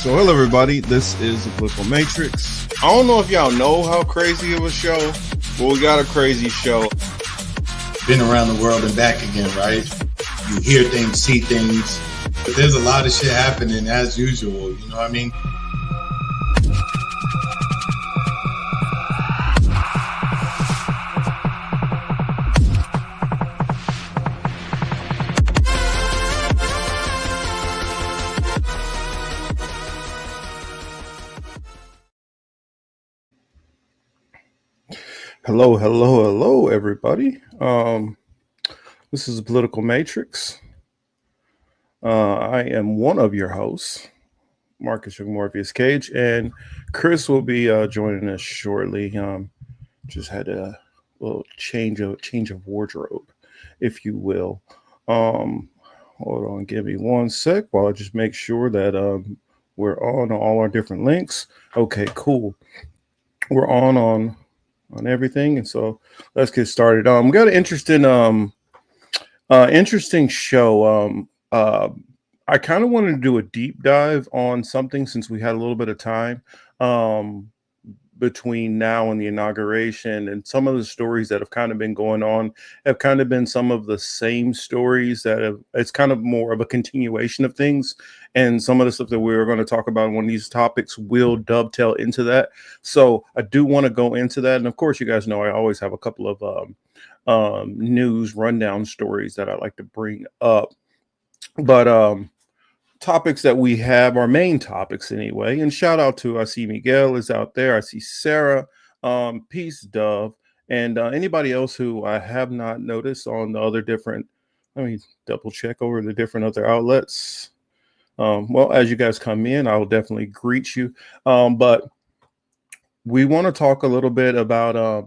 So hello everybody, this is the Political Matrix. I don't know if y'all know how crazy of a show, but we got a crazy show. Been around the world and back again, right? You hear things, see things, but there's a lot of shit happening as usual, you know what I mean? Hello, everybody. This is the Political Matrix. I am one of your hosts, Marcus Young Morpheus Cage, and Chris will be joining us shortly. Just had a little change of wardrobe, if you will. Hold on, give me one sec while I just make sure that we're on all our different links. Okay, cool. We're on everything, and so let's get started. We got an interesting show. I kind of wanted to do a deep dive on something since we had a little bit of time between now and the inauguration, and some of the stories that have kind of been going on have kind of been some of the same stories that have, it's kind of more of a continuation of things, and some of the stuff that we're going to talk about in one of these topics will dovetail into that. So I do want to go into that, and of course you guys know I always have a couple of news rundown stories that I like to bring up, but topics that we have, our main topics anyway. And shout out to, I see Miguel is out there, I see Sarah, Peace Dove, and anybody else who I have not noticed on the other different, let me double check over the different other outlets. Well, as you guys come in, I will definitely greet you, but we want to talk a little bit about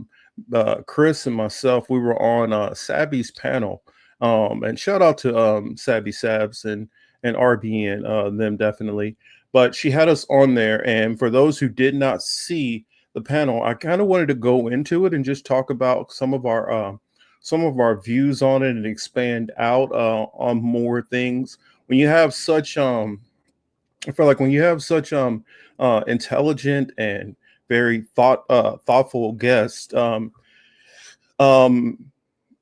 Chris and myself. We were on Sabby's panel, and shout out to Sabby Sabs and RBN, them definitely. But she had us on there, and for those who did not see the panel, I kind of wanted to go into it and just talk about some of our views on it and expand out on more things. When you have such I feel like when you have such intelligent and very thoughtful guests,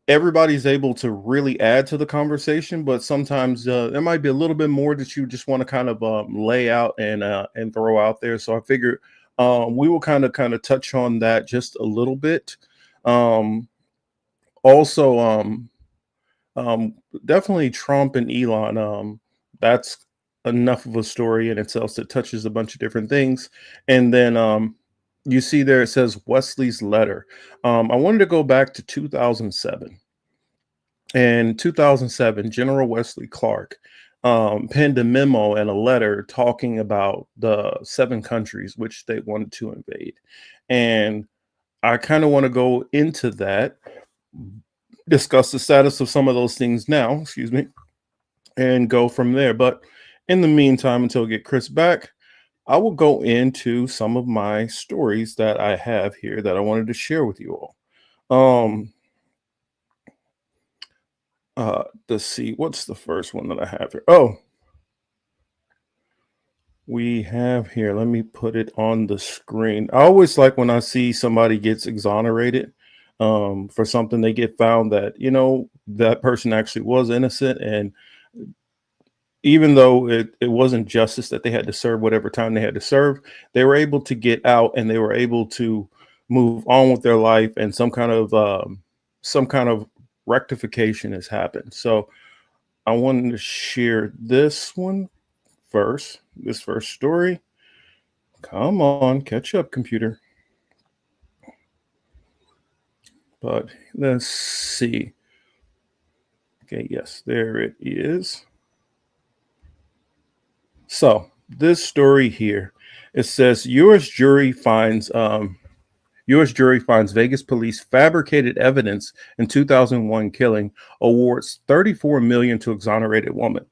everybody's able to really add to the conversation, but sometimes there might be a little bit more that you just want to kind of lay out and throw out there. So I figured we will kind of touch on that just a little bit. Also, definitely Trump and Elon. That's enough of a story in itself that touches a bunch of different things. And then you see there it says Wesley's letter. I wanted to go back to 2007. In 2007, General Wesley Clark penned a memo and a letter talking about the 7 countries which they wanted to invade. And I kind of want to go into that, discuss the status of some of those things now, and go from there. But in the meantime, until we get Chris back, I will go into some of my stories that I have here that I wanted to share with you all. Let's see, what's the first one that I have here? Oh, we have here, let me put it on the screen. I always like when I see somebody gets exonerated for something, they get found that, that person actually was innocent, and even though it wasn't justice that they had to serve whatever time they had to serve, they were able to get out and they were able to move on with their life, and some kind of rectification has happened. So I wanted to share this one first, this first story. Come on, catch up, computer. But let's see. Okay, yes, there it is. So this story here, it says U.S. jury finds Vegas police fabricated evidence in 2001 killing, awards $34 million to exonerated woman.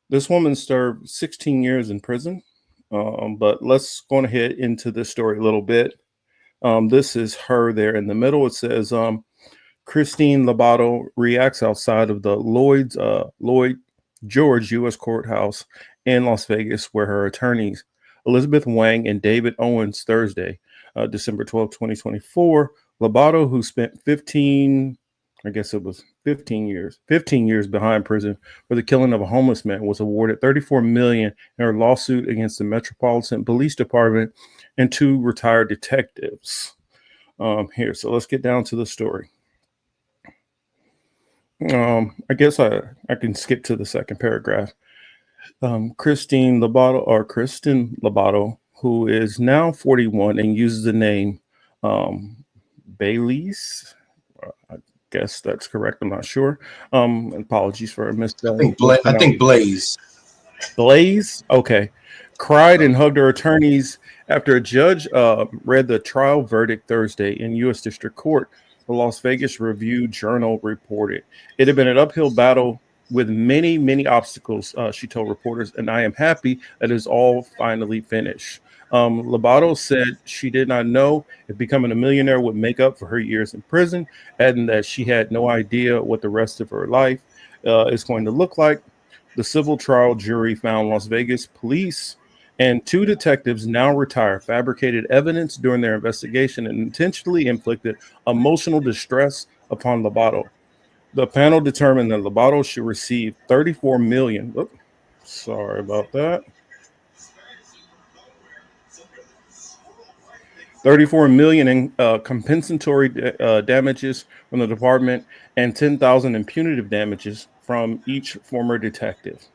This woman served 16 years in prison. But let's go ahead into this story a little bit. This is her there in the middle. It says Christine Lobato reacts outside of the Lloyd George U.S. Courthouse in Las Vegas, where her attorneys Elizabeth Wang and David Owens Thursday, December 12th, 2024. Lobato, who spent 15, I guess it was 15 years behind prison for the killing of a homeless man, was awarded $34 million in her lawsuit against the Metropolitan Police Department and two retired detectives. Here, so let's get down to the story. I guess I can skip to the second paragraph. Kristen Lobato, who is now 41 and uses the name Bailey's. I guess that's correct. I'm not sure. Apologies for a misspelling. I think Blaze. Blaze? Okay. Cried and hugged her attorneys after a judge read the trial verdict Thursday in U.S. District Court. The Las Vegas Review-Journal reported it had been an uphill battle with many, many obstacles, she told reporters, and I am happy that it is all finally finished. Lobato said she did not know if becoming a millionaire would make up for her years in prison, adding that she had no idea what the rest of her life is going to look like. The civil trial jury found Las Vegas police and two detectives, now retired, fabricated evidence during their investigation and intentionally inflicted emotional distress upon Lobato. The panel determined that Lobato should receive $34 million. Oops, sorry about that. $34 million in compensatory damages from the department and $10,000 in punitive damages from each former detective.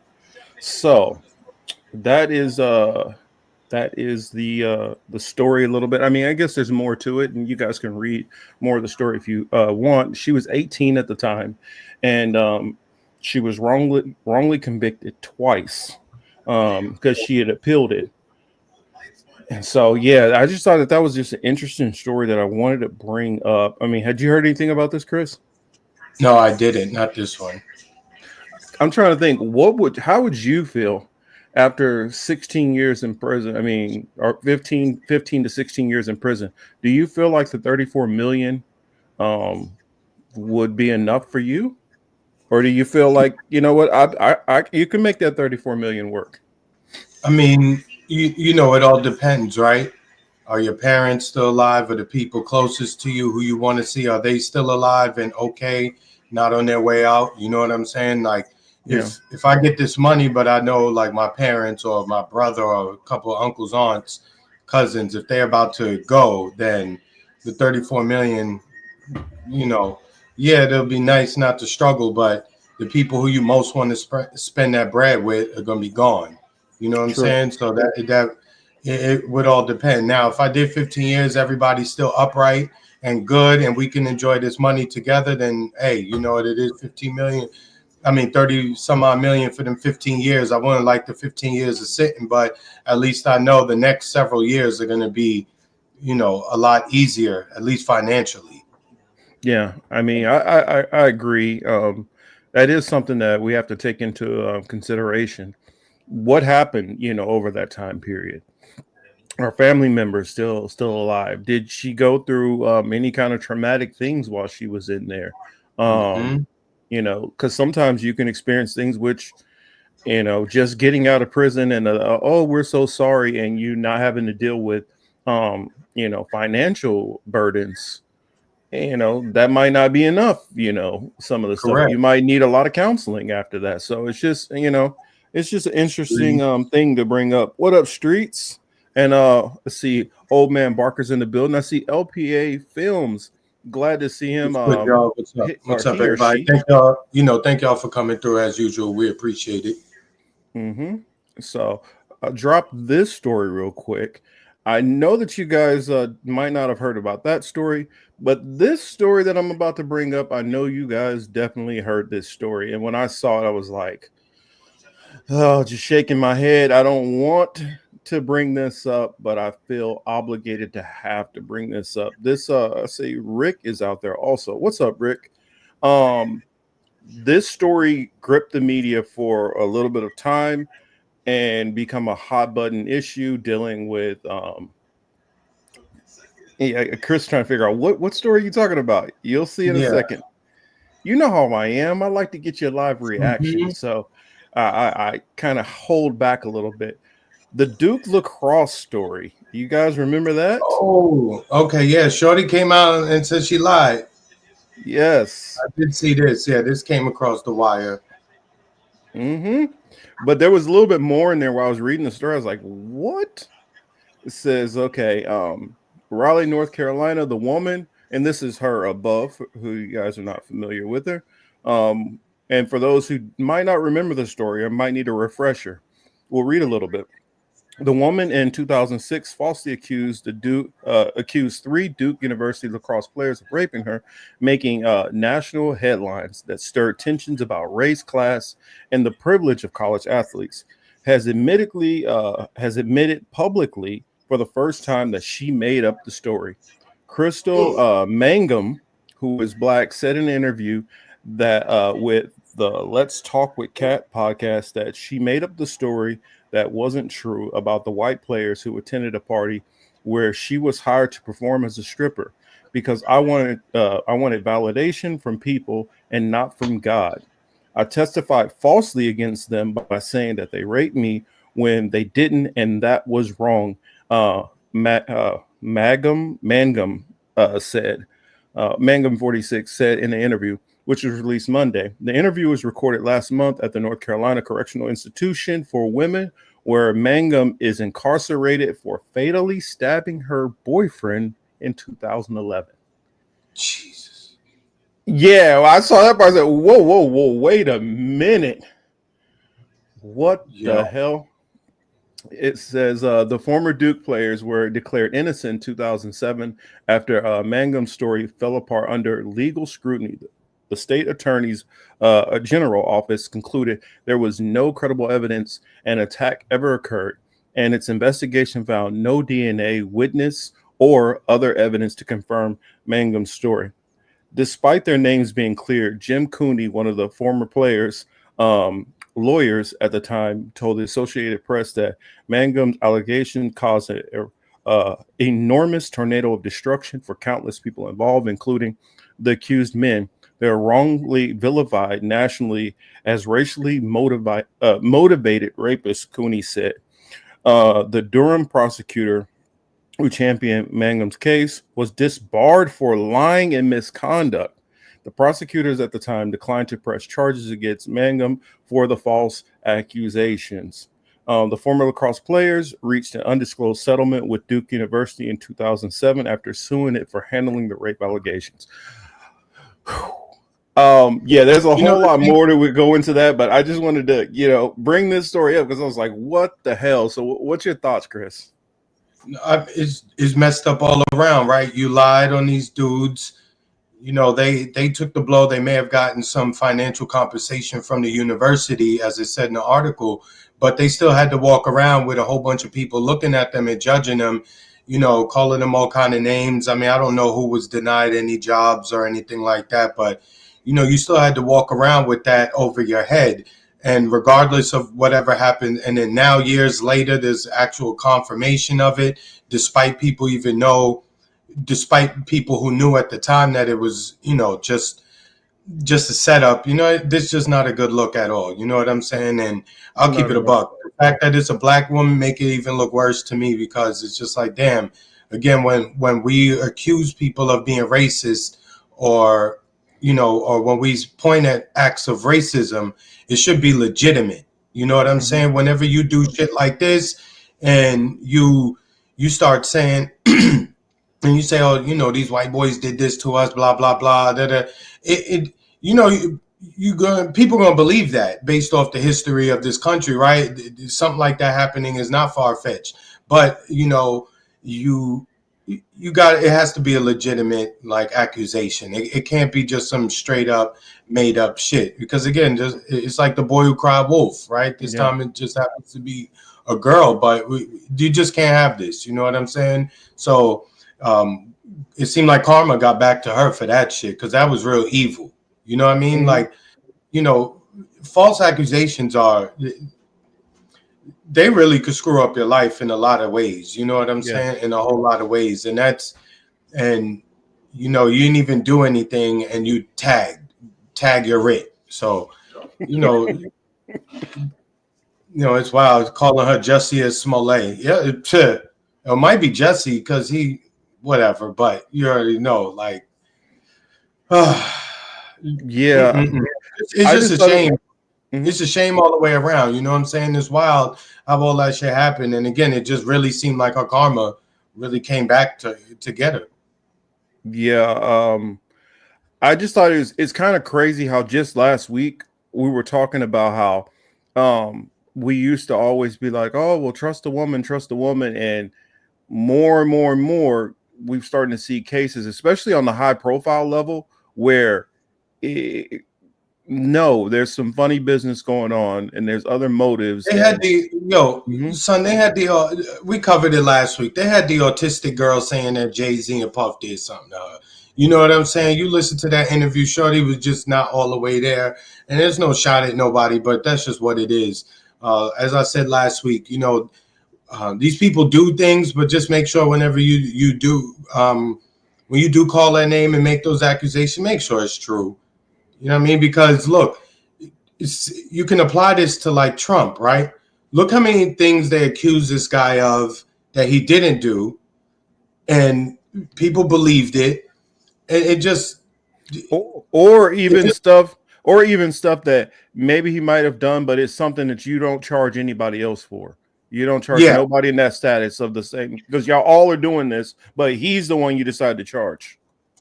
So that is the story a little bit. I mean, I guess there's more to it, and you guys can read more of the story if you want. She was 18 at the time, and she was wrongly convicted twice because she had appealed it. And so, yeah, I just thought that was just an interesting story that I wanted to bring up. I mean, had you heard anything about this, Chris? No, I didn't. Not this one. I'm trying to think. How would you feel after 16 years in prison? I mean, or 15 to 16 years in prison. Do you feel like the 34 million would be enough for you? Or do you feel like, you know what, you can make that 34 million work? I mean, you know, it all depends, right? Are your parents still alive? Are the people closest to you who you want to see, are they still alive and okay, not on their way out? You know what I'm saying? Like, if I get this money, but I know like my parents or my brother or a couple of uncles, aunts, cousins, if they're about to go, then the 34 million, you know, yeah, it'll be nice not to struggle, but the people who you most want to spend that bread with are going to be gone. You know what I'm saying? So it would all depend. Now, if I did 15 years, everybody's still upright and good, and we can enjoy this money together, then hey, you know what it is, 15 million. I mean, 30 some odd million for them 15 years. I wouldn't like the 15 years of sitting, but at least I know the next several years are going to be, you know, a lot easier, at least financially. Yeah, I mean, I agree. That is something that we have to take into consideration. What happened, you know, over that time period? Our family members still alive? Did she go through any kind of traumatic things while she was in there? You know, because sometimes you can experience things which, you know, just getting out of prison and oh, we're so sorry, and you not having to deal with you know, financial burdens. You know, that might not be enough. You know, some of the stuff you might need a lot of counseling after that. So it's just, you know, it's just an interesting thing to bring up. What up, streets? And let's see, old man Barker's in the building. I see LPA Films. Glad to see him. What's up? What's up, everybody? Thank y'all. You know, thank y'all for coming through as usual. We appreciate it. So I'll drop this story real quick. I know that you guys might not have heard about that story, but this story that I'm about to bring up, I know you guys definitely heard this story. And when I saw it, I was like, oh, just shaking my head. I don't want to bring this up, but I feel obligated to have to bring this up. This I see Rick is out there also. What's up, Rick? This story gripped the media for a little bit of time and become a hot button issue dealing with Chris trying to figure out what story are you talking about. You'll see in a second. You know how I am. I like to get your live reaction. So I kind of hold back a little bit. The Duke lacrosse story. You guys remember that? Oh, okay, yeah. Shorty came out and said she lied. Yes. I did see this. Yeah, this came across the wire. Hmm. But there was a little bit more in there while I was reading the story. I was like, what? It says, okay, Raleigh, North Carolina, the woman, and this is her above, who you guys are not familiar with her. Um, and for those who might not remember the story or might need a refresher, we'll read a little bit. The woman in 2006 falsely accused three Duke University lacrosse players of raping her, making national headlines that stirred tensions about race, class, and the privilege of college athletes. Has admitted publicly for the first time that she made up the story. Crystal Mangum, who is black, said in an interview that with the Let's Talk with Kat podcast that she made up the story that wasn't true about the white players who attended a party where she was hired to perform as a stripper because I wanted validation from people and not from God. I testified falsely against them by saying that they raped me when they didn't, and that was wrong. Mangum said. Mangum 46 said in the interview, which was released Monday. The interview was recorded last month at the North Carolina Correctional Institution for Women, where Mangum is incarcerated for fatally stabbing her boyfriend in 2011. Jesus. Yeah, well, I saw that part. I said, whoa, whoa, whoa, wait a minute. What Yeah. the hell? It says the former Duke players were declared innocent in 2007 after Mangum's story fell apart under legal scrutiny. The state attorney's general office concluded there was no credible evidence an attack ever occurred, and its investigation found no DNA witness or other evidence to confirm Mangum's story. Despite their names being cleared, Jim Cooney, one of the former players, lawyers at the time, told the Associated Press that Mangum's allegation caused an enormous tornado of destruction for countless people involved, including the accused men. They are wrongly vilified nationally as racially motivated rapists, Cooney said. The Durham prosecutor who championed Mangum's case, was disbarred for lying and misconduct. The prosecutors at the time declined to press charges against Mangum for the false accusations. The former lacrosse players reached an undisclosed settlement with Duke University in 2007 after suing it for handling the rape allegations. Yeah, there's a You know whole the lot thing. more to go into that, but I just wanted to, bring this story up because I was like, what the hell? So, what's your thoughts, Chris? Is messed up all around, right? You lied on these dudes. You know, they took the blow. They may have gotten some financial compensation from the university, as it said in the article, but they still had to walk around with a whole bunch of people looking at them and judging them, you know, calling them all kind of names. I mean, I don't know who was denied any jobs or anything like that, but you know, you still had to walk around with that over your head. And regardless of whatever happened, and then now years later, there's actual confirmation of it, despite people even know, despite people who knew at the time that it was, you know, just a setup. You know, this is just not a good look at all. You know what I'm saying? And I'll keep Not it a at all. buck. The fact that it's a black woman make it even look worse to me, because it's just like, damn. Again, when we accuse people of being racist, or you know, or when we point at acts of racism, it should be legitimate. You know what I'm Mhm. saying? Whenever you do shit like this, and you start saying and you say, oh, you know, these white boys did this to us, blah blah blah. Da, da. It you know, you going people gonna believe that based off the history of this country, right? Something like that happening is not far fetched, but you know, you you got, it has to be a legitimate like accusation. It can't be just some straight up made up shit, because again, just it's like the boy who cried wolf, right? This Yeah. time it just happens to be a girl, but you just can't have this. You know what I'm saying? So um, it seemed like karma got back to her for that shit, because that was real evil. You know what I mean? Mhm. Like, you know, false accusations are, they really could screw up your life in a lot of ways. You know what I'm Yes. saying? In a whole lot of ways, and that's, and you know, you didn't even do anything, and you tag your writ. So you know. It's wild calling her Jussie as Smollett. Yeah, it might be Jesse because he, whatever, but you already know, like, Yeah, it's I just just a thought it. shame. Mhm. It's a shame all the way around. You know what I'm saying? It's wild how all that shit happened. And again, it just really seemed like her karma really came back to get her. Yeah, I just thought it's kind of crazy how just last week we were talking about how we used to always be like, oh, well, trust a woman, and more and more we've started to see cases, especially on the high profile level, where it, no, there's some funny business going on, and there's other motives, They had and the mhm. son. They had the we covered it last week. They had the autistic girl saying that Jay-Z and Puff did something to her. You know what I'm saying? You listen to that interview. Shorty was just not all the way there, and there's no shot at nobody, but that's just what it is. As I said last week, these people do things, but just make sure whenever you do when you do call their name and make those accusations, make sure it's true. You know what I mean? Because look, you can apply this to like Trump, right? Look how many things they accuse this guy of that he didn't do, and people believed it. And Or it even just stuff, or even stuff that maybe he might have done, but it's something that you don't charge anybody else for. You don't charge yeah, nobody in that status of the same, because y'all all are doing this, but he's the one you decide to charge.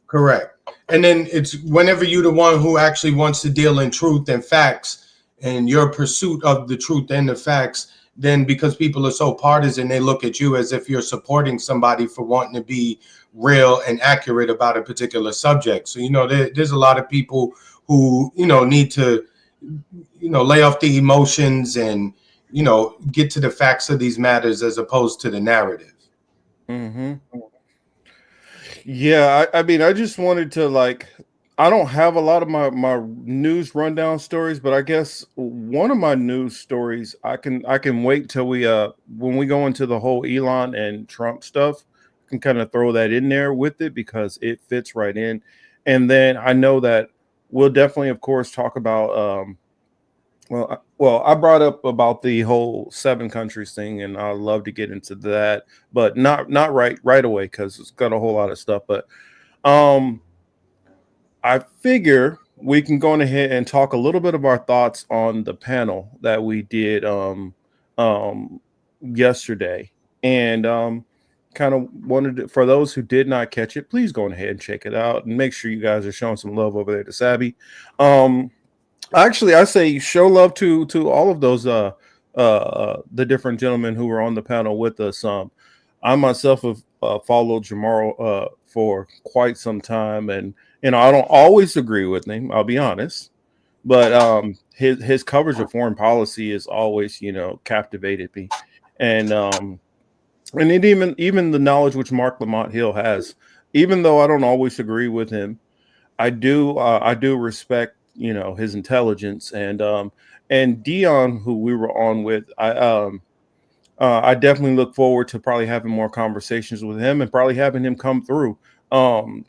correct. And then it's whenever you're the one who actually wants to deal in truth and facts and your pursuit of the truth and the facts, then because people are so partisan, they look at you as if you're supporting somebody for wanting to be real and accurate about a particular subject. So, there's a lot of people who, need to, lay off the emotions and, get to the facts of these matters as opposed to the narrative. Hmm. Yeah, I mean, I just wanted to like, I don't have a lot of my news rundown stories, but I guess one of my news stories I can wait till we when we go into the whole Elon and Trump stuff, I can kind of throw that in there with it because it fits right in. And then I know that we'll definitely, of course, talk about well, I brought up about the whole seven countries thing, and I'd love to get into that, but not right away because it's got a whole lot of stuff. But um, I figure we can go on ahead and talk a little bit of our thoughts on the panel that we did um, yesterday, and kind of wanted to, for those who did not catch it, please go on ahead and check it out, and make sure you guys are showing some love over there to Sabby. Um, Actually, I say show love to all of those the different gentlemen who were on the panel with us. I myself have followed Jamal for quite some time, and I don't always agree with him. I'll be honest, but his coverage of foreign policy is always captivated me, and it even the knowledge which Mark Lamont Hill has, even though I don't always agree with him. I do respect his intelligence, and Dion, who we were on with. I definitely look forward to probably having more conversations with him and probably having him come through. Um,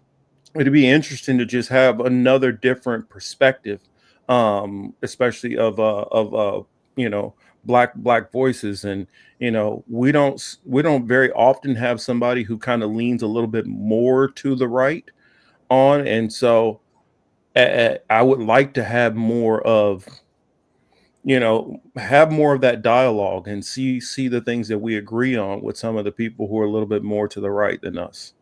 It'd be interesting to just have another different perspective, especially of you know black voices, and we don't very often have somebody who kind of leans a little bit more to the right on, and so I would like to have more of have more of that dialogue and see the things that we agree on with some of the people who are a little bit more to the right than us.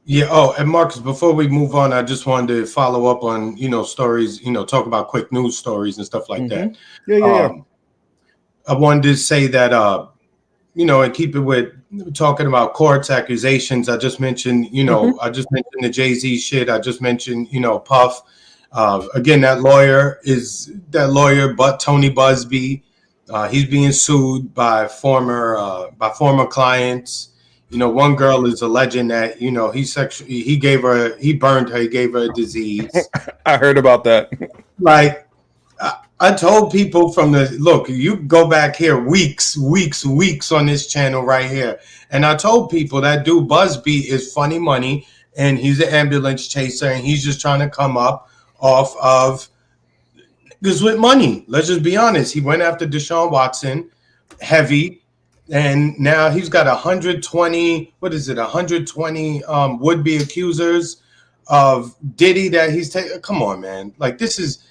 Yeah. Oh, and Marcus, before we move on, I just wanted to follow up on, stories, talk about quick news stories and stuff like Hmm. that. Yeah, yeah, yeah. Um, I wanted to say that, and keep it with talking about courts accusations. Hmm. I just mentioned the Jay-Z shit. I just mentioned, Puff. Again, that lawyer, but Tony Busby. He's being sued by former clients. One girl is alleging that he burned her, he gave her a disease. I heard about that. Like I told people from the look, you go back here weeks on this channel right here, and I told people that dude Busby is funny money, and he's an ambulance chaser, and he's just trying to come up off of Because with money, let's just be honest, he went after Deshaun Watson heavy, and now he's got 120. What is it? 120 would-be accusers of Diddy that he's taking. Come on, man! Like this is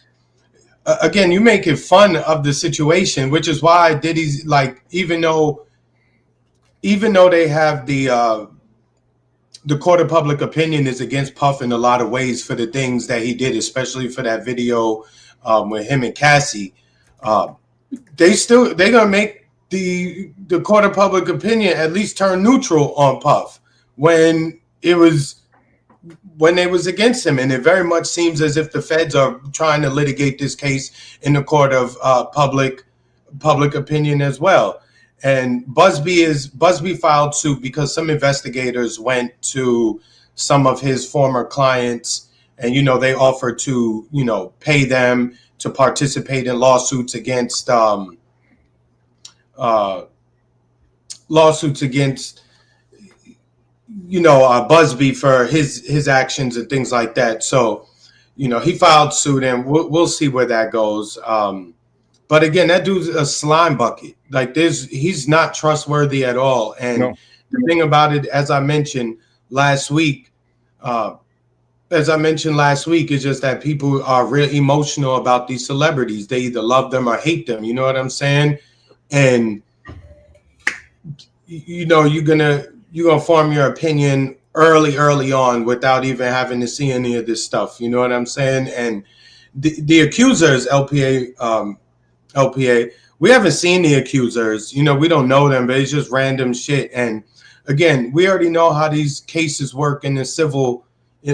again, you make it fun of the situation, which is why Diddy's like, even though they have the court of public opinion is against Puff in a lot of ways for the things that he did, especially for that video with him and Cassie. They're gonna make the court of public opinion at least turn neutral on Puff when they was against him, and it very much seems as if the feds are trying to litigate this case in the court of public opinion as well. And Busby filed suit because some investigators went to some of his former clients, and they offered to pay them to participate in lawsuits against Busby for his actions and things like that. So he filed suit, and we'll see where that goes. But again, that dude's a slime bucket. Like he's not trustworthy at all. And no. The thing about it, as I mentioned last week, is just that people are real emotional about these celebrities. They either love them or hate them. You know what I'm saying? And you're gonna form your opinion early on without even having to see any of this stuff. You know what I'm saying? And the accusers, LPA, we haven't seen the accusers. We don't know them, but it's just random shit. And again, we already know how these cases work in the civil,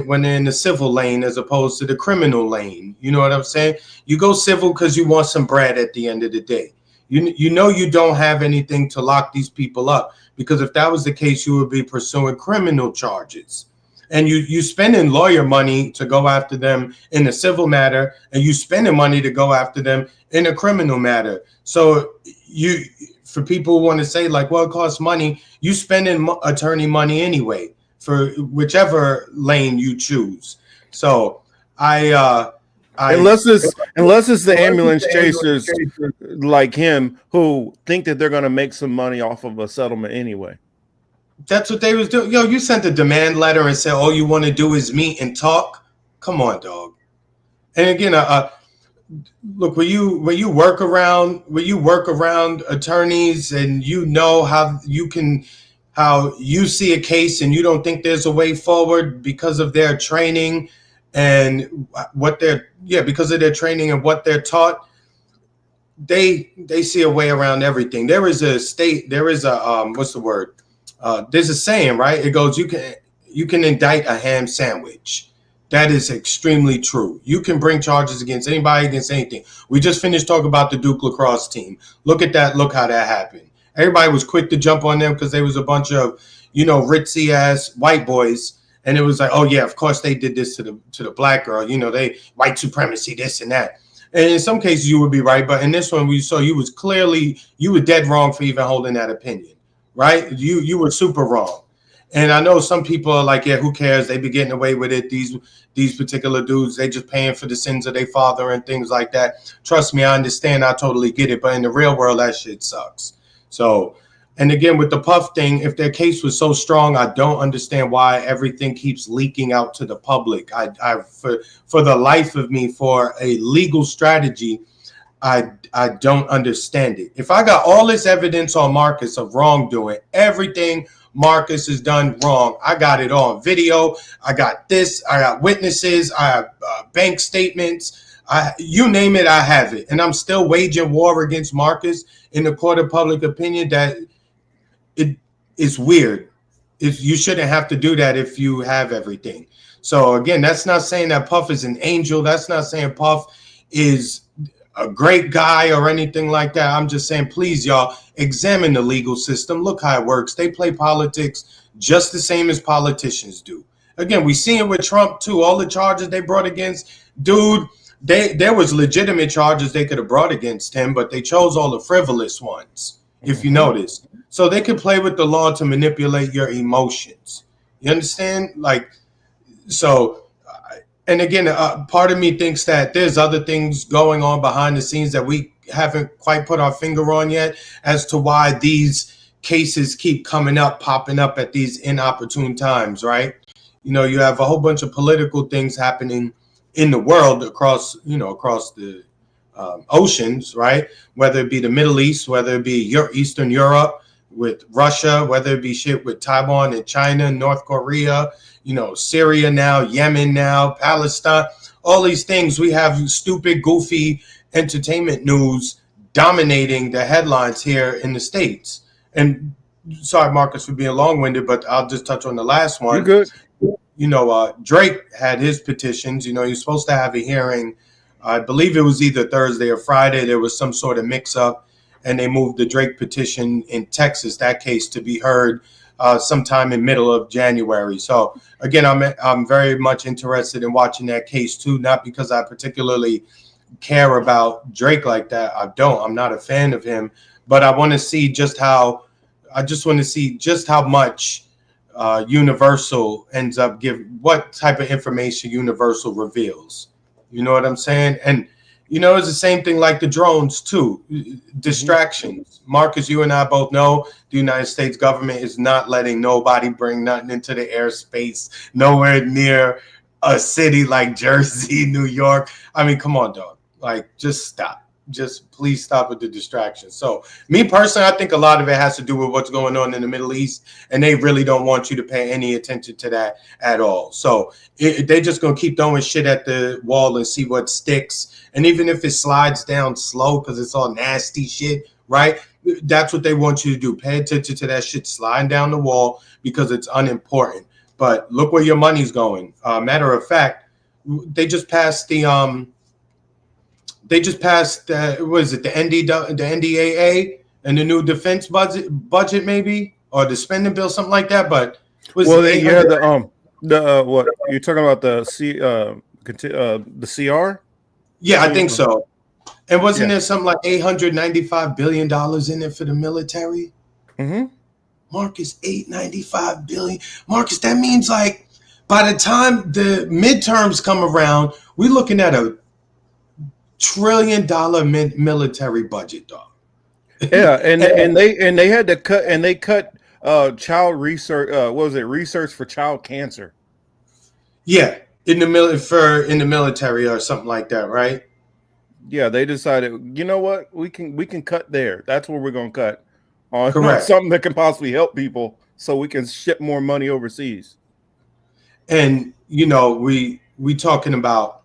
when they're in the civil lane as opposed to the criminal lane. You know what I'm saying? You go civil because you want some bread at the end of the day. You don't have anything to lock these people up, because if that was the case, you would be pursuing criminal charges. And you spending lawyer money to go after them in a civil matter, and you spending money to go after them in a criminal matter. So for people who want to say like, well, it costs money, you spending attorney money anyway for whichever lane you choose. So unless it's the ambulance chasers like him who think that they're going to make some money off of a settlement anyway. That's what they was doing. Yo, you sent a demand letter and said all you want to do is meet and talk. Come on, dog. And again, look, when you work around attorneys, and how you see a case and you don't think there's a way forward because of their training and because of their training and what they're taught, they see a way around everything. There's a saying, right? It goes, you can indict a ham sandwich. That is extremely true. You can bring charges against anybody, against anything. We just finished talking about the Duke lacrosse team. Look at that. Look how that happened. Everybody was quick to jump on them because they was a bunch of, ritzy ass white boys. And it was like, oh yeah, of course they did this to the black girl. They white supremacy, this and that. And in some cases you would be right. But in this one, we saw you were dead wrong for even holding that opinion. Right? You were super wrong. And I know some people are like, yeah, who cares? They be getting away with it. These particular dudes, they just paying for the sins of their father and things like that. Trust me, I understand. I totally get it. But in the real world, that shit sucks. So, and again, with the Puff thing, if their case was so strong, I don't understand why everything keeps leaking out to the public. For the life of me, for a legal strategy, I don't understand it. If I got all this evidence on Marcus of wrongdoing, everything Marcus has done wrong, I got it on video. I got this. I got witnesses. I have bank statements. You name it, I have it. And I'm still waging war against Marcus in the court of public opinion. That it is weird. You shouldn't have to do that if you have everything. So again, that's not saying that Puff is an angel. That's not saying Puff is a great guy or anything like that. I'm just saying, please, y'all, examine the legal system. Look how it works. They play politics just the same as politicians do. Again, we see it with Trump too. All the charges they brought against dude, there was legitimate charges they could have brought against him, but they chose all the frivolous ones, if you notice. So they could play with the law to manipulate your emotions. You understand? So And again, part of me thinks that there's other things going on behind the scenes that we haven't quite put our finger on yet as to why these cases keep coming up, popping up at these inopportune times, right? You know, you have a whole bunch of political things happening in the world across, across the oceans, right? Whether it be the Middle East, whether it be Eastern Europe with Russia, whether it be shit with Taiwan and China, North Korea, Syria now, Yemen now, Palestine, all these things. We have stupid, goofy entertainment news dominating the headlines here in the States. And sorry, Marcus, for being long winded, but I'll just touch on the last You one. good? Drake had his petitions. He was supposed to have a hearing. I believe it was either Thursday or Friday. There was some sort of mix up, and they moved the Drake petition in Texas, that case, to be heard sometime in middle of January. So again, I'm very much interested in watching that case too, not because I particularly care about Drake like that. I'm not a fan of him, but I want to see just how much Universal ends up what type of information Universal reveals. You know what I'm saying? And it's the same thing like the drones too. Distractions. Marcus, you and I both know the United States government is not letting nobody bring nothing into the airspace nowhere near a city like Jersey, New York. I mean, come on, dog. Like, just stop. Just please stop with the distractions. So me personally, I think a lot of it has to do with what's going on in the Middle East, and they really don't want you to pay any attention to that at all. So they're just going to keep throwing shit at the wall and see what sticks. And even if it slides down slow because it's all nasty shit, right? That's what they want you to do. Pay attention to that shit sliding down the wall because it's unimportant. But look where your money's going. Matter of fact, they just passed the what is it, the NDAA and the new defense budget maybe, or the spending bill, something like that. But you had the what you're talking about, the the CR? Yeah, I think so. And wasn't there something like $895 billion in it for the military? Mm-hmm. Marcus, $895 billion. Marcus, that means like by the time the midterms come around, we're looking at a $1 trillion military budget, dog. Yeah, and they had to cut, and they cut child research. What was it? Research for child cancer. Yeah, in the military or something like that, right? Yeah, they decided, you know what, we can cut there. That's where we're going to cut on something that can possibly help people, so we can ship more money overseas. And we talking about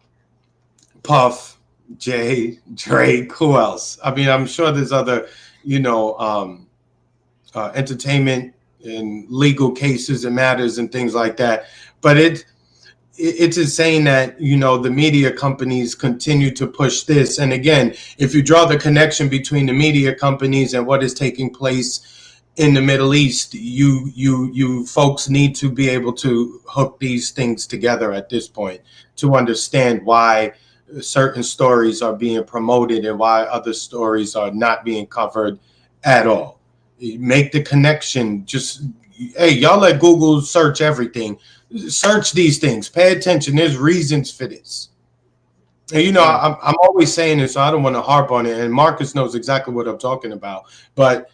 Puff, Jay, Drake, who else? I mean, I'm sure there's other, entertainment and legal cases and matters and things like that. But it's insane that the media companies continue to push this. And again, if you draw the connection between the media companies and what is taking place in the Middle East, you folks need to be able to hook these things together at this point to understand why certain stories are being promoted and why other stories are not being covered at all. Make the connection. Just, hey, y'all let Google search everything. Search these things. Pay attention. There's reasons for this. And I'm always saying this, so I don't want to harp on it. And Marcus knows exactly what I'm talking about. But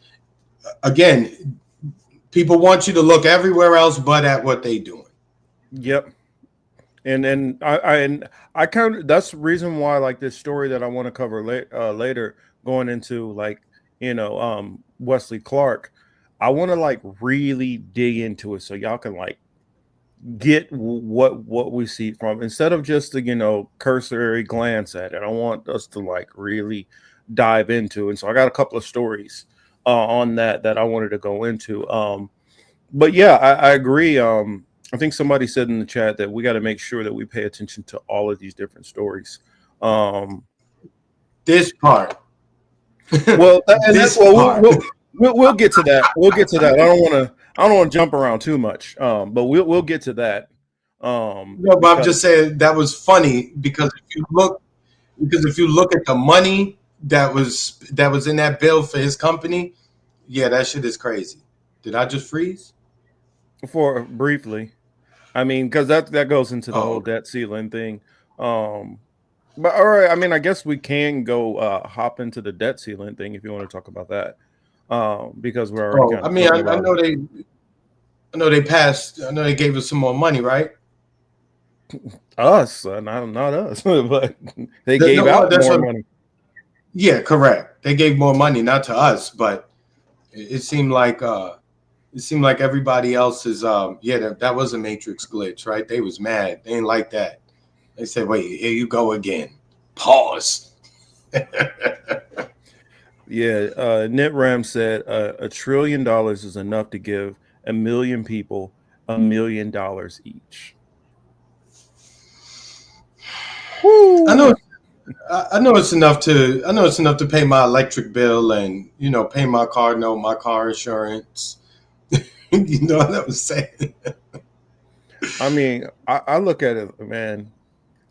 again, people want you to look everywhere else but at what they're doing. Yep. And I kind of, that's the reason why, like, this story that I want to cover later, going into Wesley Clark, I want to like really dig into it so y'all can like get what we see from, instead of just the cursory glance at it. I want us to like really dive into, and so I got a couple of stories on that I wanted to go into. But yeah, I agree. I think somebody said in the chat that we got to make sure that we pay attention to all of these different stories. This part. Well, we'll get to that. We'll get to that. I don't want to jump around too much. But we'll get to that. No, but I'm just saying that was funny because if you look at the money that was in that bill for his company, yeah, that shit is crazy. Did I just freeze? For briefly. I mean, because that goes into the whole Oh, debt ceiling thing. Um, but all right, I mean, I guess we can go hop into the debt ceiling thing if you want to talk about that. Because we're already oh. kind I of mean, talking I about know it. they passed. I know they gave us some more money, right? Us, not us, but they No, gave well, out that's more what. money. Yeah, correct. They gave more money, not to us, but it seemed like everybody else is yeah, that was a matrix glitch, right? They was mad. They didn't like that. They said, "Wait, here you go again." Pause. Yeah, NetRam said $1 trillion is enough to give 1 million people $1 million each. I know Whoo! I know it's enough to pay my electric bill and pay my car note, my car insurance. You know what I'm saying? I mean, I look at it, man.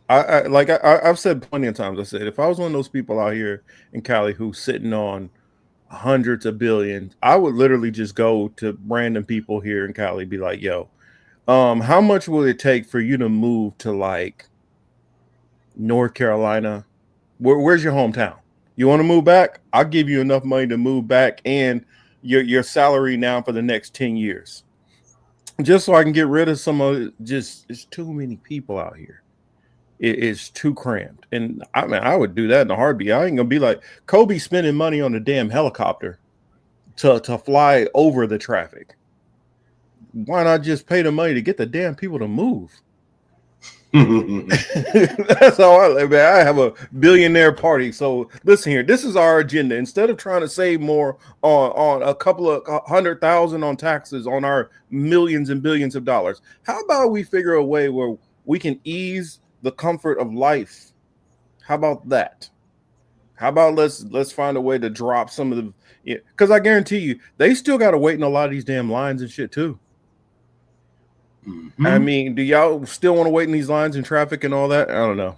I've said plenty of times. I said if I was one of those people out here in Cali who's sitting on hundreds of billions, I would literally just go to random people here in Cali, be like, "Yo, how much will it take for you to move to like North Carolina? Where's your hometown? You want to move back? I'll give you enough money to move back and your salary now for the next 10 years, just so I can get rid of some of it. Just it's too many people out here. It's too cramped. And I mean, I would do that in a heartbeat. I ain't gonna be like Kobe spending money on a damn helicopter to fly over the traffic. Why not just pay the money to get the damn people to move? That's how I live. Man, I have a billionaire party. So listen here, this is our agenda. Instead of trying to save more on a couple of 100,000 on taxes on our millions and billions of dollars, how about we figure a way where we can ease the comfort of life? How about that? How about let's find a way to drop some of the, because I guarantee you they still got to wait in a lot of these damn lines and shit too. I Hmm. mean, do y'all still want to wait in these lines and traffic and all that? I don't know.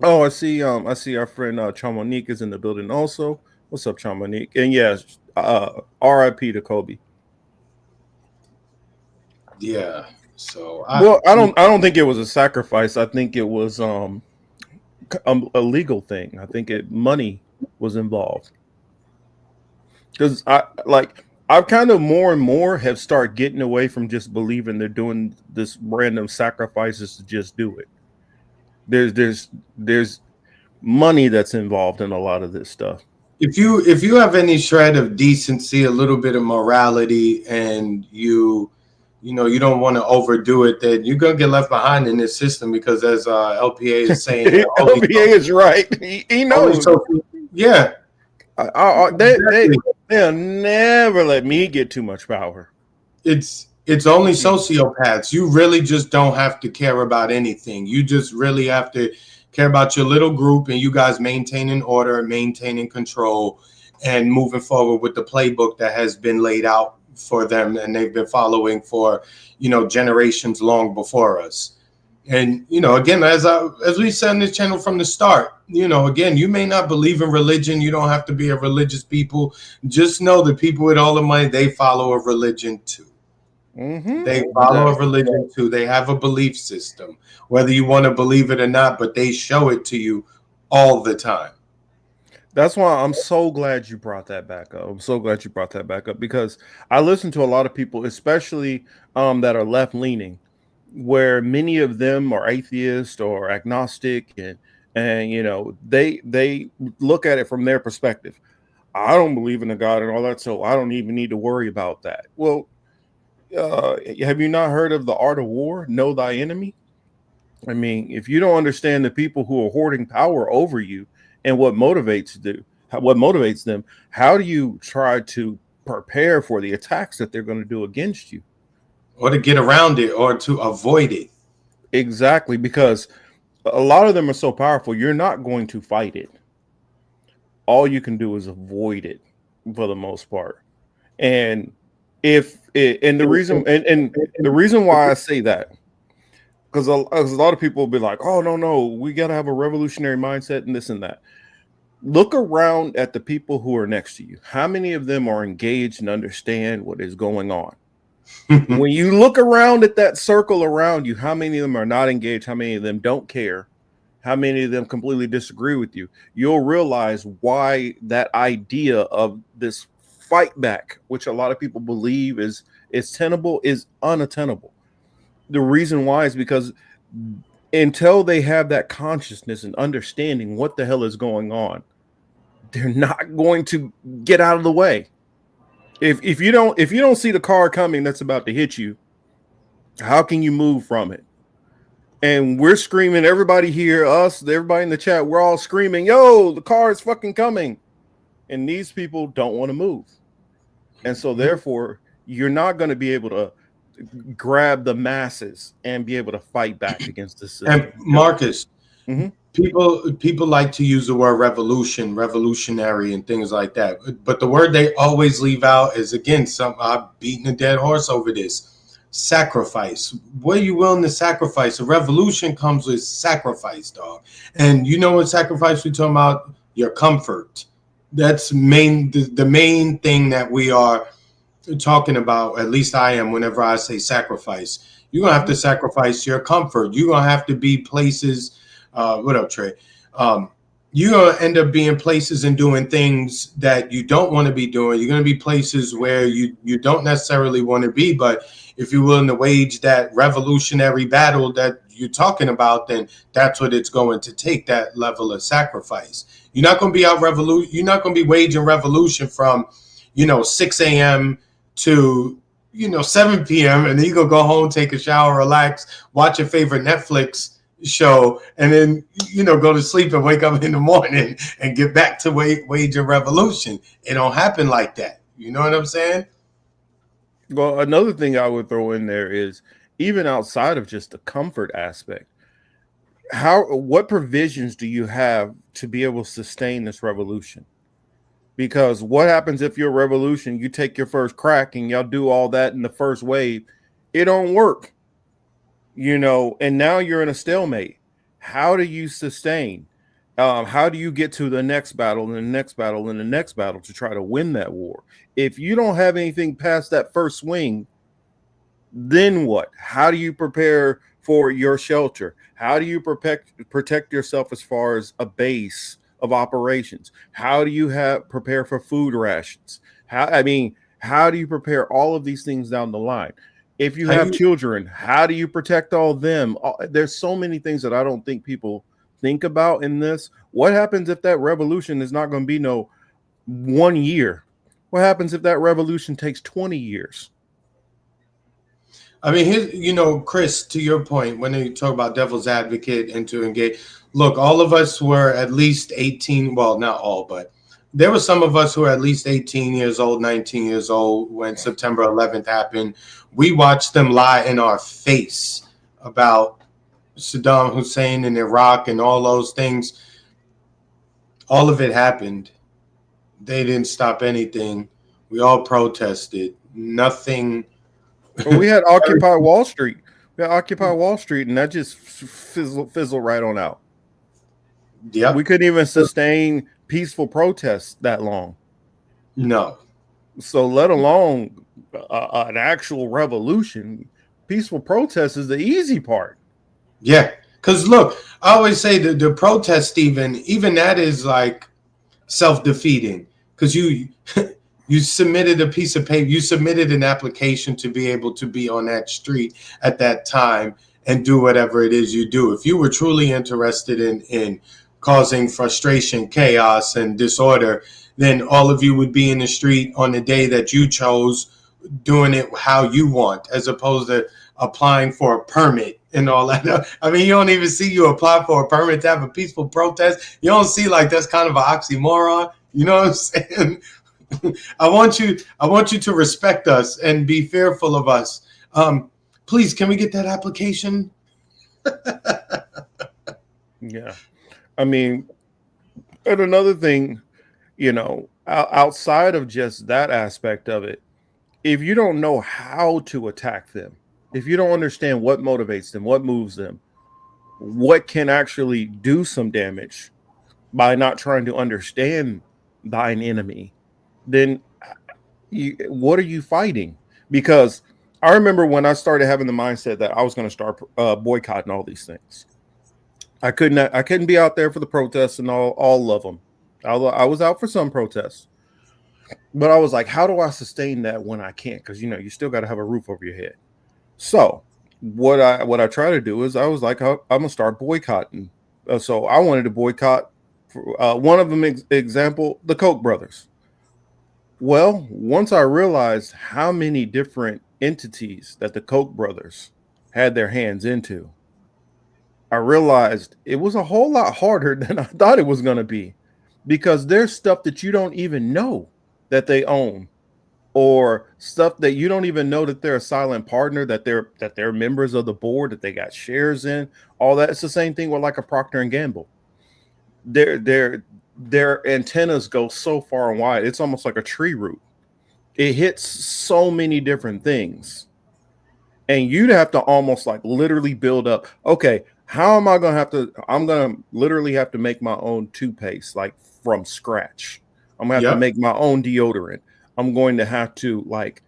Oh, I see our friend Chamonique is in the building also. What's up, Chamonique? And yes, RIP to Kobe. Yeah. So Well, I don't think it was a sacrifice. I think it was a legal thing. I think it money was involved. Because I've kind of more and more have started getting away from just believing they're doing this random sacrifices to just do it. There's money that's involved in a lot of this stuff. if you have any shred of decency, a little bit of morality, and you don't want to overdo it, then you're gonna get left behind in this system because as LPA is saying, LPA is right. He only knows. so yeah, They exactly. they'll never let me get too much power. It's only sociopaths. You really just don't have to care about anything. You just really have to care about your little group and you guys maintaining order, maintaining control, and moving forward with the playbook that has been laid out for them and they've been following for generations long before us. And again, as we said in this channel from the start, again, you may not believe in religion. You don't have to be a religious people. Just know that people with all the money, they follow a religion too. Mm-hmm. They follow a Exactly. religion too. They have a belief system, whether you want to believe it or not, but they show it to you all the time. That's why I'm so glad you brought that back up. I'm so glad you brought that back up because I listen to a lot of people, especially that are left leaning, where many of them are atheist or agnostic, and they look at it from their perspective. I don't believe in a God and all that, so I don't even need to worry about that. Well, have you not heard of the art of war? Know thy enemy. I mean, if you don't understand the people who are hoarding power over you and what motivates them, how do you try to prepare for the attacks that they're going to do against you? Or to get around it or to avoid it. Exactly, because a lot of them are so powerful, you're not going to fight it. All you can do is avoid it for the most part. And if it, and the reason why I say that, because a lot of people will be like, "Oh no, we got to have a revolutionary mindset and this and that." Look around at the people who are next to you. How many of them are engaged and understand what is going on? When you look around at that circle around you, how many of them are not engaged? How many of them don't care? How many of them completely disagree with you? You'll realize why that idea of this fight back, which a lot of people believe is tenable, is unattainable. The reason why is because until they have that consciousness and understanding what the hell is going on, they're not going to get out of the way. If you don't see the car coming that's about to hit you, how can you move from it? And we're screaming, everybody here, us, everybody in the chat, we're all screaming, yo, the car is fucking coming. And these people don't want to move. And so therefore, you're not going to be able to grab the masses and be able to fight back against the system. And Marcus, people like to use the word revolution, revolutionary, and things like that. But the word they always leave out is, again, I'm beating a dead horse over this. Sacrifice. What are you willing to sacrifice? A revolution comes with sacrifice, dog. And you know what sacrifice we're talking about? Your comfort. That's the main thing that we are talking about. At least I am. Whenever I say sacrifice, you're gonna have to sacrifice your comfort. You're gonna have to be places. What up, Trey? You're gonna end up being places and doing things that you don't want to be doing. You're gonna be places where you don't necessarily want to be, but if you're willing to wage that revolutionary battle that you're talking about, then that's what it's going to take, that level of sacrifice. You're not going to be you're not going to be waging revolution from, 6 a.m. to, 7 p.m. And then you're going to go home, take a shower, relax, watch your favorite Netflix show, and then, go to sleep and wake up in the morning and get back to waging revolution. It don't happen like that. You know what I'm saying? Well, another thing I would throw in there is, even outside of just the comfort aspect, what provisions do you have to be able to sustain this revolution? Because what happens if your revolution, you take your first crack and y'all do all that in the first wave, it don't work, and now you're in a stalemate. How do you sustain? How do you get to the next battle and the next battle and the next battle to try to win that war? If you don't have anything past that first swing, then what? How do you prepare for your shelter? How do you protect yourself as far as a base of operations? How do you prepare for food rations? How do you prepare all of these things down the line? If you have children, how do you protect all of them? There's so many things that I don't think people think about in this. What happens if that revolution is not going to be 1 year? What happens if that revolution takes 20 years? I mean, Chris, to your point, when you talk about devil's advocate and to engage, look, all of us were at least 18. Well, not all, but there were some of us who were at least 18 years old, 19 years old when September 11th happened. We watched them lie in our face about Saddam Hussein in Iraq and all those things. All of it happened. They didn't stop anything. We all protested. Nothing. Well, we had Occupy Wall Street. And that just fizzled right on out. Yeah, we couldn't even sustain peaceful protests that long. No. So let alone an actual revolution. Peaceful protest is the easy part. Yeah, because look, I always say the protest, even that is like self-defeating, because you submitted a piece of paper, you submitted an application to be able to be on that street at that time and do whatever it is you do. If you were truly interested in causing frustration, chaos, and disorder, then all of you would be in the street on the day that you chose, doing it how you want, as opposed to applying for a permit and all that. I mean, you don't even see you apply for a permit to have a peaceful protest. You don't see like that's kind of an oxymoron. You know what I'm saying? I want you to respect us and be fearful of us. Please, can we get that application? Yeah. I mean, and another thing, outside of just that aspect of it, if you don't know how to attack them, if you don't understand what motivates them, what moves them, what can actually do some damage by not trying to understand thine enemy, then what are you fighting? Because I remember when I started having the mindset that I was going to start boycotting all these things. I couldn't be out there for the protests and all of them. I was out for some protests, but I was like, how do I sustain that when I can't? Because you still got to have a roof over your head. So what I try to do is I was like, I'm gonna start boycotting. So I wanted to boycott one of them. Example, the Koch brothers. Well, once I realized how many different entities that the Koch brothers had their hands into, I realized it was a whole lot harder than I thought it was going to be, because there's stuff that you don't even know that they own, or stuff that you don't even know that they're a silent partner, that they're members of the board, that they got shares in, all that. It's the same thing with like a Procter and Gamble. Their antennas go so far and wide. It's almost like a tree root. It hits so many different things, and you'd have to almost like literally build up. Okay, how am I gonna have to? I'm gonna literally have to make my own toothpaste, like from scratch. I'm gonna have to Yep. make my own deodorant. I'm going to have to like,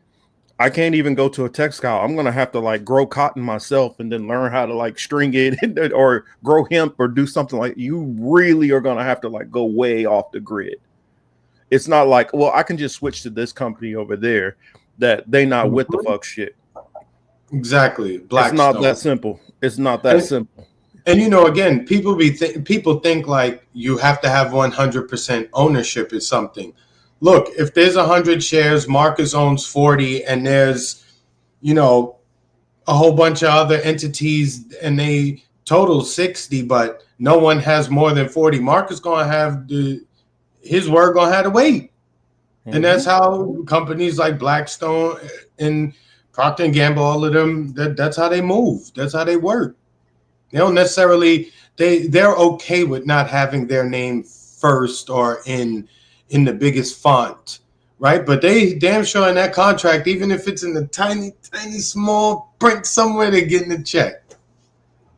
I can't even go to a textile. I'm gonna have to like grow cotton myself and then learn how to like string it or grow hemp or do something. Like, you really are gonna have to like go way off the grid. It's not like, well, I can just switch to this company over there that they not with the Mhm. fuck shit. Exactly. It's not Blackstone. that simple. It's not that And simple. again, people think like you have to have 100% ownership in something. Look, if there's 100 shares, Marcus owns 40, and there's you know a whole bunch of other entities, and they total 60, but no one has more than 40. Marcus gonna have his word gonna have to wait, and that's Mm-hmm. how companies like Blackstone and Procter and Gamble, all of them, that's how they move. That's how they work. They don't necessarily they're okay with not having their name first or in the biggest font, right? But they damn sure in that contract, even if it's in the tiny, tiny small print somewhere, they're getting a check.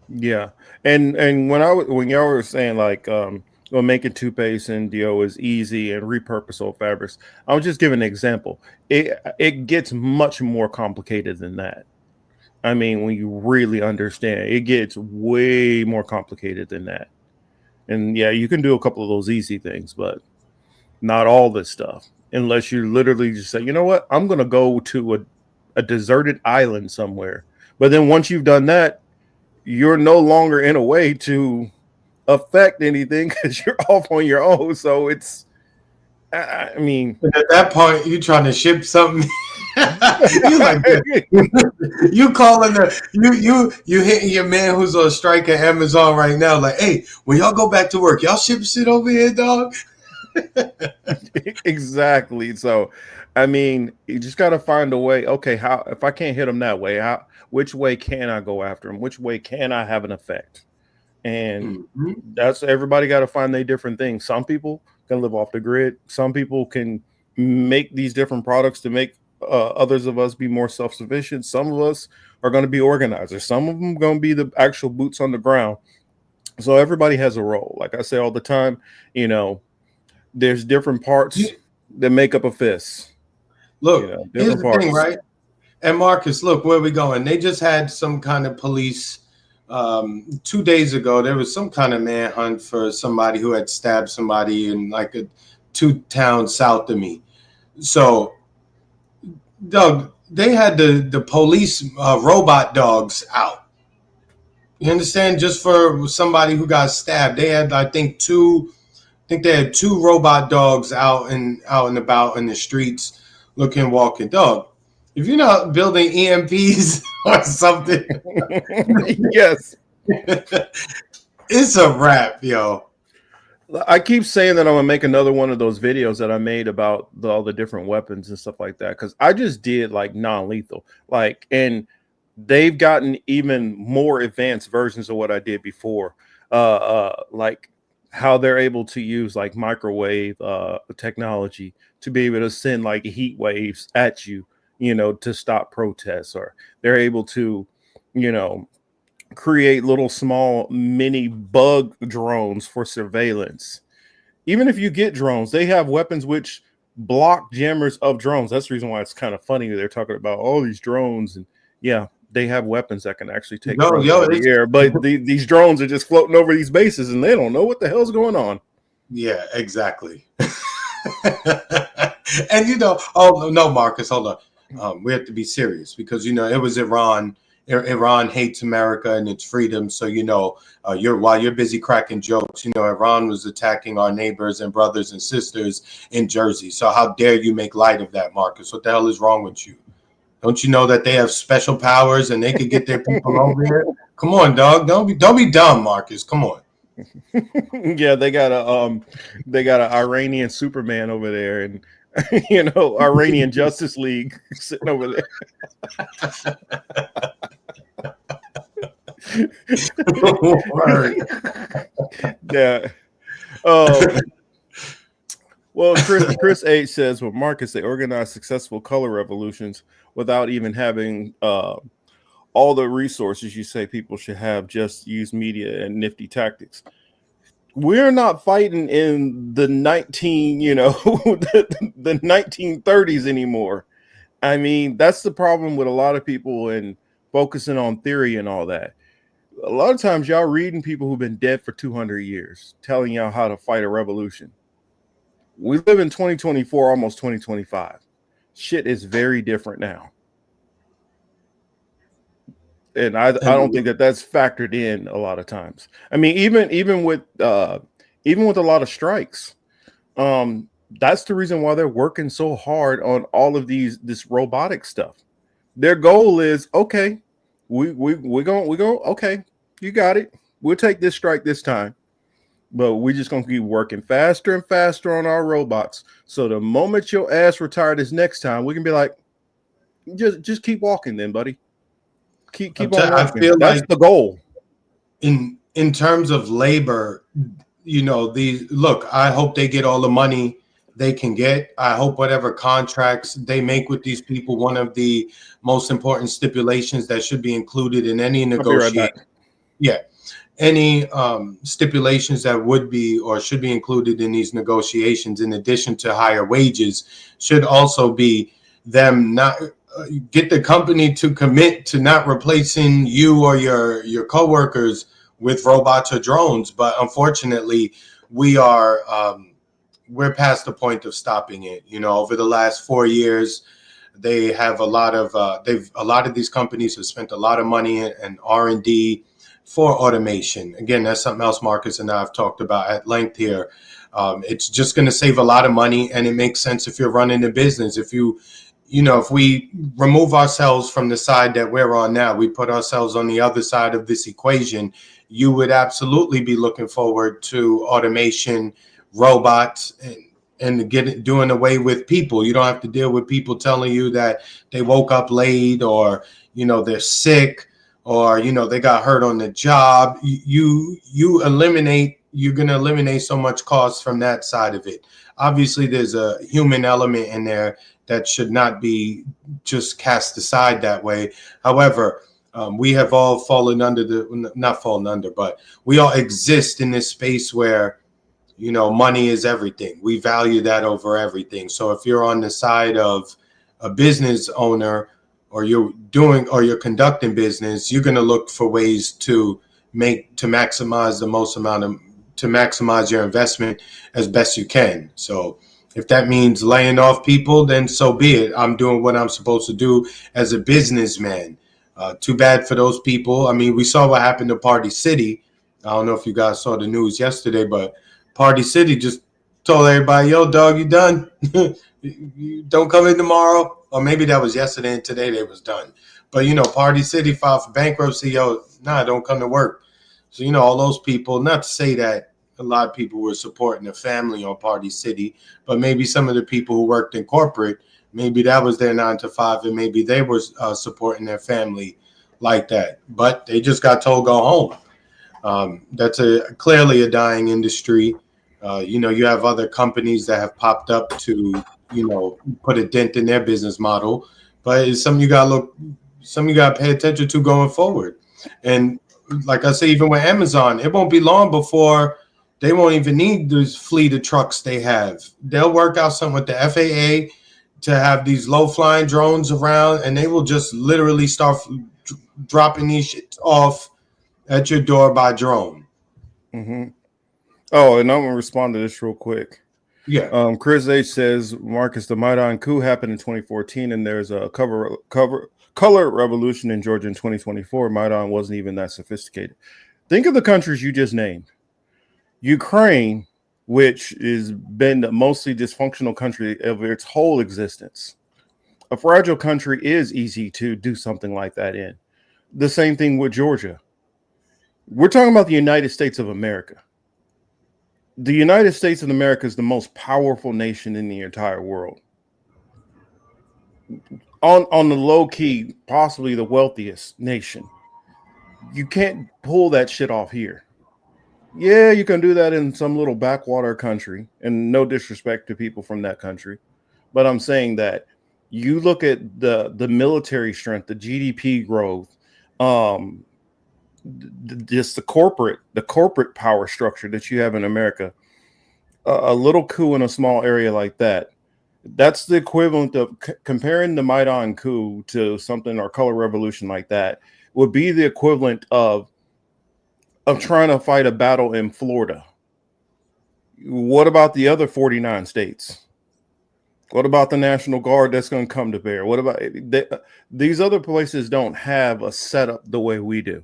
Yeah, and when y'all were saying like, well, making toothpaste and deo is easy and repurpose old fabrics, I was just giving an example. It gets much more complicated than that. I mean, when you really understand, it gets way more complicated than that. And yeah, you can do a couple of those easy things, but not all this stuff, unless you literally just say, you know what, I'm gonna go to a deserted island somewhere. But then once you've done that, you're no longer in a way to affect anything because you're off on your own. So it's, I mean, And at that point, you trying to ship something. You like that. You calling you hitting your man who's on strike at Amazon right now, like, hey, when y'all go back to work, y'all ship shit over here, dog. exactly. So, I mean, you just got to find a way. Okay, how, if I can't hit them that way, how, which way can I go after them? Which way can I have an effect? And Mm-hmm. that's, everybody got to find their different things. Some people can live off the grid. Some people can make these different products to make others of us be more self-sufficient. Some of us are going to be organizers. Some of them going to be the actual boots on the ground. So everybody has a role. Like I say all the time, you know, there's different parts that make up a fist. Look, here's Different the thing, parts. right? And Marcus, look where we going. They just had some kind of police 2 days ago. There was some kind of manhunt for somebody who had stabbed somebody in like a 2 towns south of me. So, Doug, they had the police robot dogs out. You understand? Just for somebody who got stabbed, they had, I think, two. I think they had two robot dogs out and about in the streets, looking, walking. Dog, if you're not building EMPs or something, Yes. it's a wrap, yo. I keep saying that I'm gonna make another one of those videos that I made about all the different weapons and stuff like that, because I just did like non-lethal, like, and they've gotten even more advanced versions of what I did before, like how they're able to use like microwave technology to be able to send like heat waves at you, to stop protests, or they're able to, you know, create little small mini bug drones for surveillance. Even if you get drones, they have weapons which block jammers of drones. That's the reason why it's kind of funny. They're talking about all these drones, and yeah, they have weapons that can actually take drones out of the air. But these drones are just floating over these bases, and they don't know what the hell's going on. Yeah, exactly. And oh no, Marcus, hold on. We have to be serious because it was Iran. Iran hates America and its freedom. So while you're busy cracking jokes, Iran was attacking our neighbors and brothers and sisters in Jersey. So how dare you make light of that, Marcus? What the hell is wrong with you? Don't you know that they have special powers and they could get their people over here? Come on, dog. Don't be dumb, Marcus. Come on. Yeah, they got an Iranian Superman over there, and Iranian Justice League sitting over there. Yeah. Well, Chris H says, "Well, Marcus, they organize successful color revolutions without even having all the resources you say people should have. Just use media and nifty tactics." We're not fighting in the the 1930s anymore. I mean, that's the problem with a lot of people and focusing on theory and all that. A lot of times y'all reading people who've been dead for 200 years telling y'all how to fight a revolution. We live in 2024, almost 2025. Shit is very different now. And I don't think that's factored in a lot of times. I mean, even with a lot of strikes, that's the reason why they're working so hard on all of this robotic stuff. Their goal is, okay, we go, okay, you got it. We'll take this strike this time, but we're just gonna keep working faster and faster on our robots. So the moment your ass retired this next time, we can be like, just keep walking, then, buddy. Keep on walking. I feel that's like the goal. In terms of labor, look, I hope they get all the money they can get. I hope whatever contracts they make with these people, one of the most important stipulations that should be included in any negotiation. Yeah. Any stipulations that would be or should be included in these negotiations, in addition to higher wages, should also be them not get the company to commit to not replacing you or your coworkers with robots or drones. But unfortunately, we're past the point of stopping it. Over the last 4 years, they have a lot of these companies have spent a lot of money and R&D for automation. Again, that's something else Marcus and I have talked about at length here. It's just going to save a lot of money, and it makes sense if you're running a business. If if we remove ourselves from the side that we're on now, we put ourselves on the other side of this equation, you would absolutely be looking forward to automation, robots, and doing away with people. You don't have to deal with people telling you that they woke up late, or they're sick, or they got hurt on the job. You're going to eliminate so much cost from that side of it. Obviously, there's a human element in there that should not be just cast aside that way. However, we have all not fallen under, but we all exist in this space where, money is everything. We value that over everything. So if you're on the side of a business owner, or you're conducting business, you're going to look for ways to maximize your investment as best you can. So if that means laying off people, then so be it. I'm doing what I'm supposed to do as a businessman. Too bad for those people. I mean, we saw what happened to Party City. I don't know if you guys saw the news yesterday, but Party City just told everybody, yo, dog, you done. You don't come in tomorrow. Or maybe that was yesterday and today they was done. But, Party City filed for bankruptcy. Yo, don't come to work. So, all those people, not to say that a lot of people were supporting the family on Party City, but maybe some of the people who worked in corporate, maybe that was their 9 to 5, and maybe they were supporting their family like that. But they just got told go home. That's clearly a dying industry. You have other companies that have popped up to, put a dent in their business model, but it's something you got to pay attention to going forward. And like I say, even with Amazon, it won't be long before They won't even need this fleet of trucks they have. They'll work out something with the FAA to have these low-flying drones around, and they will just literally start dropping these shit off at your door by drone. Mm-hmm. Oh, and I'm gonna respond to this real quick. Yeah. Chris H says, Marcus, the Maidan coup happened in 2014, and there's a color revolution in Georgia in 2024. Maidan wasn't even that sophisticated. Think of the countries you just named. Ukraine, which has been the mostly dysfunctional country of its whole existence. A fragile country is easy to do something like that in. The same thing with Georgia. We're talking about the United States of America. The United States of America is the most powerful nation in the entire world. On the low key, possibly the wealthiest nation. You can't pull that shit off here. Yeah, you can do that in some little backwater country, and no disrespect to people from that country. But I'm saying that you look at the military strength, the GDP growth, just the corporate power structure that you have in America, a little coup in a small area like that, that's the equivalent of comparing the Maidan coup to something or color revolution like that would be the equivalent of trying to fight a battle in Florida. What about the other 49 states? What about the National Guard that's going to come to bear? What about these other places? Don't have a setup the way we do.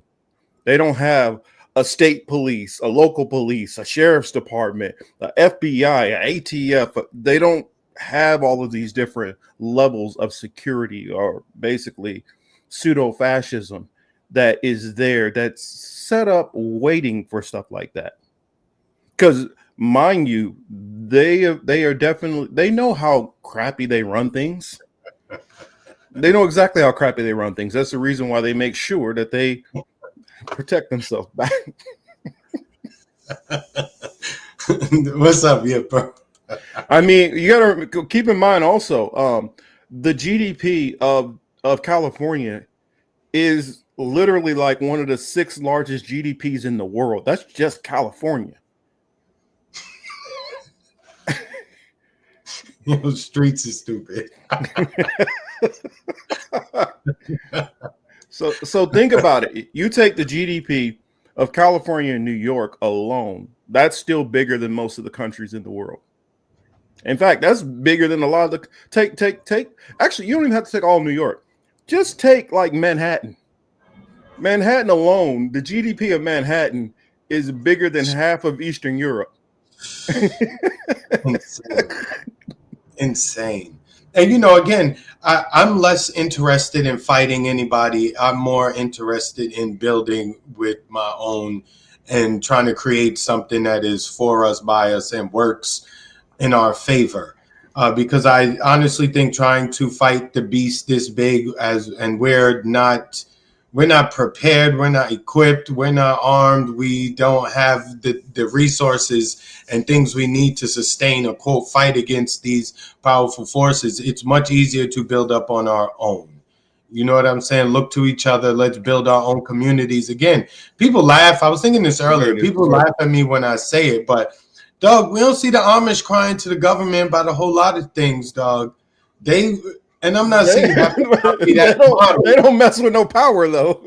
They don't have a state police, a local police, a sheriff's department, a FBI, a ATF. They don't have all of these different levels of security, or basically pseudo-fascism that is there, that's set up waiting for stuff like that. Because mind you, they are definitely, they know how crappy they run things. They know exactly how crappy they run things. That's the reason why they make sure that they protect themselves back. What's up, yeah, bro? I mean, you gotta keep in mind also, the GDP of California is literally like one of the 6 largest GDPs in the world. That's just California. Streets is stupid. So think about it. You take the GDP of California and New York alone, that's still bigger than most of the countries in the world. In fact, that's bigger than a lot of the take. Actually, you don't even have to take all of New York. Just take like Manhattan. Manhattan alone, the GDP of Manhattan is bigger than half of Eastern Europe. Insane. And again, I'm less interested in fighting anybody. I'm more interested in building with my own and trying to create something that is for us, by us, and works in our favor. Because I honestly think trying to fight the beast this big, and we're not prepared, we're not equipped, we're not armed, we don't have the resources and things we need to sustain a quote fight against these powerful forces. It's much easier to build up on our own. You know what I'm saying? Look to each other. Let's build our own communities. Again, people laugh. I was thinking this earlier. People laugh at me when I say it, but dog, we don't see the Amish crying to the government about a whole lot of things, dog. And I'm not saying they don't mess with no power though.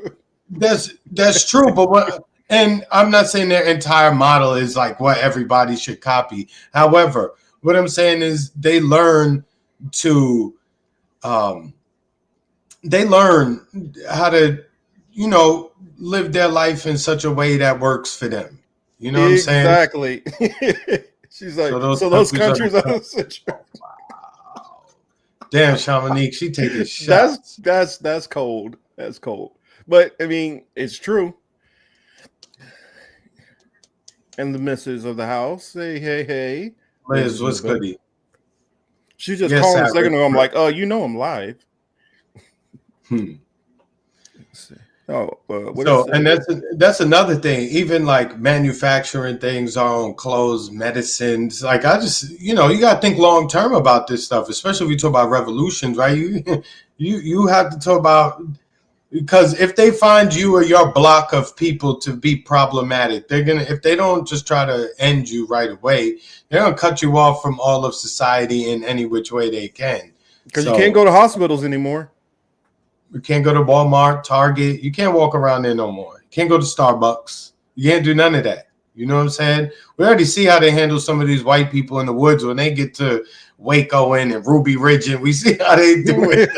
That's true, but and I'm not saying their entire model is like what everybody should copy. However, what I'm saying is they learn how to, live their life in such a way that works for them. You know what I'm saying? Exactly. She's like, so those countries are damn, Shamanique, she taking shots. That's cold. That's cold. But I mean, it's true. And the missus of the house, hey. Liz, what's goody? She just called a second ago. I'm like, oh, I'm live. And that's another thing. Even like manufacturing things, our own clothes, medicines. Like I just, you got to think long term about this stuff, especially if you talk about revolutions, right? You have to talk about Because if they find you or your block of people to be problematic, they're gonna, if they don't just try to end you right away, they're gonna cut you off from all of society in any which way they can. Because you can't So go to hospitals anymore. you can't go to Walmart, Target. You can't walk around there no more. You can't go to Starbucks. You can't do none of that. You know what I'm saying? We already see how they handle some of these white people in the woods when they get to Waco and Ruby Ridge, and we see how they do it.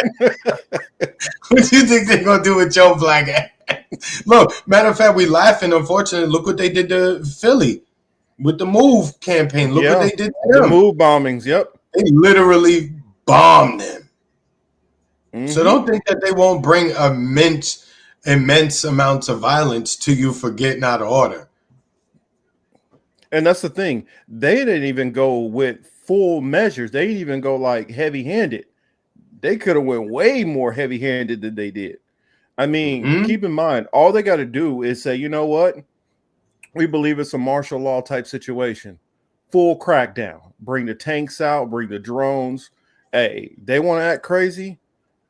What do you think they're gonna do with Joe Black ass? Look, matter of fact, we laughing. Unfortunately, look what they did to Philly with the Move campaign. Look what Yeah, they did to the them. move bombings. Yep. They literally bombed them. So Mm-hmm. don't think that they won't bring immense amounts of violence to you for getting out of order. And that's the thing. They didn't even go with full measures. They didn't even go like heavy-handed. They could have went way more heavy-handed than they did. I mean, keep in mind, all they got to do is say, you know what? We believe it's a martial law type situation. Full crackdown. Bring the tanks out, bring the drones. Hey, they want to act crazy?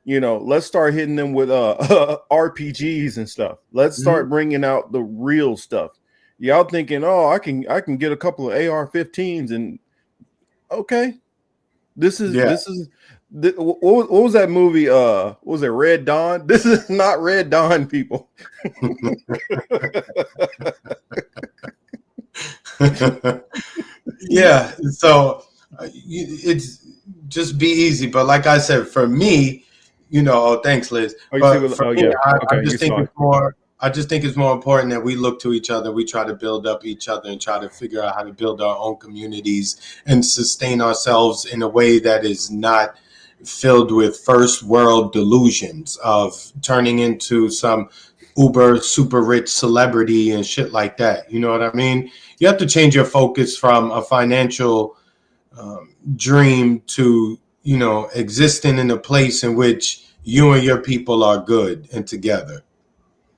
You know, let's start hitting them with RPGs and stuff. Let's start bringing out the real stuff. Y'all thinking, oh, I can get a couple of AR-15s and okay. What was that movie? What was it, Red Dawn? This is not Red Dawn, people. Yeah, so it's just be easy. But like I said, for me, thanks, Liz. Oh, you see But what? for Oh, me, yeah. I Okay, just you think saw it. it's more. I just think it's more important that we look to each other. We try to build up each other and try to figure out how to build our own communities and sustain ourselves in a way that is not filled with first world delusions of turning into some uber super rich celebrity and shit like that. You know what I mean? You have to change your focus from a financial dream to, existing in a place in which you and your people are good and together.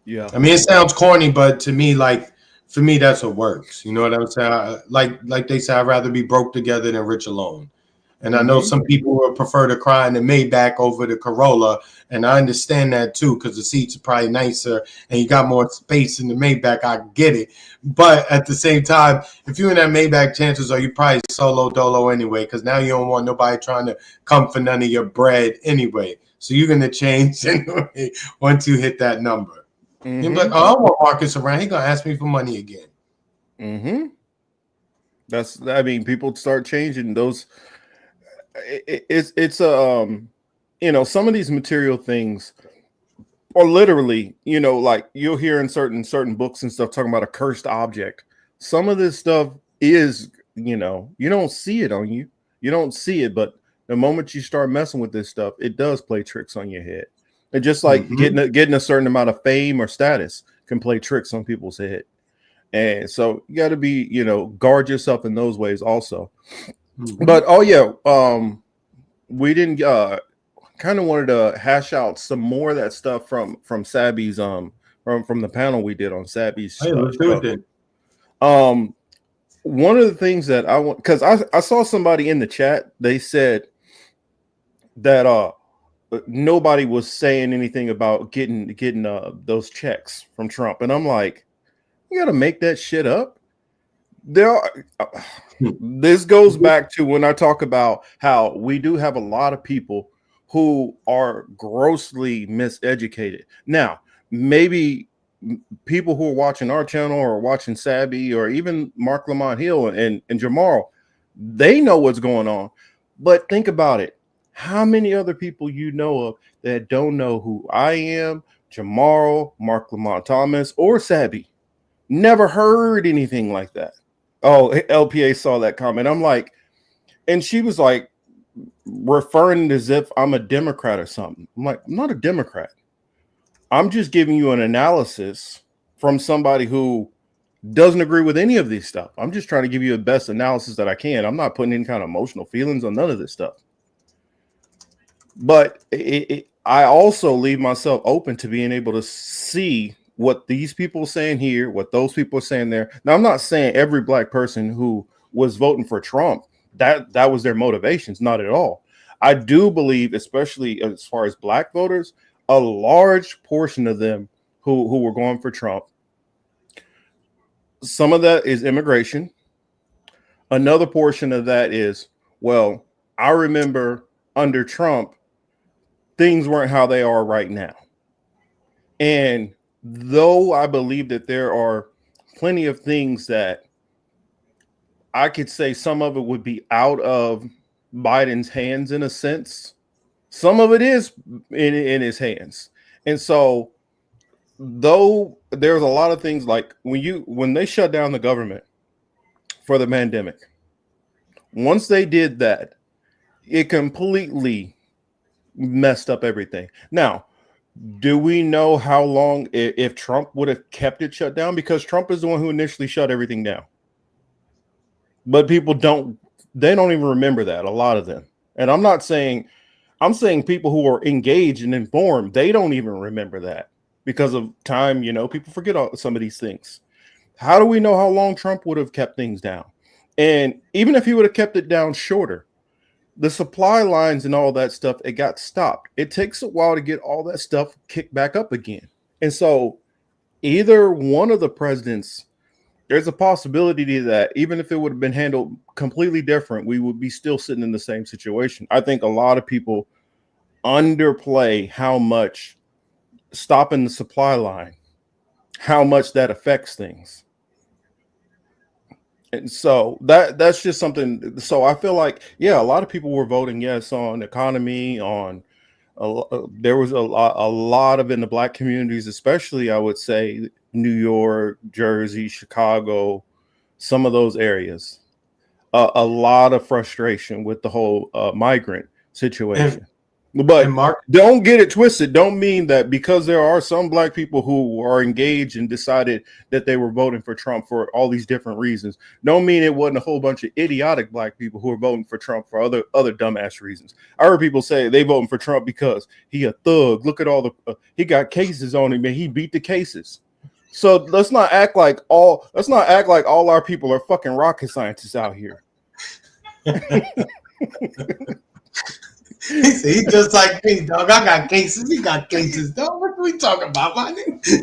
Yeah. I mean, it sounds corny, but to me, like, for me, that's what works. You know what I'm saying? Like they say, I'd rather be broke together than rich alone. And I know some people would prefer to cry in the Maybach over the Corolla, and I understand that too, because the seats are probably nicer and you got more space in the Maybach. I get it, but at the same time, if you're in that Maybach, chances are you probably solo dolo anyway, because now you don't want nobody trying to come for none of your bread anyway. So you're gonna change anyway once you hit that number. You're like, oh, I don't want Marcus around. He's gonna ask me for money again. I mean, people start changing those. It's some of these material things are literally, like you'll hear in certain books and stuff talking about a cursed object. Some of this stuff is, you don't see it on you. You don't see it, but the moment you start messing with this stuff, it does play tricks on your head. And just like getting a certain amount of fame or status can play tricks on people's head. And so you got to be, guard yourself in those ways also. But we didn't kind of wanted to hash out some more of that stuff from Sabby's from the panel we did on Sabby's Let's do it then. One of the things that I want, because I saw somebody in the chat, they said that nobody was saying anything about getting those checks from Trump, and I'm like, you got to make that shit up. This goes back to when I talk about how we do have a lot of people who are grossly miseducated. Now, maybe people who are watching our channel or watching Sabby or even Mark Lamont Hill and Jamal, they know what's going on. But think about it. How many other people you know of that don't know who I am, Jamal, Mark Lamont Thomas, or Sabby? Never heard anything like that. Oh, LPA saw that comment. I'm like, and she was like referring as if I'm a Democrat or something. I'm like, I'm not a Democrat. I'm just giving you an analysis from somebody who doesn't agree with any of this stuff. I'm just trying to give you the best analysis that I can. I'm not putting any kind of emotional feelings on none of this stuff. But I also leave myself open to being able to see what these people are saying here, what those people are saying there. Now, I'm not saying every black person who was voting for Trump, that was their motivations, not at all. I do believe, especially as far as black voters, a large portion of them who were going for Trump, some of that is immigration. Another portion of that is, well, I remember under Trump, things weren't how they are right now. And though I believe that there are plenty of things that I could say some of it would be out of Biden's hands in a sense, some of it is in his hands. And so, though there's a lot of things like when they shut down the government for the pandemic, once they did that, it completely messed up everything. Now, do we know how long if Trump would have kept it shut down? Because Trump is the one who initially shut everything down. But people don't even remember that, a lot of them. And I'm saying people who are engaged and informed, they don't even remember that because of time. People forget some of these things. How do we know how long Trump would have kept things down? And even if he would have kept it down shorter, the supply lines and all that stuff, it got stopped. It takes a while to get all that stuff kicked back up again. And so either one of the presidents, there's a possibility that even if it would have been handled completely different, we would be still sitting in the same situation. I think a lot of people underplay how much stopping the supply line, how much that affects things. And so that's just something. So I feel like, yeah, a lot of people were voting yes on economy, on there was a lot of in the Black communities, especially I would say New York, Jersey, Chicago, some of those areas, a lot of frustration with the whole migrant situation. But Mark, don't get it twisted. Don't mean that because there are some Black people who are engaged and decided that they were voting for Trump for all these different reasons. Don't mean it wasn't a whole bunch of idiotic Black people who are voting for Trump for other dumbass reasons. I heard people say they voting for Trump because he a thug. Look at all the he got cases on him and he beat the cases. So let's not act like all our people are fucking rocket scientists out here. He's just like me, dog. I got cases. He got cases, dog. What are we talking about, my nigga?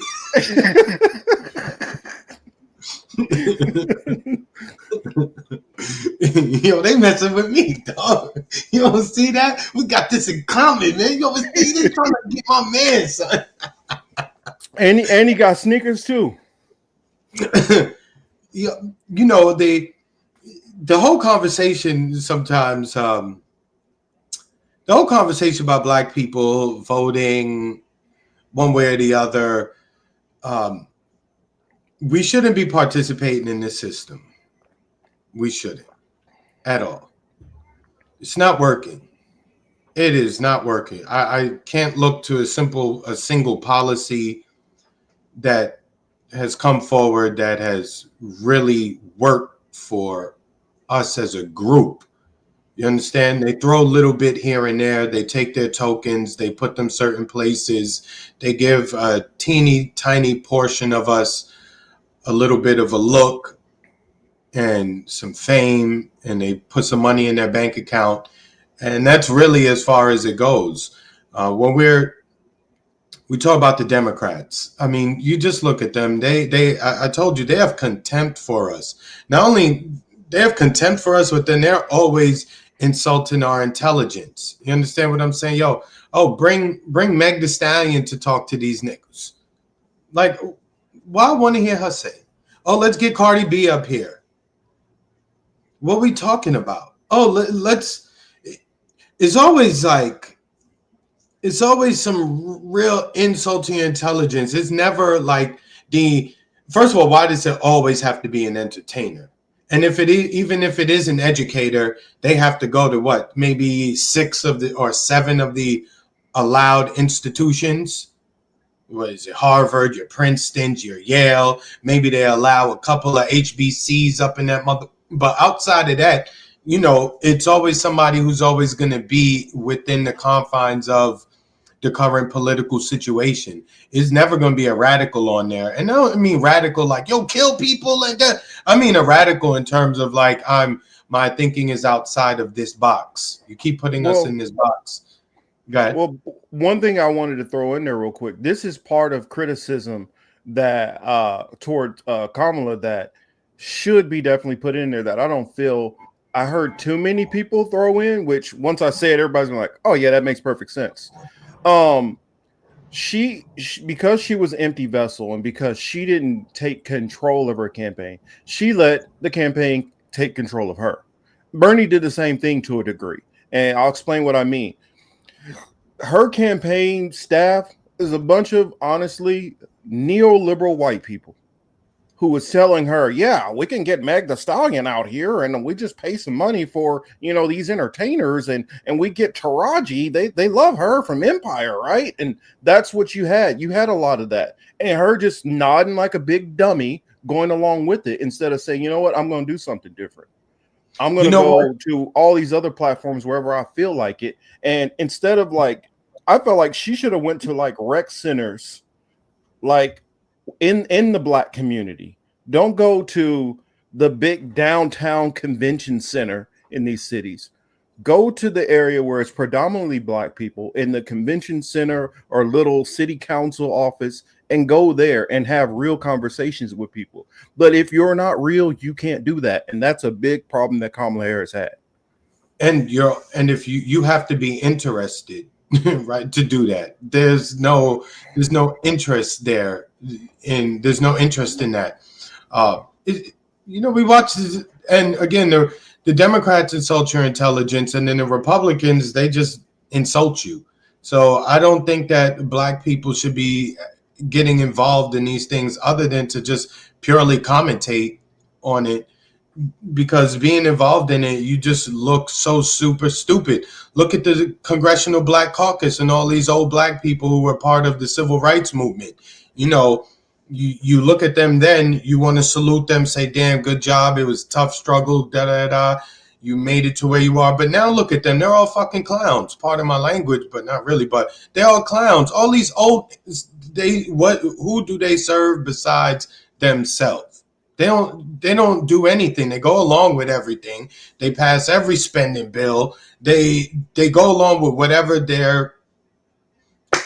They messing with me, dog. You don't see that? We got this in common, man. You don't see this? Trying to get my man, son. And he got sneakers too. The whole conversation sometimes. The whole conversation about Black people voting one way or the other, we shouldn't be participating in this system. We shouldn't at all. It's not working. It is not working. I can't look to a single policy that has come forward that has really worked for us as a group. You understand? They throw a little bit here and there. They take their tokens. They put them certain places. They give a teeny tiny portion of us a little bit of a look and some fame, and they put some money in their bank account. And that's really as far as it goes. When we talk about the Democrats, I mean, you just look at them. I told you, they have contempt for us. Not only they have contempt for us, but then they're always insulting our intelligence. You understand what I'm saying? Bring Meg Thee Stallion to talk to these niggas. Like, why I want to hear her say, let's get Cardi B up here. What are we talking about? It's always some real insulting intelligence. It's never like first of all, why does it always have to be an entertainer? And even if it is an educator, they have to go to what? Maybe 6 or 7 of the allowed institutions. What is it? Harvard, your Princeton, your Yale. Maybe they allow a couple of HBCs up in that mother. But outside of that, it's always somebody who's always going to be within the confines of the current political situation. It's never going to be a radical on there. And I don't mean radical like, kill people like that. I mean a radical in terms of like, my thinking is outside of this box. You keep putting us in this box. Go ahead. Well, one thing I wanted to throw in there real quick. This is part of criticism that toward Kamala that should be definitely put in there that I don't feel I heard too many people throw in, which once I say it, everybody's gonna like, oh yeah, that makes perfect sense. Um she because she was an empty vessel and because she didn't take control of her campaign, she let the campaign take control of her. Bernie did the same thing to a degree, and I'll explain what I mean. Her campaign staff is a bunch of honestly neoliberal white people who was telling her, yeah, we can get Meg the Stallion out here and we just pay some money for, these entertainers and we get Taraji. They love her from Empire, right? And that's what you had. You had a lot of that. And her just nodding like a big dummy going along with it instead of saying, you know what, I'm going to do something different. I'm going You to know what? go to all these other platforms wherever I feel like it. And instead of like, I felt like she should have went to like rec centers, like in the black community. Don't go to the big downtown convention center in these cities. Go to the area where it's predominantly black people in the convention center or little city council office and go there and have real conversations with people. But if you're not real, you can't do that. And that's a big problem that Kamala Harris had. And if you have to be interested, right, to do that. There's no interest there there's no interest in that. We watch this, and again, the Democrats insult your intelligence, and then the Republicans, they just insult you. So I don't think that black people should be getting involved in these things other than to just purely commentate on it, because being involved in it, you just look so super stupid. Look at the Congressional Black Caucus and all these old black people who were part of the civil rights movement. You look at them, then you want to salute them, say, damn, good job. It was a tough struggle, da da da. You made it to where you are. But now look at them. They're all fucking clowns. Pardon my language, but not really. But they're all clowns. All these who do they serve besides themselves? They don't do anything. They go along with everything. They pass every spending bill. They go along with whatever their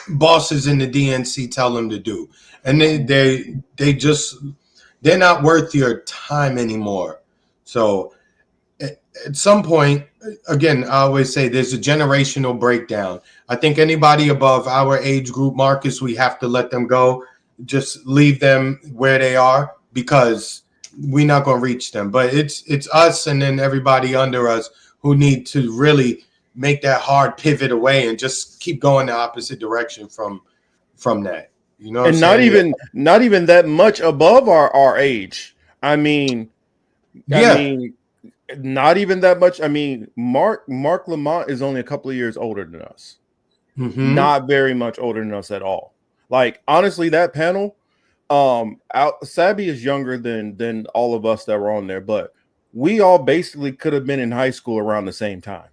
bosses in the DNC tell them to do. And they're not worth your time anymore. So at some point, again, I always say there's a generational breakdown. I think anybody above our age group, Marcus, we have to let them go. Just leave them where they are, because we're not going to reach them. But it's us and then everybody under us who need to really make that hard pivot away and just keep going the opposite direction from that. You know what And I'm saying? not even that much above our age. I mean, Yeah. not even that much. I mean, Mark Lamont is only a couple of years older than us. Mm-hmm. Not very much older than us at all. Like honestly, that panel, Sabby is younger than all of us that were on there, but we all basically could have been in high school around the same time.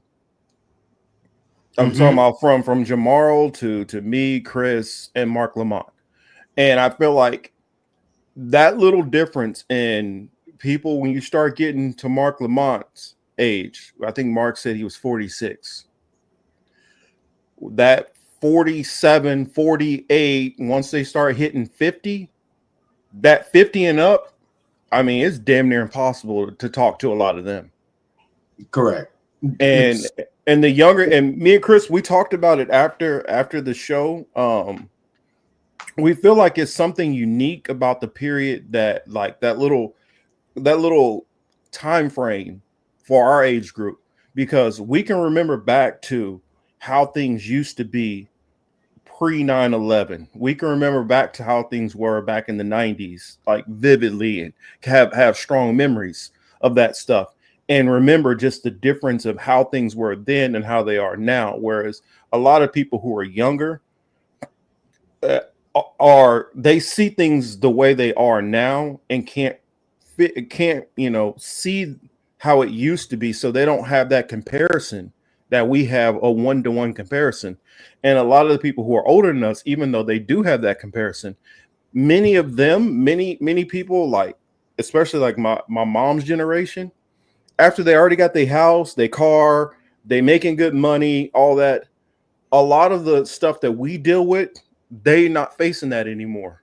I'm talking Mm-hmm. about from Jamarl to me, Chris, and Mark Lamont. And I feel like that little difference in people when you start getting to Mark Lamont's age, I think Mark said he was 46. That 47, 48, once they start hitting 50, that 50 and up, I mean, it's damn near impossible to talk to a lot of them. Correct. And It's and the younger, and me and Chris, we talked about it after the show. We feel like it's something unique about the period that like that little time frame for our age group, because we can remember back to how things used to be pre 9/11. We can remember back to how things were back in the 90s, like vividly, and have strong memories of that stuff. And remember just the difference of how things were then and how they are now. Whereas a lot of people who are younger uh, they see things the way they are now and can't see how it used to be, so they don't have that comparison that we have, a one-to-one comparison. And a lot of the people who are older than us, even though they do have that comparison, many of them, many people, like especially like my mom's generation, after they already got their house, their car, they making good money, all that, a lot of the stuff that we deal with, they not facing that anymore.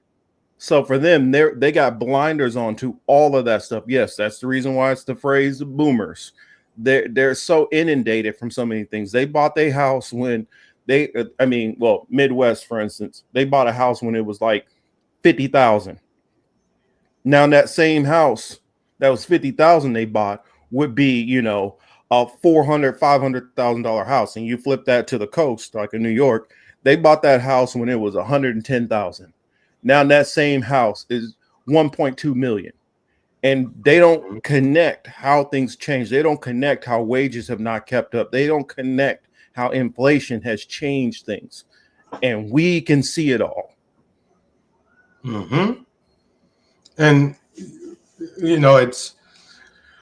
So for them, they got blinders on to all of that stuff. Yes, that's the reason why it's the phrase boomers. They're so inundated from so many things. They bought their house when they, I mean, well, Midwest, for instance, they bought a house when it was like 50,000. Now that same house that was 50,000 they bought would be, a $400,000-$500,000 house, and you flip that to the coast, like in New York, they bought that house when it was 110,000. Now that same house is 1.2 million, and they don't connect how things change. They don't connect how wages have not kept up. They don't connect how inflation has changed things, and we can see it all. Mm-hmm. And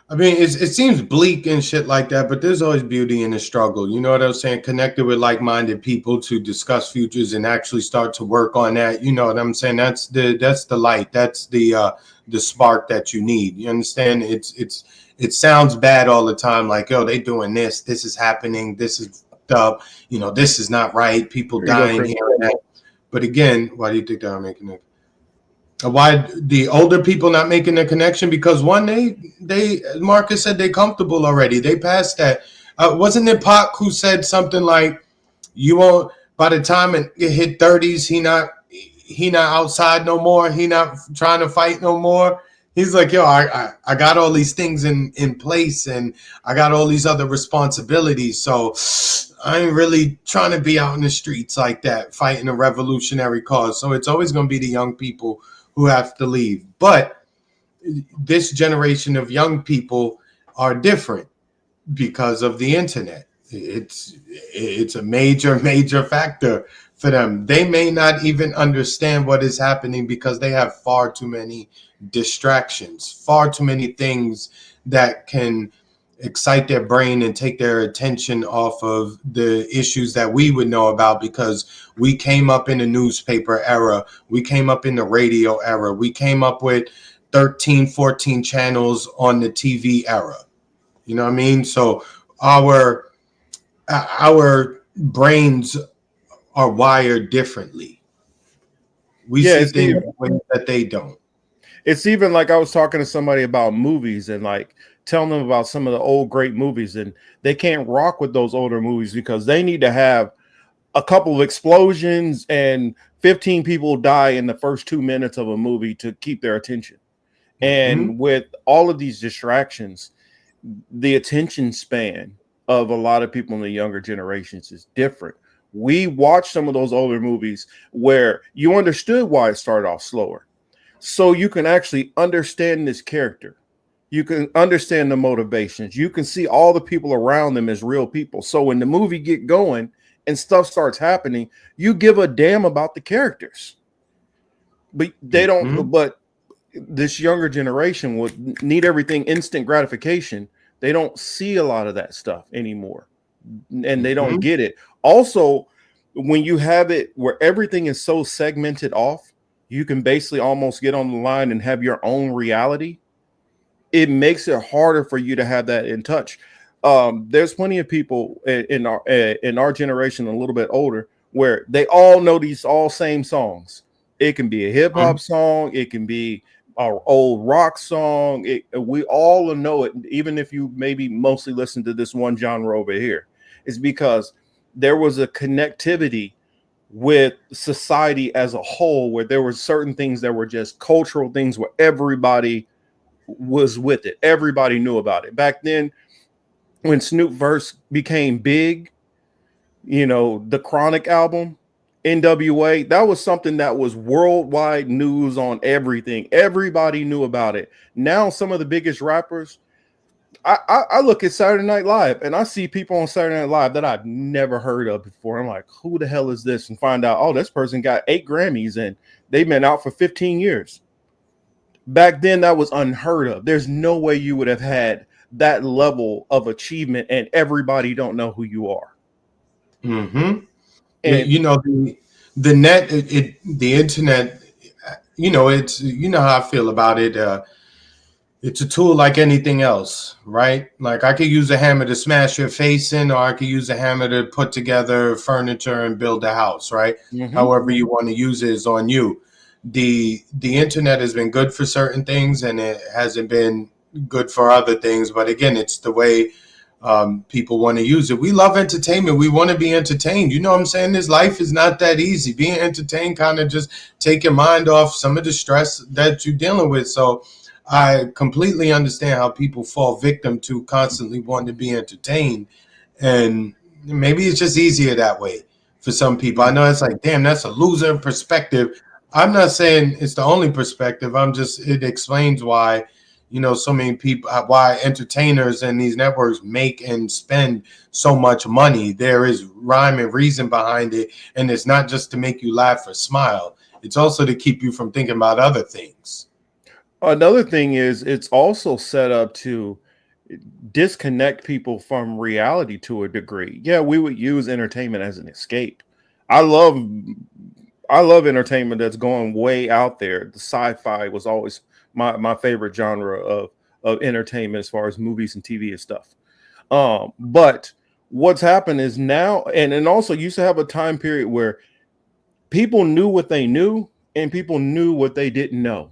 it seems bleak and shit like that, but there's always beauty in the struggle. You know what I'm saying? Connected with like-minded people to discuss futures and actually start to work on that. You know what I'm saying? That's the light. That's the spark that you need. You understand? It sounds bad all the time. Like, yo, they doing this. This is happening. This is up. This is not right. People dying here and that. But again, why do you think they're making it? Why the older people not making the connection? Because one, they Marcus said they comfortable already. They passed that. Wasn't it Pac who said something like, "You won't." By the time it hit 30s, he not outside no more. He not trying to fight no more. He's like, yo, I got all these things in place, and I got all these other responsibilities. So I ain't really trying to be out in the streets like that, fighting a revolutionary cause. So it's always going to be the young people who have to leave. But this generation of young people are different because of the internet. It's a major factor for them. They may not even understand what is happening because they have far too many distractions, far too many things that can excite their brain and take their attention off of the issues that we would know about, because we came up in the newspaper era, we came up in the radio era, we came up with 13, 14 channels on the TV era. You know what I mean? So our brains are wired differently. We see things that they don't. It's even like I was talking to somebody about movies and like telling them about some of the old great movies, and they can't rock with those older movies because they need to have a couple of explosions and 15 people die in the first 2 minutes of a movie to keep their attention. And with all of these distractions, the attention span of a lot of people in the younger generations is different. We watched some of those older movies where you understood why it started off slower. So you can actually understand this character. You can understand the motivations. You can see all the people around them as real people. So when the movie get going and stuff starts happening, you give a damn about the characters. But they don't, but this younger generation would need everything instant gratification. They don't see a lot of that stuff anymore, and they don't get it. Also, when you have it where everything is so segmented off, you can basically almost get on the line and have your own reality. It makes it harder for you to have that in touch. There's plenty of people in our generation, a little bit older, where they all know these all same songs. It can be a hip hop song, it can be our old rock song. We all know it, even if you maybe mostly listen to this one genre over here. It's because there was a connectivity with society as a whole, where there were certain things that were just cultural things where everybody was with it. Everybody knew about it. Back then, when Snoop first became big, the Chronic album, NWA, that was something that was worldwide news on everything. Everybody knew about it. Now, some of the biggest rappers, I look at Saturday Night Live and I see people on Saturday Night Live that I've never heard of before. I'm like, who the hell is this? And find out, oh, this person got 8 Grammys and they've been out for 15 years. Back then, that was unheard of. There's no way you would have had that level of achievement and everybody don't know who you are. And the net, the internet, it's, how I feel about it. It's a tool like anything else, right? Like I could use a hammer to smash your face in, or I could use a hammer to put together furniture and build a house, right? Mm-hmm. However you want to use it is on you. The internet has been good for certain things and it hasn't been good for other things. But again, it's the way people want to use it. We love entertainment. We want to be entertained. You know what I'm saying? This life is not that easy. Being entertained kind of just take your mind off some of the stress that you're dealing with. So I completely understand how people fall victim to constantly wanting to be entertained. And maybe it's just easier that way for some people. I know it's like, damn, that's a loser perspective. I'm not saying it's the only perspective. It explains why, so many people, why entertainers and these networks make and spend so much money. There is rhyme and reason behind it. And it's not just to make you laugh or smile, it's also to keep you from thinking about other things. Another thing is it's also set up to disconnect people from reality to a degree. Yeah, we would use entertainment as an escape. I love I love entertainment that's going way out there. The sci-fi was always my favorite genre of entertainment as far as movies and TV and stuff. But what's happened is now, and also used to have a time period where people knew what they knew and people knew what they didn't know.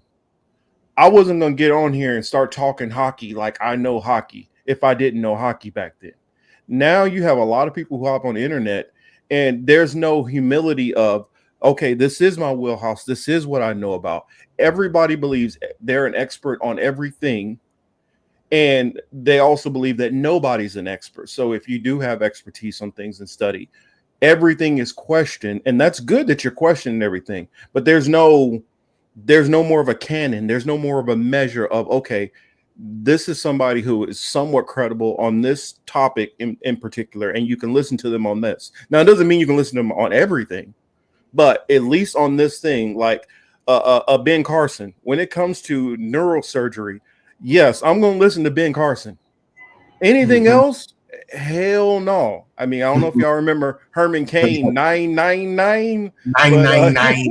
I wasn't going to get on here and start talking hockey like I know hockey if I didn't know hockey back then. Now you have a lot of people who hop on the internet and there's no humility of, okay, this is my wheelhouse. This is what I know about. Everybody believes they're an expert on everything. And they also believe that nobody's an expert. So if you do have expertise on things and study, everything is questioned. And that's good that you're questioning everything. But there's no more of a canon. There's no more of a measure of, okay, this is somebody who is somewhat credible on this topic in particular, and you can listen to them on this. Now, it doesn't mean you can listen to them on everything, but at least on this thing, like Ben Carson, when it comes to neurosurgery, yes, I'm going to listen to Ben Carson. Anything Mm-hmm. else? Hell no. I mean, I don't know if y'all remember Herman Cain 999, but 999.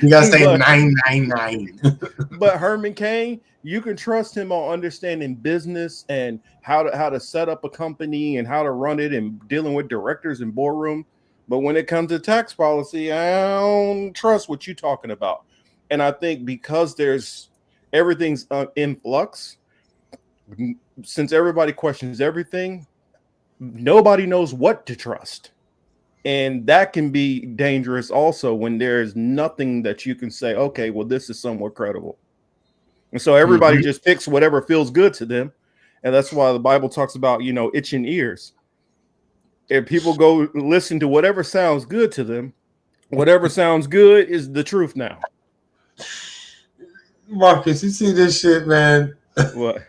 You gotta say but 999. but Herman Cain, you can trust him on understanding business and how to set up a company and how to run it and dealing with directors and boardroom. But when it comes to tax policy, I don't trust what you're talking about. And I think because there's everything's in flux, since everybody questions everything, nobody knows what to trust. And that can be dangerous also when there's nothing that you can say, okay, well, this is somewhat credible. And so everybody Mm-hmm. just picks whatever feels good to them. And that's why the Bible talks about, itching ears. If people go listen to whatever sounds good to them, whatever sounds good is the truth now. Marcus, you see this shit, man? What?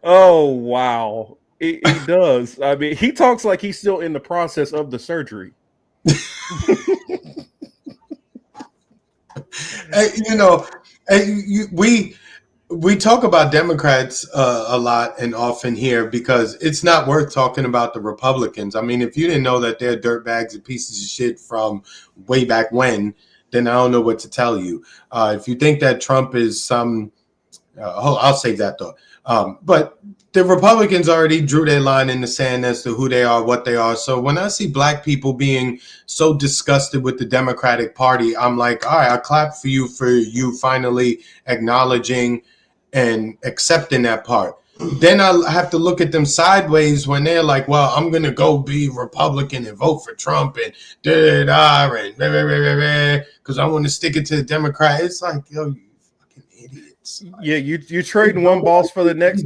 Oh, wow. He does. I mean, he talks like he's still in the process of the surgery. You know, we talk about Democrats a lot and often here because it's not worth talking about the Republicans. I mean, if you didn't know that they're dirtbags and pieces of shit from way back when, then I don't know what to tell you. If you think that Trump is some, I'll save that thought. But the Republicans already drew their line in the sand as to who they are, what they are. So when I see black people being so disgusted with the Democratic Party, I'm like, all right, I clap for you finally acknowledging and accepting that part. Then I have to look at them sideways when they're like, well, I'm going to go be Republican and vote for Trump and da-da-da and because I want to stick it to the Democrat. It's like, yo, you fucking idiots. Yeah, you trading one boss for the next.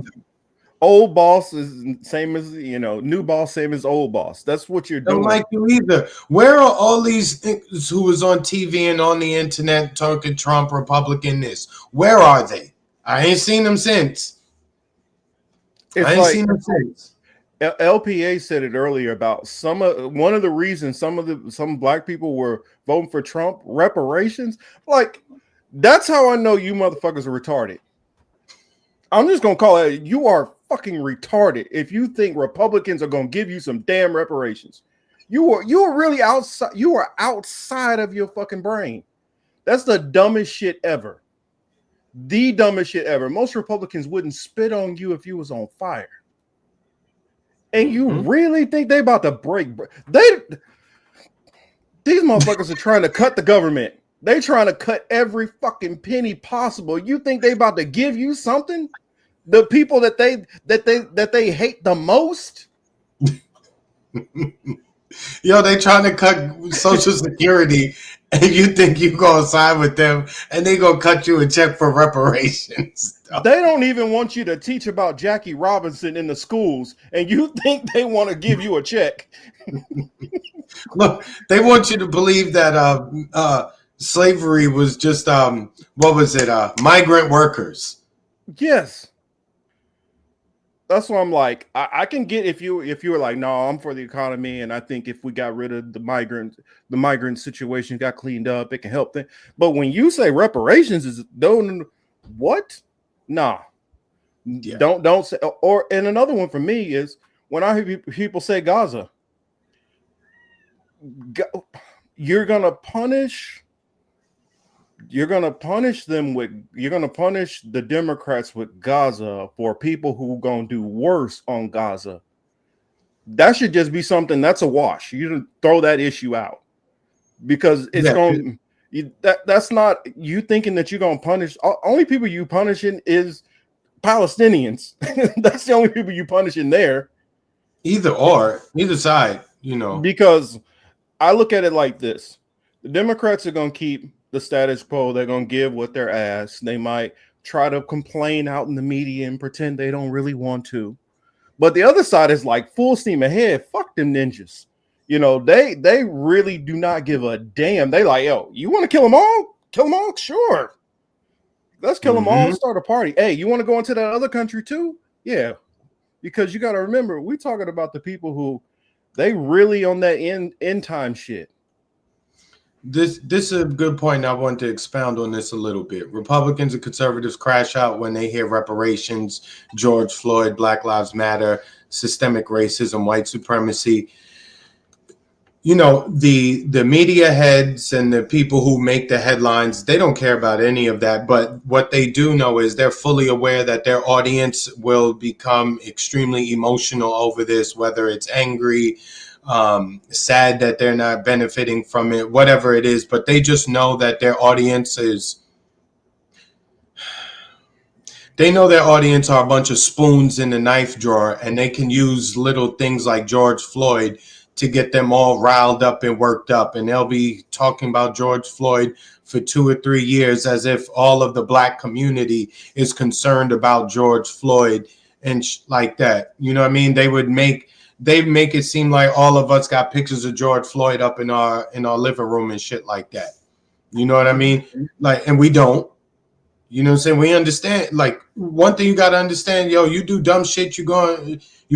Old boss is same as new boss, same as old boss. That's what you're Don't doing. like you either. Where are all these who was on TV and on the internet talking Trump, Republican, this? Where are they? I ain't seen them since. It's I ain't like seen them since. LPA said it earlier about one of the reasons some black people were voting for Trump, reparations. Like, that's how I know you motherfuckers are retarded. I'm just gonna call it, you are fucking retarded if you think Republicans are gonna give you some damn reparations. You were really outside. You were outside of your fucking brain. That's the dumbest shit ever. The dumbest shit ever. Most Republicans wouldn't spit on you if you was on fire. And you really think they about to break? These motherfuckers are trying to cut the government. They trying to cut every fucking penny possible. You think they about to give you something? The people that they hate the most? Yo, they trying to cut Social Security, and you think you gonna side with them, and they gonna cut you a check for reparations. They don't even want you to teach about Jackie Robinson in the schools, and you think they want to give you a check. Look, they want you to believe that slavery was just what was it? Migrant workers. Yes. That's why I'm like, I can get if you were like, no, I'm for the economy, and I think if we got rid of the migrant situation got cleaned up, it can help them. But when you say reparations is don't what? Nah. Yeah. Don't say. Or and another one for me is when I hear people say Gaza, you're gonna punish the Democrats with Gaza for people who gonna do worse on Gaza. That should just be something that's a wash. You don't throw that issue out because it's going. That's not you thinking that you're gonna punish. Only people you punishing is Palestinians. That's the only people you punishing there. Either side, you know. Because I look at it like this: the Democrats are gonna keep the status quo. They're gonna give what they're asked. They might try to complain out in the media and pretend they don't really want to, but the other side is like full steam ahead. Fuck them ninjas. You know, they really do not give a damn. They like, yo, you want to kill them all? Kill them all? Sure. Let's kill them all. Start a party. Hey, you want to go into that other country too? Yeah, because you got to remember, we're talking about the people who they really on that end time shit. This is a good point. I want to expound on this a little bit. Republicans and conservatives crash out when they hear reparations, George Floyd, Black Lives Matter, systemic racism, white supremacy. You know, the media heads and the people who make the headlines, they don't care about any of that. But what they do know is they're fully aware that their audience will become extremely emotional over this, whether it's angry, sad that they're not benefiting from it, whatever it is, but they just know that their audience are a bunch of spoons in the knife drawer, and they can use little things like George Floyd to get them all riled up and worked up, and they'll be talking about George Floyd for 2 or 3 years as if all of the Black community is concerned about George Floyd and like that. You know what I mean? They make it seem like all of us got pictures of George Floyd up in our living room and shit like that. You know what I mean? Like, and we don't. You know what I'm saying? We understand. Like, one thing you got to understand, yo, you do dumb shit, you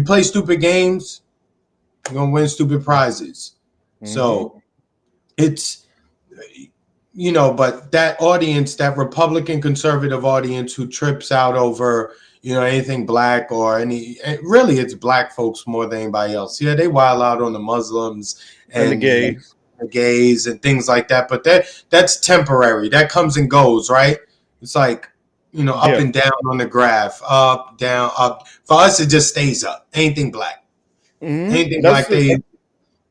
play stupid games, you're going to win stupid prizes. So it's, you know, but that audience, that Republican conservative audience who trips out over, you know, anything Black or really it's Black folks more than anybody else. Yeah, they wild out on the Muslims and the gays and things like that. But that's temporary. That comes and goes, right? It's like, you know, up and down on the graph, up, down, up. For us, it just stays up. Anything Black. Anything Black,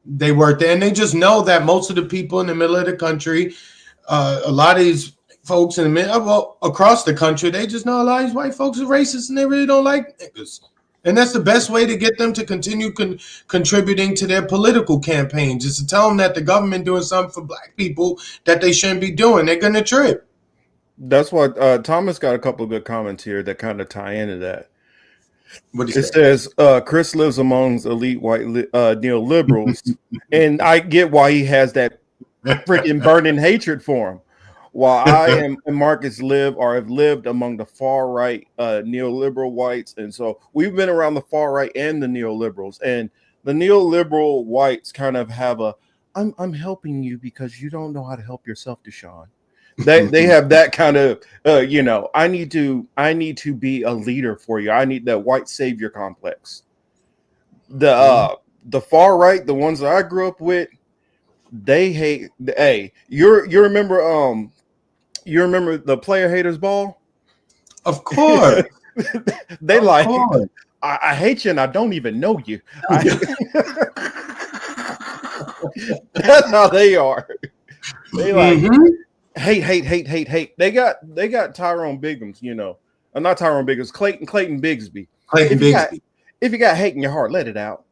they work there. And they just know that most of the people in the middle of the country, a lot of these folks in the middle, well, across the country, they just know a lot of these white folks are racist and they really don't like niggas. And that's the best way to get them to continue contributing to their political campaigns, is to tell them that the government doing something for Black people that they shouldn't be doing. They're going to trip. That's what Thomas got a couple of good comments here that kind of tie into that. What it says, Chris lives amongst elite white neoliberals, and I get why he has that freaking burning hatred for him. While I and Marcus have lived among the far right neoliberal whites, and so we've been around the far right and the neoliberals, and the neoliberal whites kind of have I'm helping you because you don't know how to help yourself, Deshaun. They have that kind of you know, I need to be a leader for you. I need that white savior complex. The the far right, the ones that I grew up with, they hate. Hey, you remember the player haters ball? Of course. They Of like, course. I hate you and I don't even know you. That's how they are. They like Mm-hmm. hate. They got Tyrone Biggums, not Tyrone Biggums, Clayton Bigsby. Clayton If you got Bigsby. if you got hate in your heart, let it out.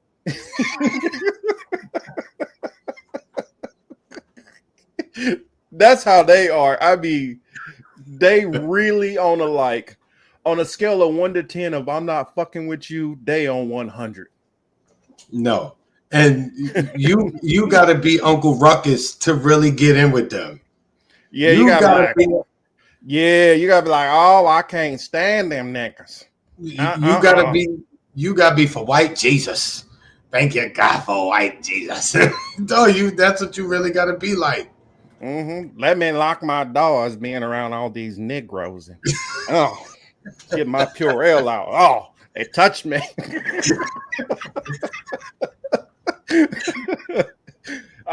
That's how they are. I mean, they really on a scale of 1 to 10 of I'm not fucking with you, they on 100. No. And you gotta be Uncle Ruckus to really get in with them. Yeah, you You gotta be gotta like, be oh, I can't stand them niggas. you gotta be you gotta be for white Jesus. Thank you God for white Jesus. No, that's what you really gotta be like. Let me lock my doors being around all these Negroes. And, oh, get my Purell out. Oh, they touched me.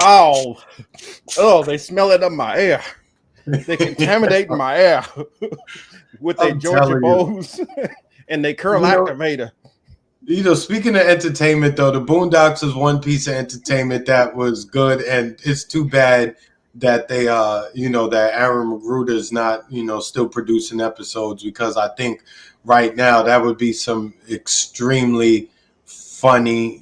oh, they smell it up my air. They contaminate my air with their I'm Georgia telling you. bows and they curl You know, activator. speaking of entertainment, though, the Boondocks is one piece of entertainment that was good, and it's too bad that that Aaron Magruder is not, still producing episodes, because I think right now that would be some extremely funny.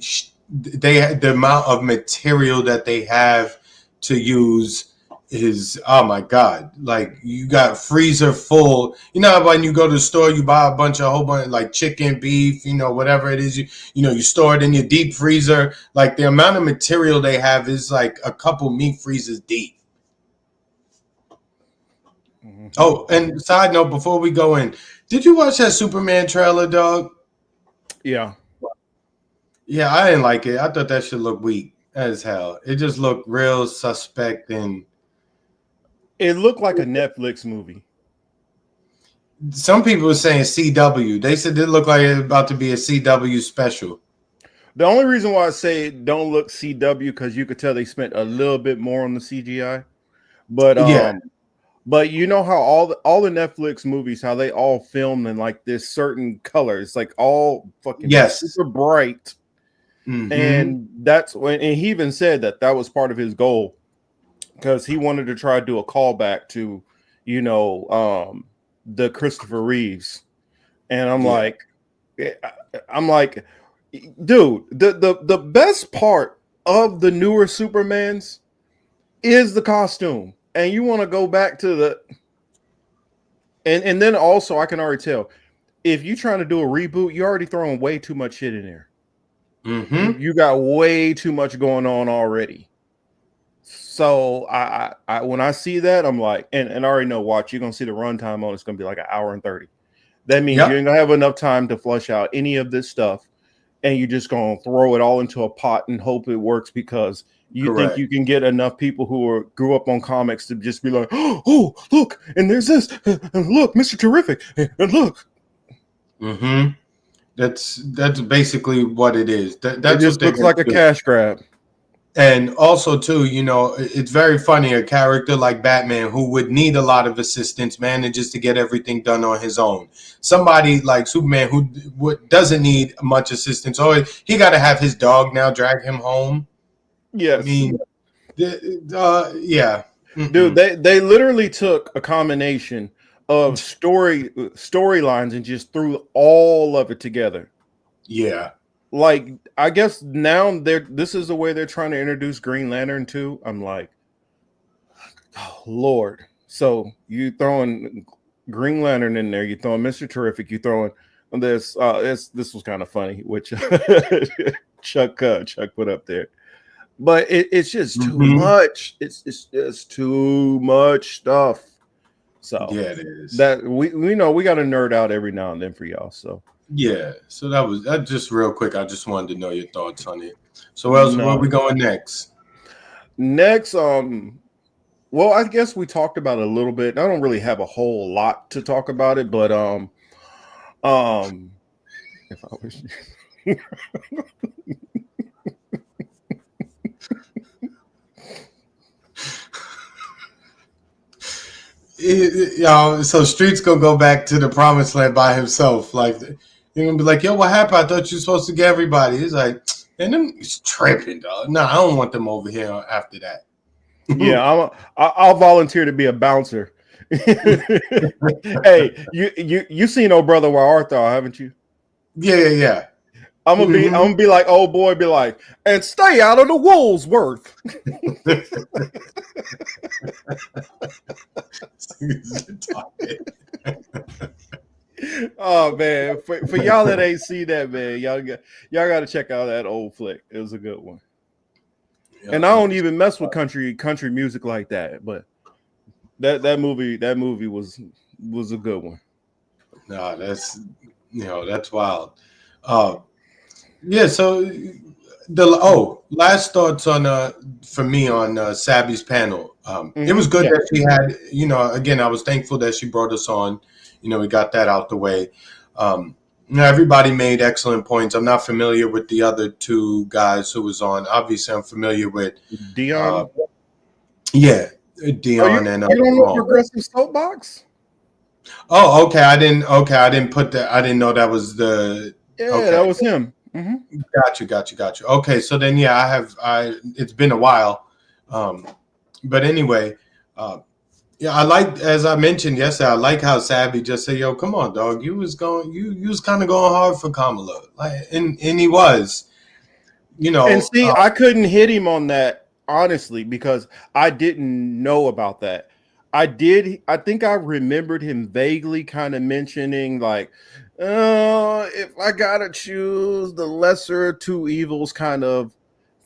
The amount of material that they have to use is, oh my god, like you got freezer full. When you go to the store, you buy a whole bunch like chicken, beef, whatever it is, you store it in your deep freezer. Like the amount of material they have is like a couple meat freezers deep. Oh, and side note, before we go in, did you watch that Superman trailer, dog? Yeah. Yeah, I didn't like it. I thought that should look weak as hell. It just looked real suspect, and It looked like a Netflix movie. some people were saying CW. They said it looked like it was about to be a CW special. The only reason why I say it don't look CW because you could tell they spent a little bit more on the CGI. But Yeah. but you know how all the Netflix movies, how they all film in like this certain color. It's like all fucking Yes. super bright. Mm-hmm. And that's when, and he even said that was part of his goal because he wanted to try to do a callback to, the Christopher Reeves. And Yeah. I'm like, dude, the best part of the newer Supermans is the costume. And you want to go back to and then also I can already tell if you're trying to do a reboot, you're already throwing way too much shit in there. Mm-hmm. You got way too much going on already. So I when I see that, I'm like, and I already know, watch, you're gonna see the runtime on it's gonna be like an hour and 30. That means you Yep. ain't gonna have enough time to flush out any of this stuff, and you're just gonna throw it all into a pot and hope it works because you think Correct. you can get enough people who grew up on comics to just be like, oh, look, and there's this, and look, Mr. Terrific, and look. Mm-hmm. That's basically what it is. It That's what just they're looks gonna like a do. cash grab. And also, too, it's very funny. A character like Batman, who would need a lot of assistance, manages to get everything done on his own. Somebody like Superman, who doesn't need much assistance, or he got to have his dog now drag him home. I Yes. mean, yeah. Dude, Mm-mm. they literally took a combination of storylines and just threw all of it together. Yeah. Like, I guess now this is the way they're trying to introduce Green Lantern too. I'm like, oh, Lord. So you throwing Green Lantern in there, you throwing Mr. Terrific, you throwing this this was kind of funny, which Chuck put up there. But it's just too Mm-hmm. much. It's just too much stuff. So Yeah, it is. that we know we got to nerd out every now and then for y'all. So Yeah. So that just real quick. I just wanted to know your thoughts on it. So, else, where no. we going next? Next, well, I guess we talked about it a little bit. I don't really have a whole lot to talk about it, but if I was So Street's gonna go back to the promised land by himself. Like you're gonna be like, yo, what happened? I thought you were supposed to get everybody. He's like, and them is tripping, dog. No, I don't want them over here after that. Yeah, I'll volunteer to be a bouncer. Hey, you seen Oh Brother Where Art Thou, haven't you? Yeah. I'm gonna be like old boy, be like, and stay out of the Woolsworth. Oh man, for y'all that ain't see that, man, y'all got to check out that old flick. It was a good one. And I don't even mess with country music like that, but that movie was a good one. No, that's wild. Yeah, so last thoughts on for me on Sabby's panel. It was good that she had, again, I was thankful that she brought us on. We got that out the way. Everybody made excellent points. I'm not familiar with the other two guys who was on. Obviously, I'm familiar with Dion. Dion and you don't know Progressive Soapbox? Oh, okay. I didn't put that. I didn't know that was the. Yeah, okay. that was him. Mm-hmm. Got you. Okay, so then it's been a while, but anyway, I like, as I mentioned yesterday, I like how Sabby just said, "Yo, come on, dog. You was kind of going hard for Kamala, and he was, And see, I couldn't hit him on that honestly because I didn't know about that. I think I remembered him vaguely kind of mentioning like, if I gotta choose the lesser of two evils kind of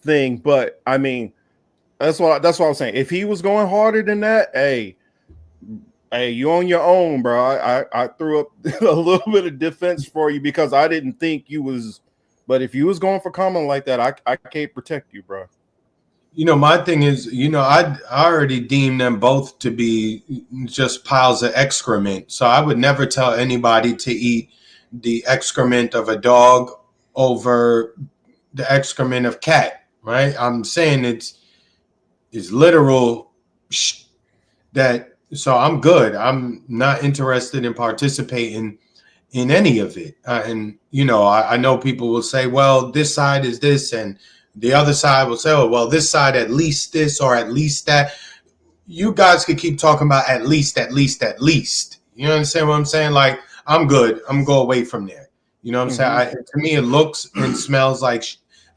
thing. But I mean, that's what I was saying. If he was going harder than that, hey, you on your own, bro. I threw up a little bit of defense for you because I didn't think you was. But if you was going for Kamala like that, I can't protect you, bro. My thing is, I already deem them both to be just piles of excrement. So I would never tell anybody to eat the excrement of a dog over the excrement of cat, right? I'm saying it's literal that, so I'm good. I'm not interested in participating in any of it. And, I know people will say, well, this side is this, and the other side will say, oh, well, this side at least this or at least that. You guys could keep talking about at least. You understand what I'm saying? Like, I'm good. I'm going to go away from there. You know what I'm saying? To me, it looks and smells like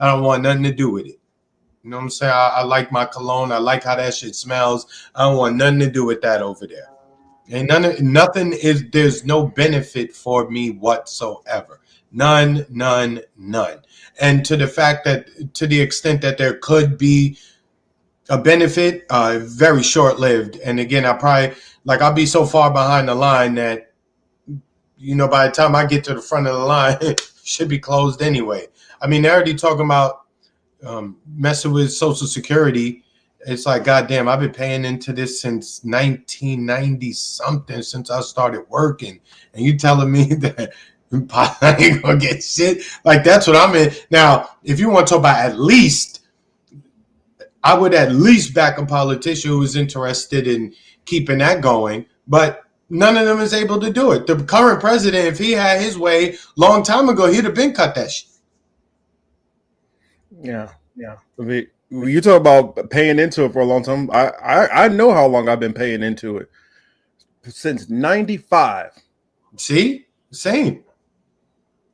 I don't want nothing to do with it. You know what I'm saying? I like my cologne. I like how that shit smells. I don't want nothing to do with that over there. And there's no benefit for me whatsoever. None. And to the extent that there could be a benefit, very short-lived. And again, I'll be so far behind the line that, by the time I get to the front of the line, it should be closed anyway. I mean, they're already talking about messing with Social Security. It's like, goddamn, I've been paying into this since 1990 something, since I started working. And you telling me that I ain't gonna get shit? Like, that's what I'm in. Now, if you want to talk about at least, I would at least back a politician who is interested in keeping that going. But none of them is able to do it. The current president, if he had his way long time ago, he'd have been cut that shit. Yeah. I mean, you talk about paying into it for a long time. I know how long I've been paying into it. Since 95. See? The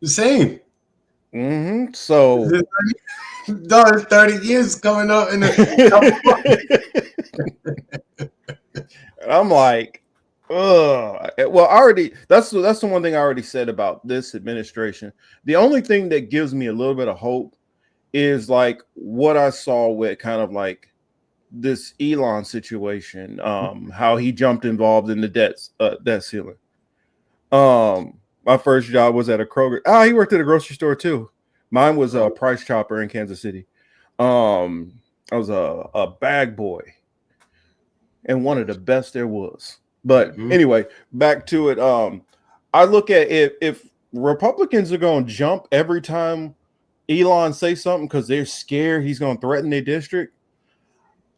same. Mm-hmm. So 30 years coming up in and I'm like, ugh. Well, that's the one thing I already said about this administration. The only thing that gives me a little bit of hope is like what I saw with kind of like this Elon situation, how he jumped involved in the debt ceiling. My first job was at a Kroger. He worked at a grocery store too. Mine was a Price Chopper in Kansas City. I was a bag boy and one of the best there was. But anyway, back to it. I look at if Republicans are going to jump every time Elon say something because they're scared he's going to threaten their district,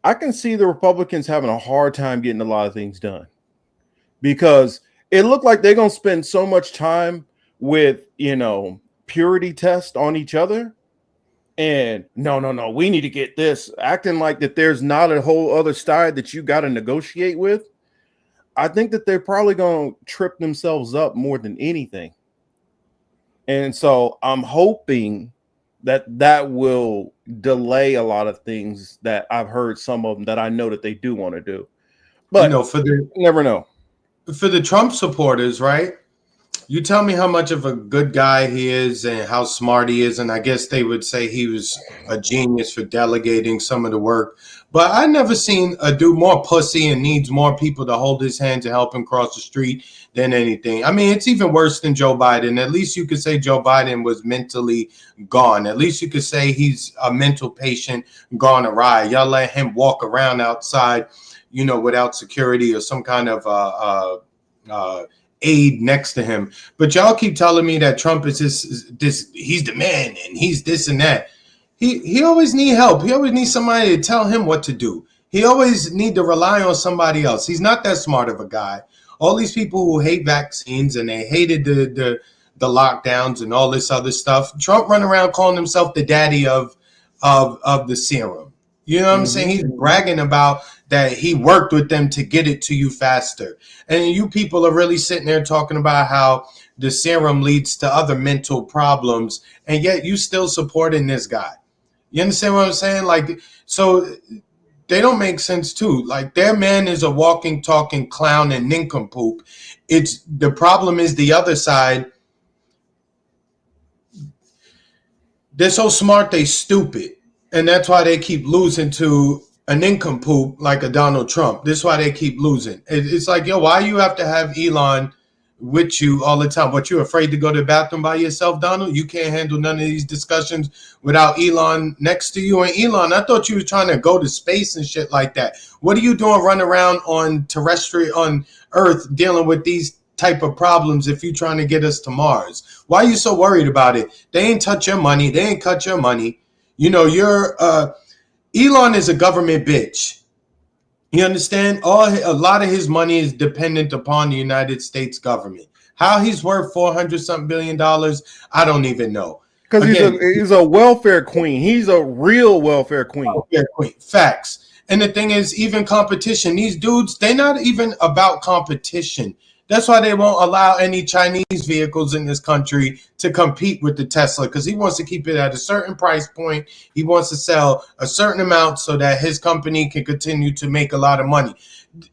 I can see the Republicans having a hard time getting a lot of things done. because it looked like they're gonna spend so much time with purity test on each other. And no, we need to get this, acting like that there's not a whole other side that you got to negotiate with. I think that they're probably going to trip themselves up more than anything. And so I'm hoping that that will delay a lot of things that I've heard, some of them that I know that they do want to do. But For the never know. Trump supporters, right? You tell me how much of a good guy he is and how smart he is, and I guess they would say he was a genius for delegating some of the work. But I never seen a dude more pussy and needs more people to hold his hand to help him cross the street than anything. I mean, it's even worse than Joe Biden. At least you could say Joe Biden was mentally gone. At least you could say he's a mental patient gone awry. Y'all let him walk around outside, without security or some kind of aide next to him. But y'all keep telling me that Trump is this he's the man and he's this and that. He always need help. He always needs somebody to tell him what to do. He always need to rely on somebody else. He's not that smart of a guy. All these people who hate vaccines and they hated the lockdowns and all this other stuff. Trump run around calling himself the daddy of the serum. You know what I'm saying? He's bragging about that he worked with them to get it to you faster. And you people are really sitting there talking about how the serum leads to other mental problems, and yet you still supporting this guy. You understand what I'm saying? Like, so they don't make sense too. Like, their man is a walking, talking clown and nincompoop. It's the problem is the other side. They're so smart, they stupid. And that's why they keep losing to a nincompoop like a Donald Trump. This is why they keep losing. It's like, yo, why you have to have Elon with you all the time? What, you afraid to go to the bathroom by yourself, Donald? You can't handle none of these discussions without Elon next to you. And Elon, I thought you were trying to go to space and shit like that. What are you doing running around on Earth dealing with these type of problems if you're trying to get us to Mars? Why are you so worried about it? They ain't touch your money. They ain't cut your money. Elon is a government bitch. You understand? A lot of his money is dependent upon the United States government. How he's worth $400-something billion, I don't even know. Because he's a welfare queen. He's a real welfare queen. Facts. And the thing is, even competition, these dudes, they're not even about competition. That's why they won't allow any Chinese vehicles in this country to compete with the Tesla, because he wants to keep it at a certain price point. He wants to sell a certain amount so that his company can continue to make a lot of money.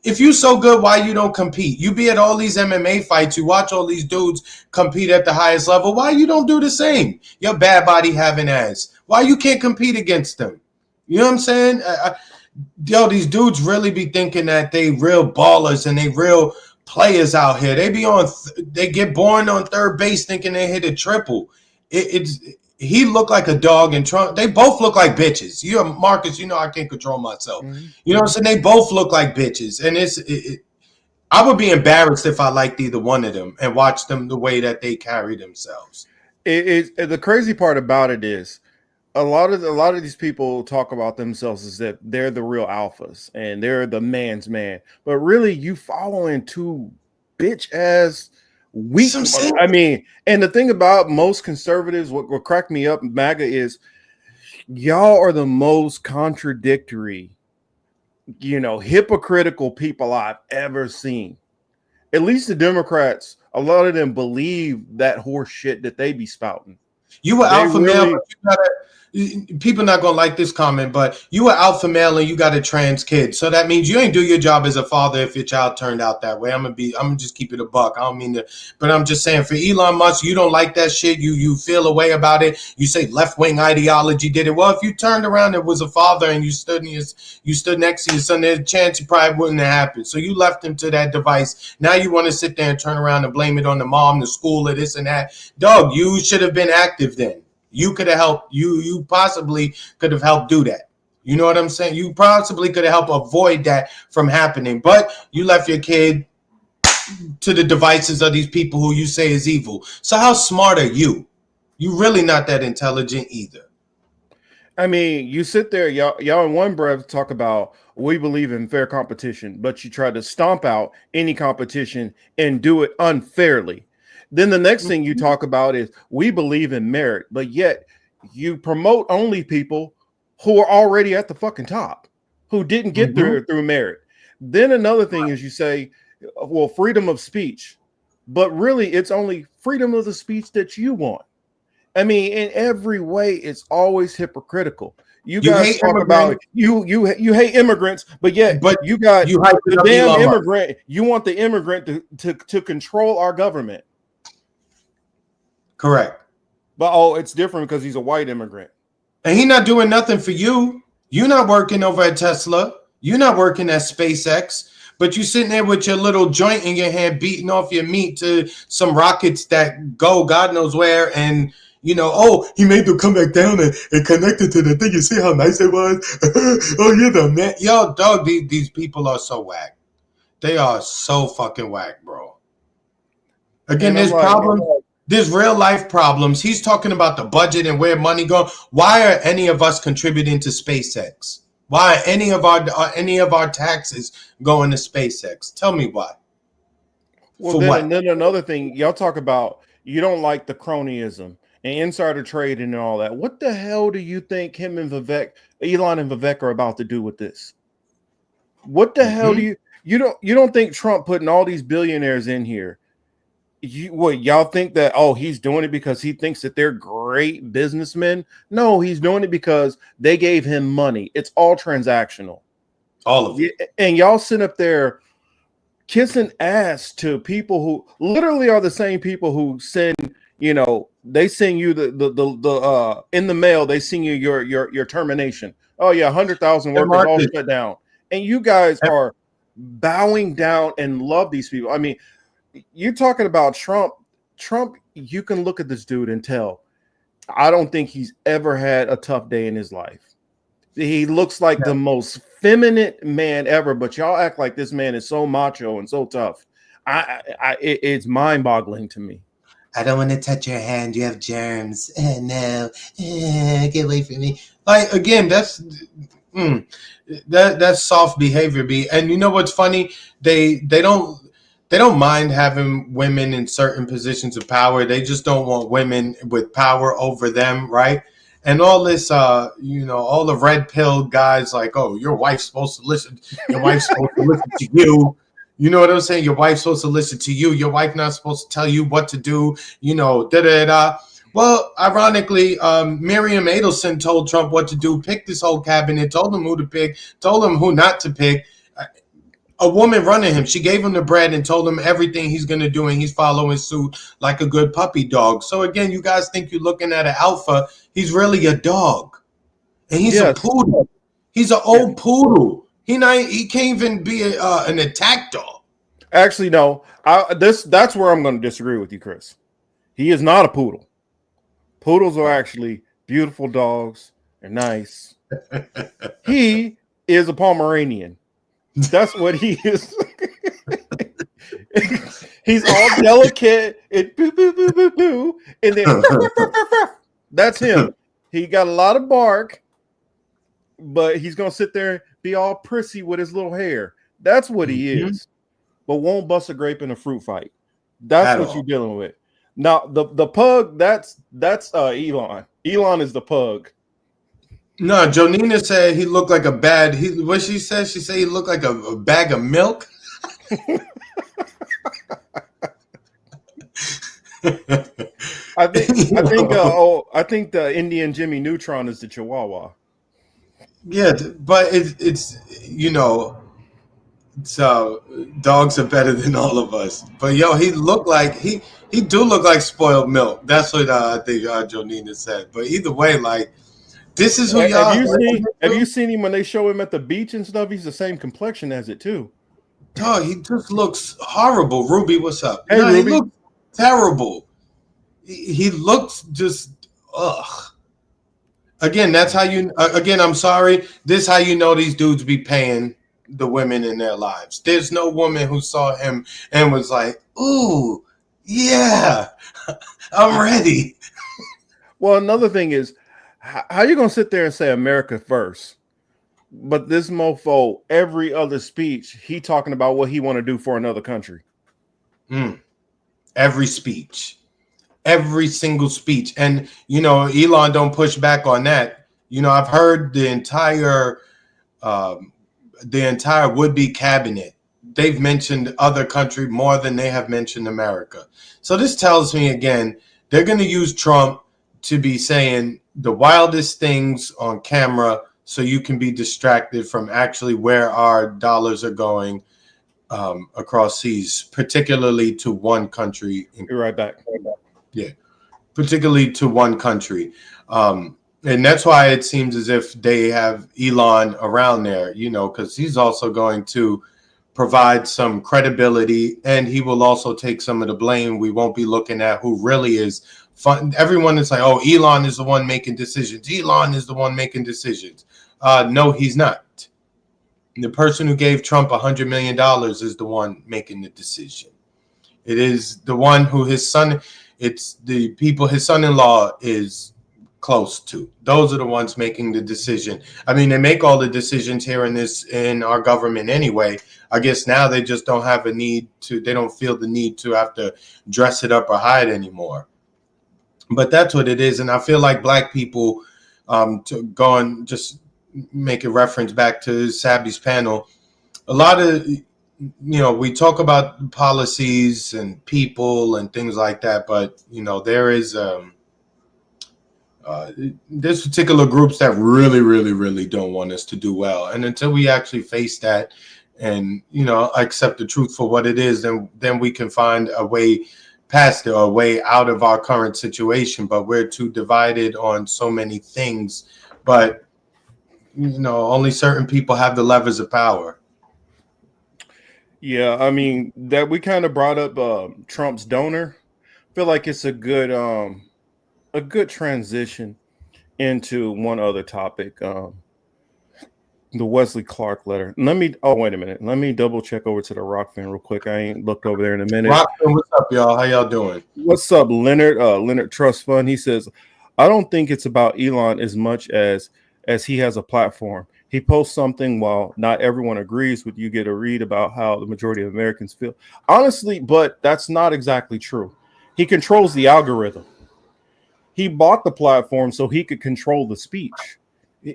If you're so good, why you don't compete? You be at all these MMA fights. You watch all these dudes compete at the highest level. Why you don't do the same? Your bad body having ass. Why you can't compete against them? You know what I'm saying? These dudes really be thinking that they real ballers and they real players out here. They get born on third base thinking they hit a triple. He looked like a dog, and Trump. They both look like bitches. Marcus. I can't control myself. Mm-hmm. You know what I'm saying? They both look like bitches, and I would be embarrassed if I liked either one of them and watched them the way that they carry themselves. The crazy part about it is, a lot of these people talk about themselves as that they're the real alphas and they're the man's man, but really you following two bitch ass weak. I mean, and the thing about most conservatives, what cracked me up, MAGA, is y'all are the most contradictory, hypocritical people I've ever seen. At least the Democrats, a lot of them believe that horse shit that they be spouting. You were alpha male, but people not gonna like this comment, but you were alpha male and you got a trans kid, so that means you ain't do your job as a father if your child turned out that way. I'm gonna just keep it a buck. I don't mean to, but I'm just saying, for Elon Musk, you don't like that shit. You feel a way about it. You say left wing ideology did it. Well, if you turned around and was a father and you stood next to your son, there's a chance it probably wouldn't have happened. So you left him to that device. Now you want to sit there and turn around and blame it on the mom, the school, or this and that. Dog, you should have been active then. You could have helped. You possibly could have helped do that. You know what I'm saying? You possibly could have helped avoid that from happening. But you left your kid to the devices of these people who you say is evil. So how smart are you? You really not that intelligent either. I mean, you sit there, y'all in one breath talk about we believe in fair competition, but you try to stomp out any competition and do it unfairly. Then the next thing you talk about is we believe in merit, but yet you promote only people who are already at the fucking top, who didn't get Mm-hmm. there through merit. Then another thing is you say, well, freedom of speech, but really it's only freedom of the speech that you want. I mean, in every way, it's always hypocritical. You You guys hate talk about immigrants, you hate immigrants, but yet but you got you hyping the up damn Elon Musk. immigrant. You want the immigrant to control our government. Correct. But oh, it's different because he's a white immigrant. And he's not doing nothing for you. You're not working over at Tesla. You're not working at SpaceX. But you sitting there with your little joint in your hand, beating off your meat to some rockets that go God knows where. And, oh, he made them come back down and connect it to the thing. You see how nice it was? Oh, you're the man. Yo, dog, these people are so whack. They are so fucking whack, bro. Again, And I'm there's like, problems. There's real life problems. He's talking about the budget and where money going. Why are any of us contributing to SpaceX? Why are any of our taxes going to SpaceX? Tell me why. well, For then what? and then another thing, y'all talk about you don't like the cronyism and insider trading and all that. What the hell do you think him and Elon and Vivek are about to do with this? What the hell do Mm-hmm. you don't think Trump putting all these billionaires in here? Y'all think that he's doing it because he thinks that they're great businessmen? No, he's doing it because they gave him money. It's all transactional. All of it. And y'all sit up there kissing ass to people who literally are the same people who send, they send you the in the mail, they send you your termination. Oh yeah, 100,000 And workers all Marcus, shut down. And you guys are bowing down and love these people. I mean, you're talking about Trump. Trump, you can look at this dude and tell, I don't think he's ever had a tough day in his life. He looks like the most feminine man ever, but y'all act like this man is so macho and so tough. It's mind-boggling to me. I don't want to touch your hand. You have germs. No, get away from me. Like again, that's soft behavior. And you know what's funny? They don't mind having women in certain positions of power. They just don't want women with power over them, right? And all this, all the red pill guys like, oh, your wife's supposed to listen. Your wife's supposed to listen to you. You know what I'm saying? Your wife's supposed to listen to you. Your wife not supposed to tell you what to do. Da-da-da. Well, ironically, Miriam Adelson told Trump what to do, picked this whole cabinet, told him who to pick, told him who not to pick. A woman running him. She gave him the bread and told him everything he's going to do, and he's following suit like a good puppy dog. So again, you guys think you're looking at an alpha. He's really a dog. And he's a poodle. He's an old poodle. He can't even be an attack dog. Actually, no. That's where I'm going to disagree with you, Chris. He is not a poodle. Poodles are actually beautiful dogs. They're nice. He is a Pomeranian. That's what he is. He's all delicate and boo, boo, boo, boo, boo, and then that's him. He got a lot of bark, but he's gonna sit there and be all prissy with his little hair. That's what he is. But won't bust a grape in a fruit fight. That's what you're dealing with. Now the pug, that's Elon. Elon is the pug. No, Jonina said he looked like what she said? She said he looked like a bag of milk. I think the Indian Jimmy Neutron is the Chihuahua. Yeah, but it's so dogs are better than all of us. But he looked like he do look like spoiled milk. That's what I think Jonina said. But either way, like this is who y'all. Have you seen him when they show him at the beach and stuff? He's the same complexion as it too. Oh, he just looks horrible. Ruby, what's up? Hey, Ruby. He looks terrible. He looks just ugh. Again, that's how you. Again, I'm sorry. This is how you know these dudes be paying the women in their lives. There's no woman who saw him and was like, "Ooh, yeah, I'm ready." Well, another thing is, how you gonna sit there and say America first? But this mofo, every other speech, he talking about what he want to do for another country. Every speech, every single speech. And, Elon don't push back on that. I've heard the entire would-be cabinet. They've mentioned other country more than they have mentioned America. So this tells me again, they're going to use Trump to be saying the wildest things on camera so you can be distracted from actually where our dollars are going across seas, particularly to one country. Be right back. Yeah, particularly to one country. And that's why it seems as if they have Elon around there, because he's also going to provide some credibility, and he will also take some of the blame. We won't be looking at who really is fun. Everyone is like, oh, Elon is the one making decisions. Elon is the one making decisions. No, he's not. The person who gave Trump $100 million is the one making the decision. It is the one who it's the people his son-in-law is close to. Those are the ones making the decision. I mean, they make all the decisions here in our government anyway. I guess now they just don't have they don't feel the need to have to dress it up or hide anymore. But that's what it is. And I feel like black people, to go and just make a reference back to Sabby's panel, a lot of, we talk about policies and people and things like that, but, there is there's particular groups that really, really, really don't want us to do well. And until we actually face that and, accept the truth for what it is, then we can find a way past it or a way out of our current situation. But we're too divided on so many things. But, only certain people have the levers of power. Yeah, I mean that we kind of brought up Trump's donor. I feel like it's a good transition into one other topic. The Wesley Clark letter. Wait a minute. Let me double check over to the Rockfin real quick. I ain't looked over there in a minute. Rockfin, what's up, y'all? How y'all doing? What's up, Leonard? Leonard Trust Fund. He says, I don't think it's about Elon as much as he has a platform. He posts something while not everyone agrees with, you get a read about how the majority of Americans feel. Honestly, but that's not exactly true. He controls the algorithm. He bought the platform so he could control the speech.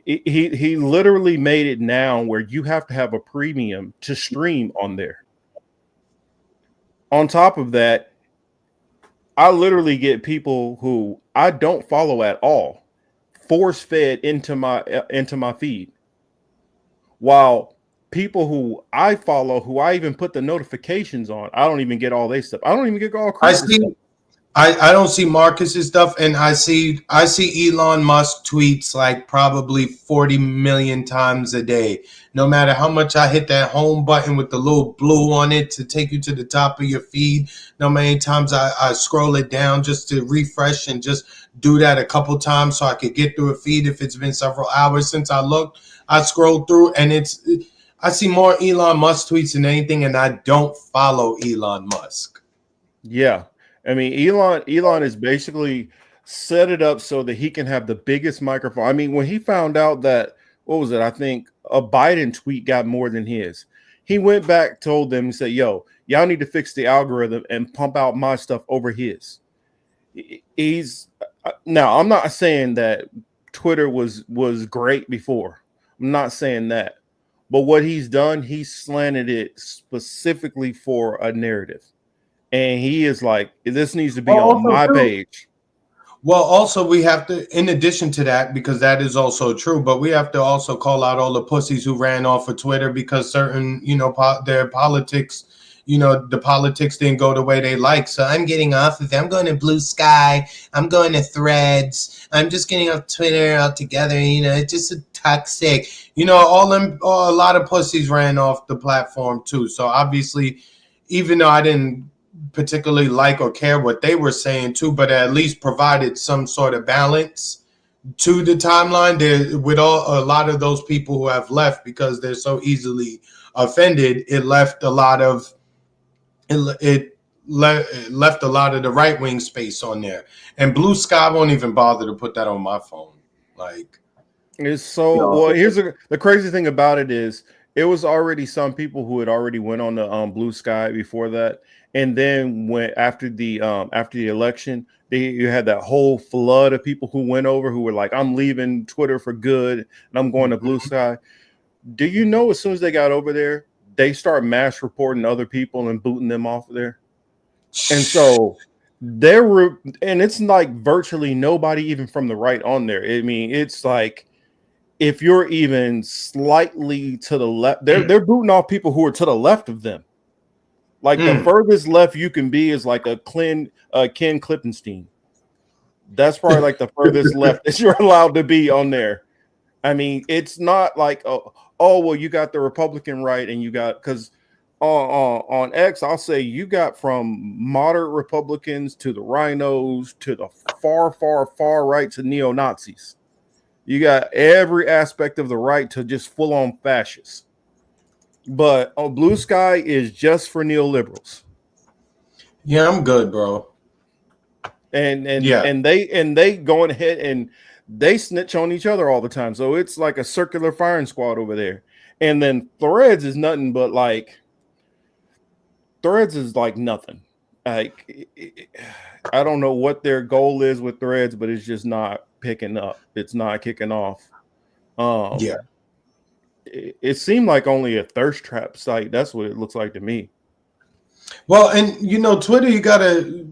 He literally made it now where you have to have a premium to stream on there. On top of that, I literally get people who I don't follow at all force fed into my feed, while people who I follow, who I even put the notifications on, I don't even get all their stuff. I don't even get all stuff. I don't see Marcus's stuff, and I see Elon Musk tweets like probably 40 million times a day. No matter how much I hit that home button with the little blue on it to take you to the top of your feed, no many times I scroll it down just to refresh and just do that a couple times so I could get through a feed if it's been several hours since I looked. I scroll through and I see more Elon Musk tweets than anything, and I don't follow Elon Musk. Yeah. I mean, Elon is basically set it up so that he can have the biggest microphone. I mean, when he found out that, what was it? I think a Biden tweet got more than his. He went back, told them, and said, yo, y'all need to fix the algorithm and pump out my stuff over his. Now, I'm not saying that Twitter was great before. I'm not saying that. But what he's done, he slanted it specifically for a narrative. And he is like, this needs to be on my page. Well, also we have to, in addition to that, because that is also true, but we have to also call out all the pussies who ran off of Twitter because certain, their politics, the politics didn't go the way they like. So I'm getting off of it. I'm going to Blue Sky. I'm going to Threads. I'm just getting off Twitter altogether. It's just a toxic, a lot of pussies ran off the platform too. So obviously, even though I didn't particularly like or care what they were saying too, but at least provided some sort of balance to the timeline. There, with a lot of those people who have left because they're so easily offended, it left a lot of the right wing space on there. And Blue Sky won't even bother to put that on my phone. Like, It's so yo, well. The crazy thing about it is, it was already some people who had already went on the Blue Sky before that, and then when after the election, you had that whole flood of people who went over who were like, "I'm leaving Twitter for good, and I'm going to Blue Sky." Do you know as soon as they got over there, they start mass reporting other people and booting them off of there, and so there were, and it's like virtually nobody even from the right on there. I mean, it's like if you're even slightly to the left, they're booting off people who are to the left of them. Like the furthest left you can be is like a Ken Klippenstein. That's probably like the furthest left that you're allowed to be on there. I mean, it's not like well, you got the Republican right, and you got because on X, I'll say you got from moderate Republicans to the rhinos to the far right to neo Nazis. You got every aspect of the right to just full on fascists. But on Blue Sky is just for neoliberals. yeah, I'm good, bro. Yeah. And they going ahead and they snitch on each other all the time. So it's like a circular firing squad over there. And then Threads is nothing but like Threads is like nothing. Like I don't know what their goal is with Threads, but it's just not picking up. It's not kicking off. Yeah. It seemed like only a thirst trap site. That's what it looks like to me. Well, and Twitter, you gotta,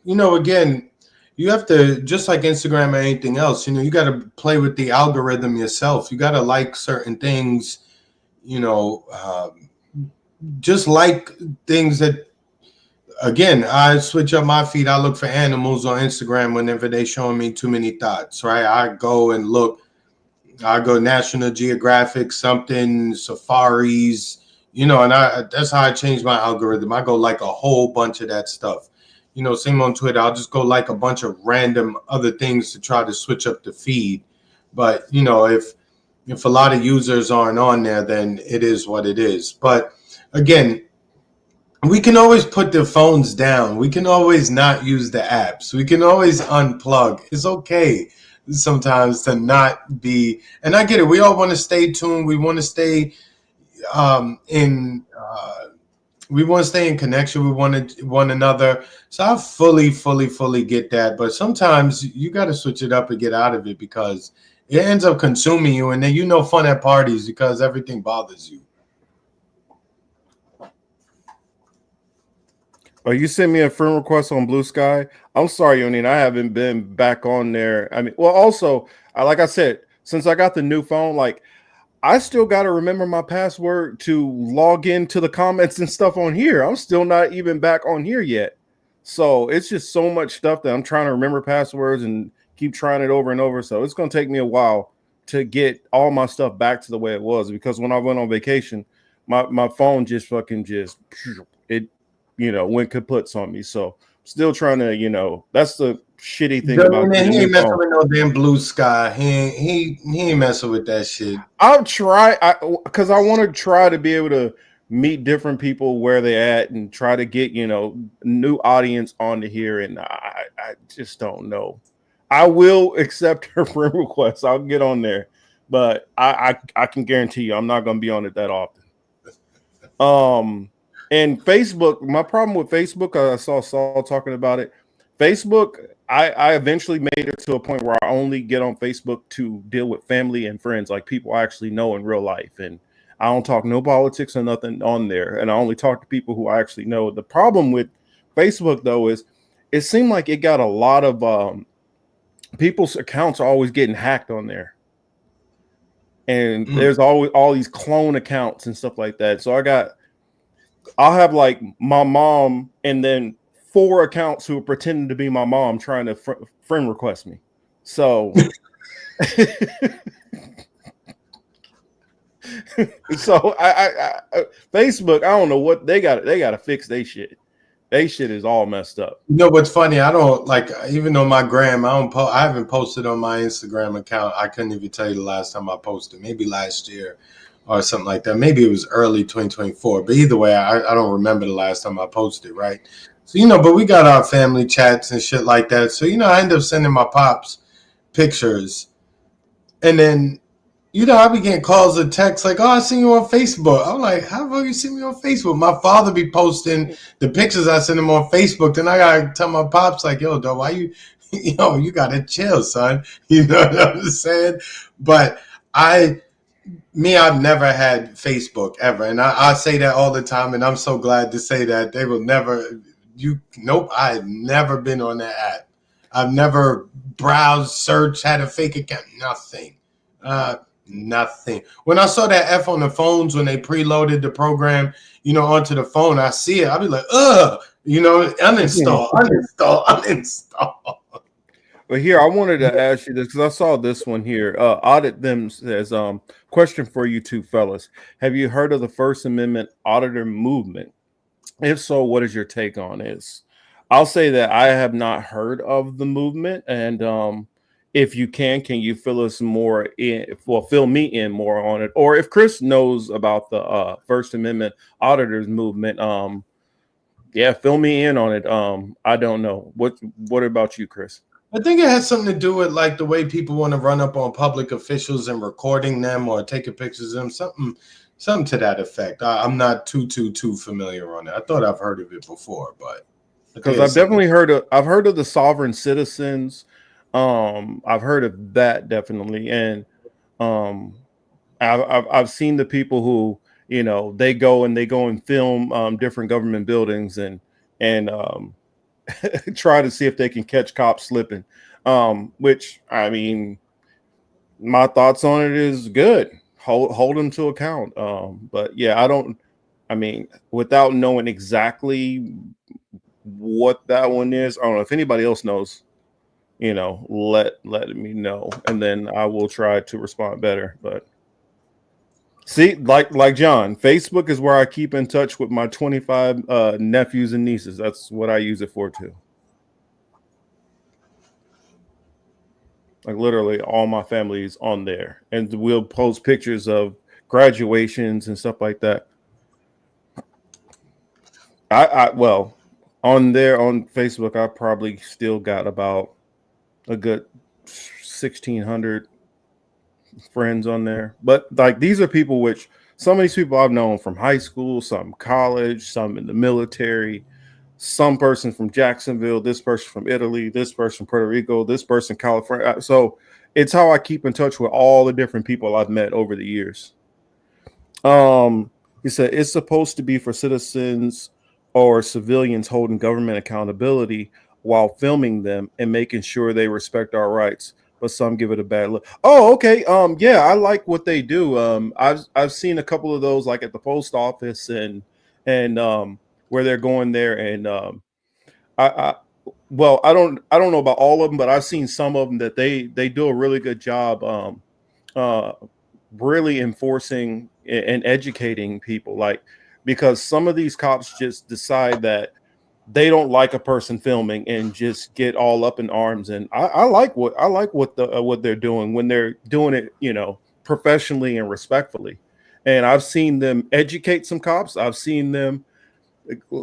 again, you have to, just like Instagram or anything else, you gotta play with the algorithm yourself. You gotta like certain things, just like things that, again, I switch up my feed. I look for animals on Instagram whenever they showing me too many thoughts, right? I go and look. I go National Geographic, something, safaris, and that's how I change my algorithm. I go like a whole bunch of that stuff. Same on Twitter. I'll just go like a bunch of random other things to try to switch up the feed. But, if a lot of users aren't on there, then it is what it is. But again, we can always put the phones down. We can always not use the apps. We can always unplug. It's okay sometimes to not be, and I get it. We all want to stay tuned. We want to stay we want to stay in connection with one another. So I fully get that. But sometimes you got to switch it up and get out of it because it ends up consuming you, and then fun at parties because everything bothers you. Oh, you sent me a friend request on Blue Sky. I'm sorry, Yonin, I haven't been back on there. I mean, well, also, like I said, since I got the new phone, like I still got to remember my password to log into the comments and stuff on here. I'm still not even back on here yet. So it's just so much stuff that I'm trying to remember passwords and keep trying it over and over. So it's going to take me a while to get all my stuff back to the way it was, because when I went on vacation, my phone just fucking it went kaputs on me. So still trying to, that's the shitty thing about he ain't messing phone. with no damn Blue Sky. He ain't messing with that shit. I'll try because I want to try to be able to meet different people where they're at and try to get new audience onto here. And I just don't know. I will accept her friend request. I'll get on there, but I can guarantee you I'm not going to be on it that often. And Facebook, my problem with Facebook, I saw Saul talking about it. Facebook, I eventually made it to a point where I only get on Facebook to deal with family and friends, like people I actually know in real life. And I don't talk no politics or nothing on there. And I only talk to people who I actually know. The problem with Facebook, though, is it seemed like it got a lot of people's accounts are always getting hacked on there. And there's always all these clone accounts and stuff like that. So I'll have like my mom and then 4 accounts who are pretending to be my mom trying to friend request me. So, so I Facebook, I don't know what they got. They got to fix their shit. They shit is all messed up. What's funny? I don't like, even though my gram, I haven't posted on my Instagram account. I couldn't even tell you the last time I posted. Maybe last year or something like that. Maybe it was early 2024. But either way, I don't remember the last time I posted, right? So, but we got our family chats and shit like that. So, I end up sending my pops pictures And then, I be getting calls or texts like, "Oh, I seen you on Facebook." I'm like, "How about you see me on Facebook?" My father be posting the pictures I send him on Facebook. Then I gotta tell my pops like, "Yo, dog, why you, you gotta chill, son." You know what I'm saying? But I, I've never had Facebook ever, and I say that all the time, and I'm so glad to say that they will never. Nope, I've never been on that app. I've never browsed, searched, had a fake account, nothing. Uh, Nothing. When I saw that F on the phones when they preloaded the program, onto the phone, I see it. I'll be like, ugh, uninstall, uninstall, uninstall. But here, I wanted to ask you this because I saw this one here. Audit them says, question for you two fellas. Have you heard of the First Amendment auditor movement? If so, what is your take on this? I'll say that I have not heard of the movement, and if you can you fill us more in? Well, fill me in more on it, or if Chris knows about the First Amendment auditors movement, yeah, fill me in on it. I don't know. What about you, Chris? I think it has something to do with like the way people want to run up on public officials and recording them or taking pictures of them. Something to that effect. I'm not too familiar on it. I thought I've heard of it before, but I think Because it's I've something. definitely I've heard of the sovereign citizens. I've heard of that definitely, and um, I've seen the people who they go and film different government buildings and try to see if they can catch cops slipping. Which I mean, my thoughts on it is good. Hold them to account. But yeah, I don't. I mean, without knowing exactly what that one is, I don't know if anybody else knows. Let me know, and then I will try to respond better. But see, like John, Facebook is where I keep in touch with my 25 nephews and nieces. That's what I use it for too. Like literally all my family is on there, and we'll post pictures of graduations and stuff like that. Well, on there on Facebook, I probably still got about a good 1,600 friends on there. But like these are people which some of these people I've known from high school, some college, some in the military, some person from Jacksonville, this person from Italy, this person Puerto Rico, this person California. So it's how I keep in touch with all the different people I've met over the years. Um, he said it's supposed to be for citizens or civilians holding government accountability while filming them and making sure they respect our rights. But some give it a bad look. Oh, okay. Yeah, I like what they do. I've seen a couple of those like at the post office and where they're going there and I well, I don't know about all of them, but I've seen some of them that they do a really good job uh really enforcing and educating people, like because some of these cops just decide that they don't like a person filming and just get all up in arms. And I like what they're doing when they're doing it, professionally and respectfully. And I've seen them educate some cops. I've seen them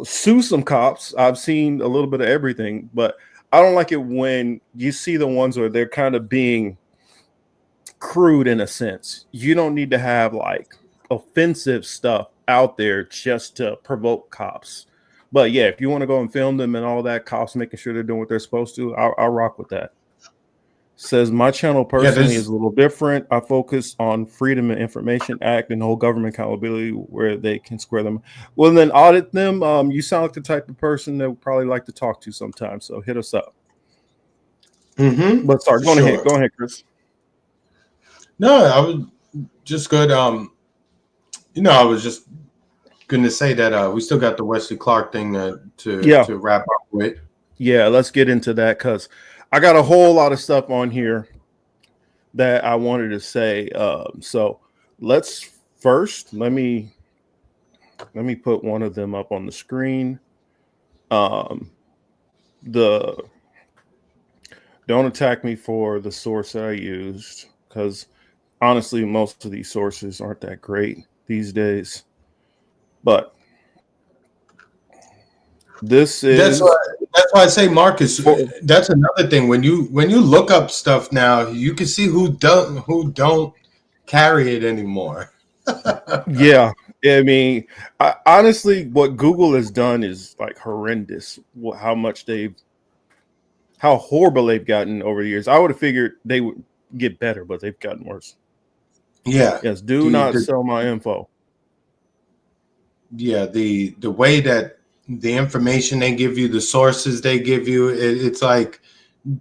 sue some cops. I've seen a little bit of everything, but I don't like it when you see the ones where they're kind of being crude in a sense. You don't need to have like offensive stuff out there just to provoke cops. But yeah, if you want to go and film them and all that, cops making sure they're doing what they're supposed to, I'll rock with that. Says my channel Yeah, personally is this. a little different. I focus on Freedom of Information Act and whole government accountability where they can square them. Well, then audit them. You sound like the type of person that would probably like to talk to sometimes. So hit us up. Mm-hmm. But sorry, For sure. go ahead, Chris. No, I was just good. I was just gonna say that we still got the Wesley Clark thing to Yeah, wrap up with. yeah. Let's get into that because I got a whole lot of stuff on here that I wanted to say. So let's first let me put one of them up on the screen. Um, the Don't attack me for the source that I used because honestly, most of these sources aren't that great these days. But this That's is what that's why I say, Marcus. For, That's another thing. When you look up stuff now, you can see who don't carry it anymore. yeah, I mean, honestly, what Google has done is like horrendous. How much how horrible they've gotten over the years. I would have figured they would get better, but they've gotten worse. Yeah, Yes, do the, not the sell my info. yeah the way that the information they give you, the sources they give you, it's like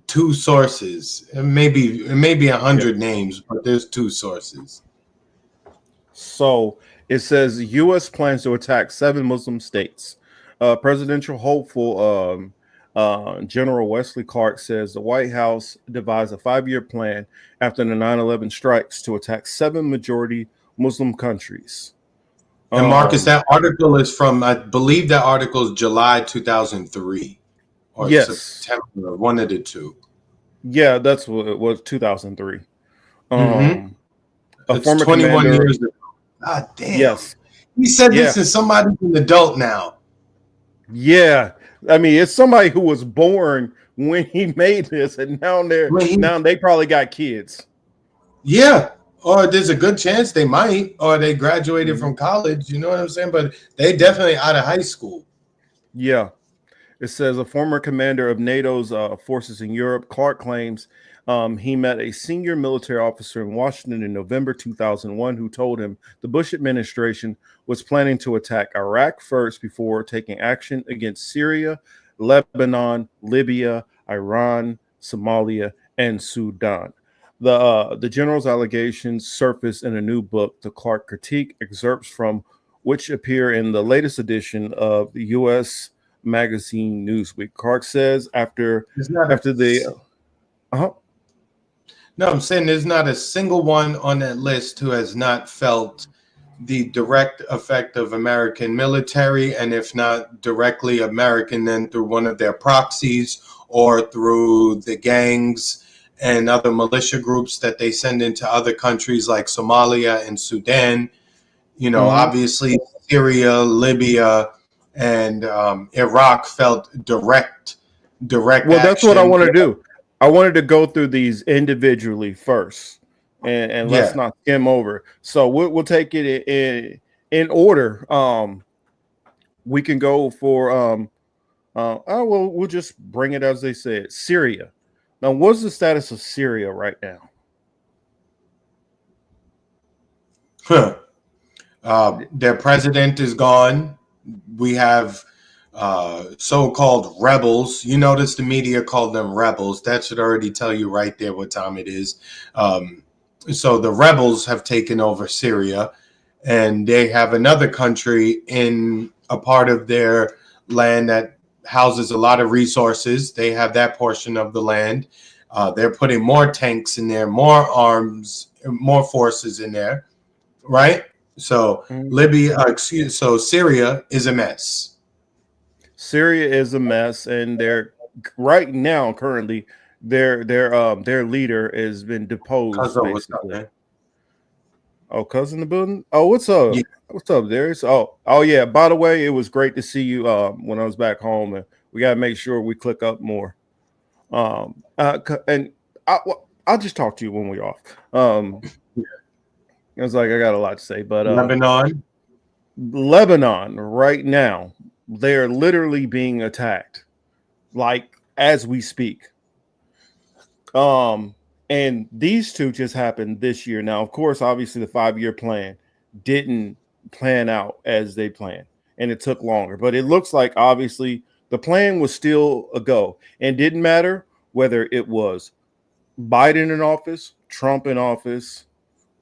two sources. It may be Yeah. 100 names, but there's two sources. So it says U.S. plans to attack 7 Muslim states. Presidential hopeful General Wesley Clark says the White House devised a 5-year plan after the 9/11 strikes to attack 7 majority Muslim countries. And Marcus, Um, that article is from, I believe that article is July 2003 or yes, September, one of the two. yeah, that's what it was. 2003. Mm-hmm. Um, a It's former 21 commander. years ago. God damn. Yes, He said yeah, this is somebody's an adult now. yeah. I mean, it's somebody who was born when he made this, and When he, now they probably got kids. yeah. Or there's a good chance they might, or they graduated Mhm. from college. You know what I'm saying? But they definitely out of high school. Yeah, it says a former commander of NATO's forces in Europe, Clark claims he met a senior military officer in Washington in November 2001 who told him the Bush administration was planning to attack Iraq first before taking action against Syria, Lebanon, Libya, Iran, Somalia, and Sudan. The general's allegations surfaced in a new book, The Clark Critique, excerpts from which appear in the latest edition of the U.S. magazine Newsweek. Clark says It's not a, after the uh no, I'm saying there's not a single one on that list who has not felt the direct effect of American military, and if not directly American, then through one of their proxies or through the gangs and other militia groups that they send into other countries like Somalia and Sudan. You know, mhm. obviously Syria, Libya, and Iraq felt direct Well, that's what I action. want to do. I wanted to go through these individually first, and let's Yeah. not skim over. So we'll take it in order. We can go for oh well, we'll just bring it as they said. Syria. Now, what's the status of Syria right now? Their president is gone. We have so-called rebels. You notice the media called them rebels. That should already tell you right there what time it is. So the rebels have taken over Syria, and they have another country in a part of their land that houses a lot of resources. They have that portion of the land. They're putting more tanks in there, more arms, more forces in there, right? So so Syria is a mess. Syria is a mess, and they're right now currently their leader has been Cause deposed of what's up, basically. man. Oh, cousin in the building. Oh, what's Yeah, up? What's up, Darius? Oh yeah. By the way, it was great to see you when I was back home, and we gotta make sure we click up more. And I'll just talk to you when we're off. It was like I got a lot to say, but Lebanon. Lebanon right now, they're literally being attacked, like as we speak. Um, and these two just happened this year. Now, of course, obviously the 5-year plan didn't plan out as they planned, and it took longer. But it looks like obviously the plan was still a go, and didn't matter whether it was Biden in office, Trump in office,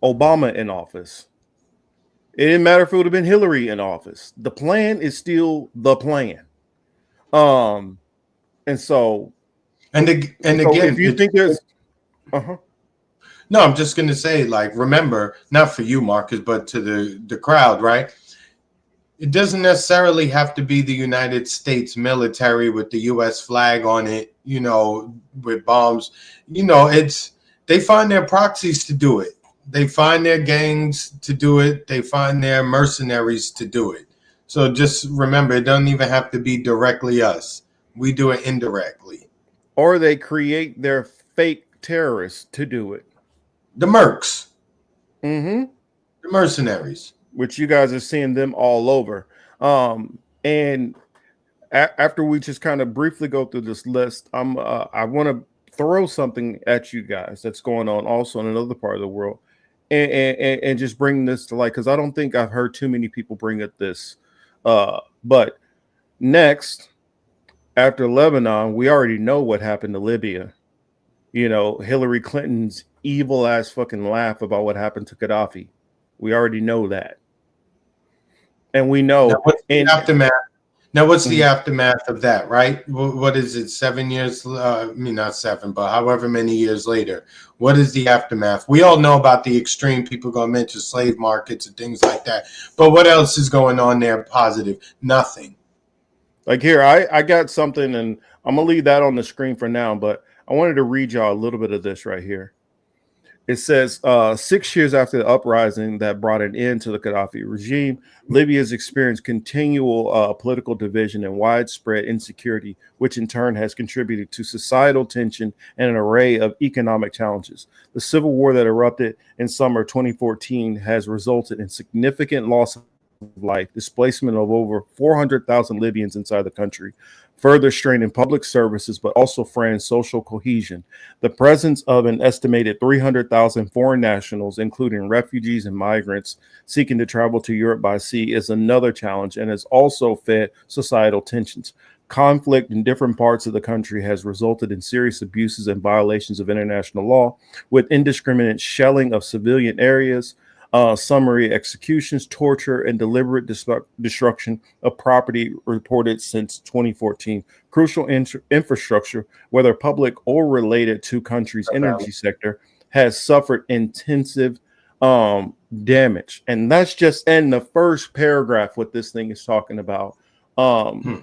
Obama in office. It didn't matter if it would have been Hillary in office. The plan is still the plan. Um, and so And so if again, you think there's uh-huh. no, I'm just gonna say, like, remember, not for you, Marcus, but to the crowd, right? It doesn't necessarily have to be the United States military with the US flag on it, you know, with bombs. You know, it's they find their proxies to do it. They find their gangs to do it. They find their mercenaries to do it. So just remember, it doesn't even have to be directly us. We do it indirectly. Or they create their fake terrorists to do it. The mercs, Mm-hmm. the mercenaries. Which you guys are seeing them all over. And after we just kind of briefly go through this list, I want to throw something at you guys that's going on also in another part of the world, and just bring this to light because I don't think I've heard too many people bring up this. But next, after Lebanon, we already know what happened to Libya. You know, Hillary Clinton's evil ass fucking laugh about what happened to Gaddafi. We already know that. And we Now, know what's the and aftermath? Now, what's the Mhm. aftermath of that, right? What is it, 7 years? I mean, not seven, but however many years later. What is the aftermath? We all know about the extreme. People going to mention slave markets and things like that. But what else is going on there positive? Nothing. Like here, I got something, and I'm gonna leave that on the screen for now. But I wanted to read y'all a little bit of this right here. It says, 6 years after the uprising that brought an end to the Gaddafi regime, Libya has experienced continual political division and widespread insecurity, which in turn has contributed to societal tension and an array of economic challenges. The civil war that erupted in summer 2014 has resulted in significant loss of life, displacement of over 400,000 Libyans inside the country, further straining public services, but also fraying social cohesion. The presence of an estimated 300,000 foreign nationals, including refugees and migrants seeking to travel to Europe by sea, is another challenge and has also fed societal tensions. Conflict in different parts of the country has resulted in serious abuses and violations of international law, with indiscriminate shelling of civilian areas, summary executions, torture, and deliberate destruction of property reported since 2014. Crucial infrastructure, whether public or related to country's energy sector, has suffered intensive damage. And that's just in the first paragraph what this thing is talking about. Hmm.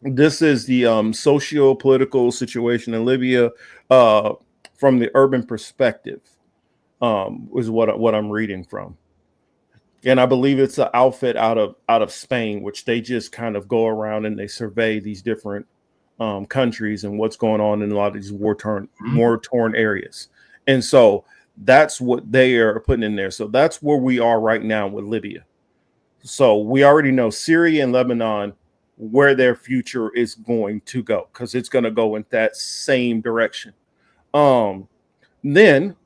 This is the socio-political situation in Libya from the urban perspective, is what I'm reading from. And I believe it's an outfit out of Spain, which they just kind of go around and they survey these different countries and what's going on in a lot of these war torn areas. And so that's what they are putting in there. So that's where we are right now with Libya. So we already know Syria and Lebanon where their future is going to go because it's going to go in that same direction. Then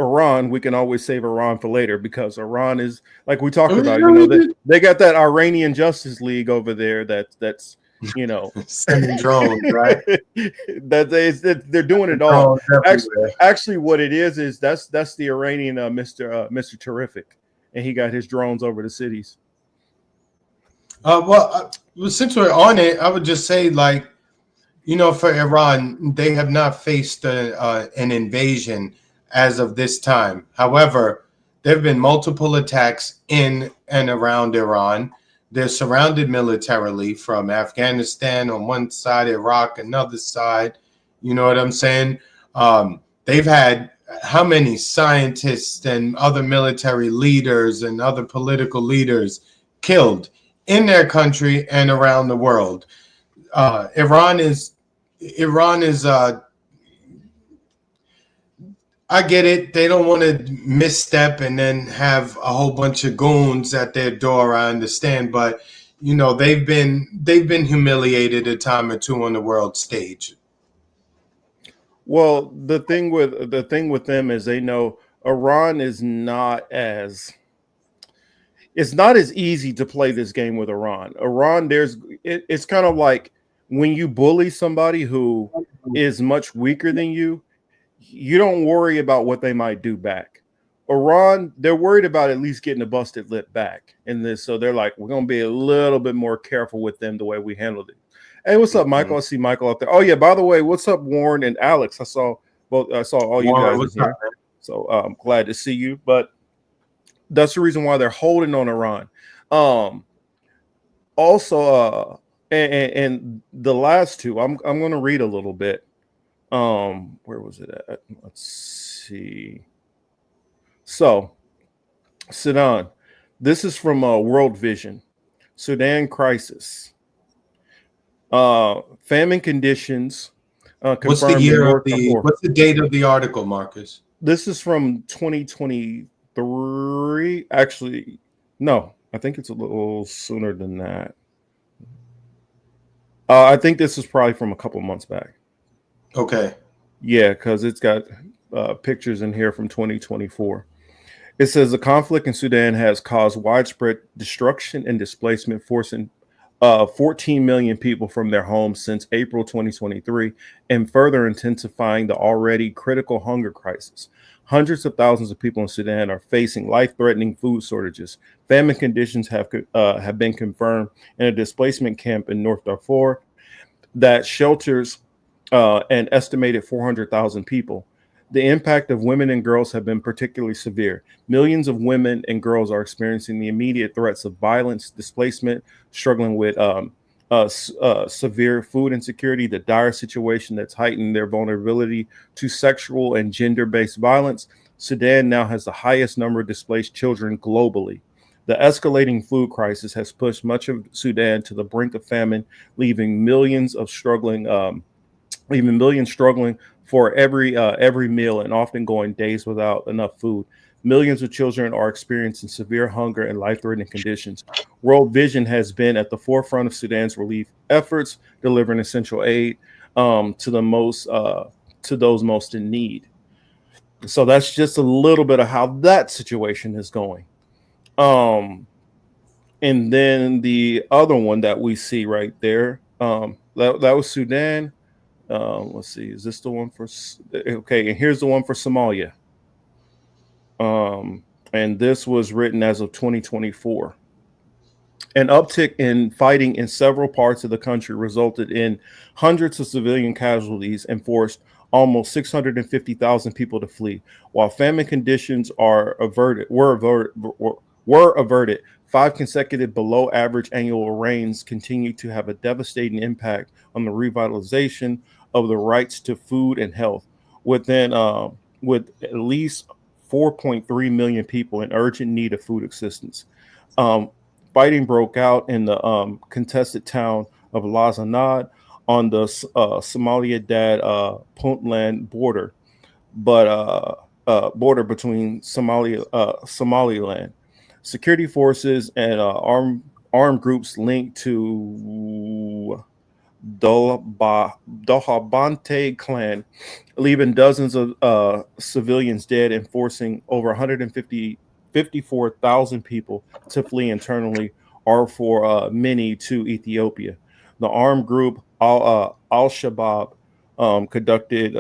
Iran, we can always save Iran for later because Iran is like we talked about. They got that Iranian Justice League over there. That's Sending drones, right? they're doing it all. Drones everywhere. Actually, what it is that's the Iranian Mr. Terrific, and he got his drones over the cities. Well, since we're on it, I would just say, like, for Iran, they have not faced an invasion as of this time. However, there have been multiple attacks in and around Iran. They're surrounded militarily from Afghanistan on one side, Iraq another side. You know what I'm saying? They've had how many scientists and other military leaders and other political leaders killed in their country and around the world. Iran is I get it. They don't want to misstep and then have a whole bunch of goons at their door. I understand, but they've been humiliated a time or two on the world stage. Well, the thing with them is they know Iran is not as it's not as easy to play this game with Iran. It's kind of like when you bully somebody who is much weaker than you, you don't worry about what they might do back. Iran, they're worried about at least getting a busted lip back in this. So they're like, we're going to be a little bit more careful with them the way we handled it. Hey, what's up, Michael? I see Michael out there. Oh, yeah, by the way, what's up, Warren and Alex? I saw all you Warren, guys in here. So I'm glad to see you. But that's the reason why they're holding on Iran. Also, and the last two, I'm going to read a little bit. Where was it at? Let's see. So, Sudan. This is from World Vision. Sudan crisis. Famine conditions What's the confirmed in year of North the? Darfur. What's the date of the article, Marcus? This is from 2023. Actually, no, I think it's a little sooner than that. I think this is probably from a couple months back. Okay. Yeah, because it's got pictures in here from 2024. It says the conflict in Sudan has caused widespread destruction and displacement, forcing 14 million people from their homes since April 2023 and further intensifying the already critical hunger crisis. Hundreds of thousands of people in Sudan are facing life-threatening food shortages. Famine conditions have been confirmed in a displacement camp in North Darfur that shelters an estimated 400,000 people. The impact of women and girls have been particularly severe. Millions of women and girls are experiencing the immediate threats of violence, displacement, struggling with severe food insecurity, the dire situation that's heightened their vulnerability to sexual and gender based violence. Sudan now has the highest number of displaced children globally. The escalating food crisis has pushed much of Sudan to the brink of famine, leaving millions of struggling even millions struggling for every meal and often going days without enough food. Millions of children are experiencing severe hunger and life-threatening conditions. World Vision has been at the forefront of Sudan's relief efforts, delivering essential aid to the most to those most in need. So that's just a little bit of how that situation is going. Um, and then the other one that we see right there, that was Sudan. Let's see, is this the one for? Okay, and here's the one for Somalia. Um, and this was written as of 2024. An uptick in fighting in several parts of the country resulted in hundreds of civilian casualties and forced almost 650,000 people to flee. While famine conditions were averted, five consecutive below average annual rains continue to have a devastating impact on the revitalization of the rights to food and health. With at least 4.3 million people in urgent need of food assistance. Um, Fighting broke out in the contested town of Lazanad on the Somalia-Dad Puntland border, but border between Somaliland. Security forces and armed groups linked to Dohabante clan, leaving dozens of civilians dead and forcing over 154,000 people to flee internally or for many to Ethiopia. The armed group Al Shabaab conducted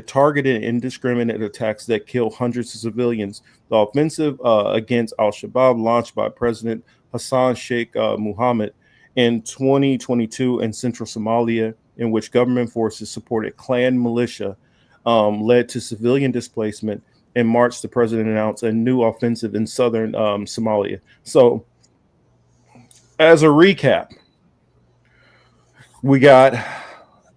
targeted and indiscriminate attacks that killed hundreds of civilians. The offensive against Al Shabaab, launched by President Hassan Sheikh Mohammed in 2022 in central Somalia, in which government forces supported clan militia, led to civilian displacement. In March, the president announced a new offensive in southern Somalia. So, as a recap, we got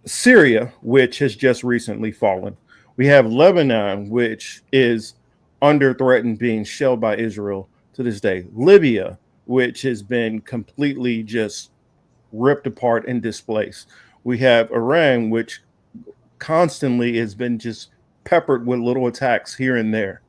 Syria, which has just recently fallen. We have Lebanon, which is under threat and being shelled by Israel to this day. Libya, which has been completely just ripped apart and displaced. We have Iran, which constantly has been just peppered with little attacks here and there,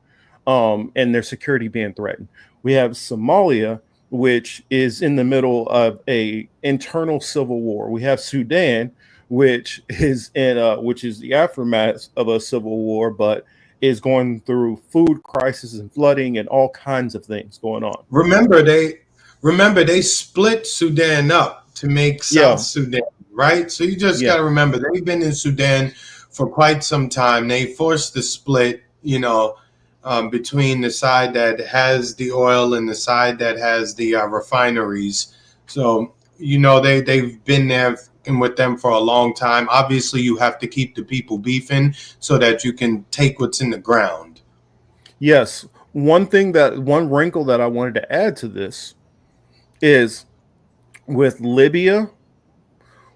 and their security being threatened. We have Somalia, which is in the middle of a internal civil war. We have Sudan, which is the aftermath of a civil war, but is going through food crisis and flooding and all kinds of things going on. Remember they split Sudan up to make South Yeah, Sudan, right? So you just got yeah, to remember they've been in Sudan for quite some time. They forced the split, between the side that has the oil and the side that has the refineries. So they've been there and with them for a long time. Obviously, you have to keep the people beefing so that you can take what's in the ground. yes. One wrinkle that I wanted to add to this is with Libya,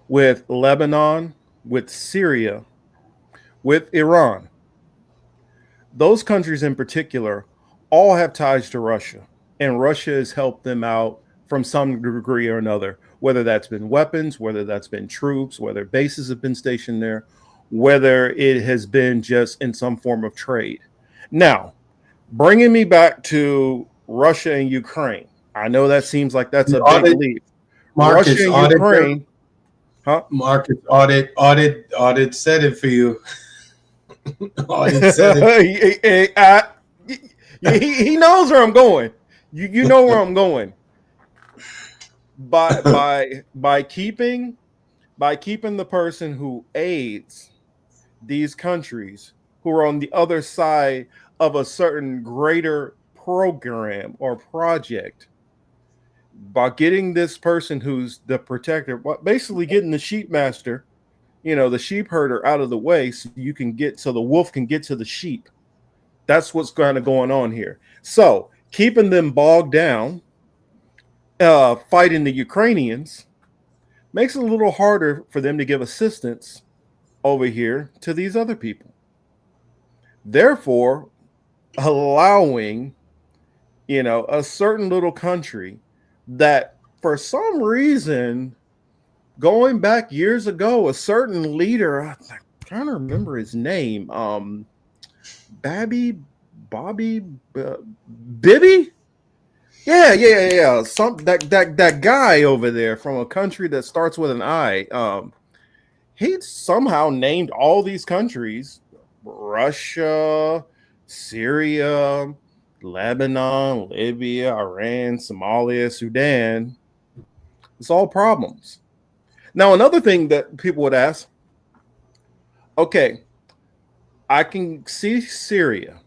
with Lebanon, with Syria, with Iran. Those countries in particular all have ties to Russia, and Russia has helped them out from some degree or another. whether that's been weapons, whether that's been troops, whether bases have been stationed there, whether it has been just in some form of trade. Now, bringing me back to Russia and Ukraine. I know that seems like that's The a big audit, leap. Russia Marcus, and audit them. Ukraine, huh? Marcus, audit said it for you. Audit said it. He knows where I'm going. You know where I'm going. By keeping the person who aids these countries who are on the other side of a certain greater program or project, by getting this person who's the protector, basically getting the sheep master, the sheep herder out of the way so the wolf can get to the sheep. That's what's kind of going on here. So keeping them bogged down, fighting the Ukrainians, makes it a little harder for them to give assistance over here to these other people. Therefore, allowing, a certain little country that for some reason, going back years ago, a certain leader, I'm trying to remember his name, Bibby? Yeah. That guy over there from a country that starts with an I. He somehow named all these countries: Russia, Syria, Lebanon, Libya, Iran, Somalia, Sudan. It's all problems. Now, another thing that people would ask, okay, I can see Syria.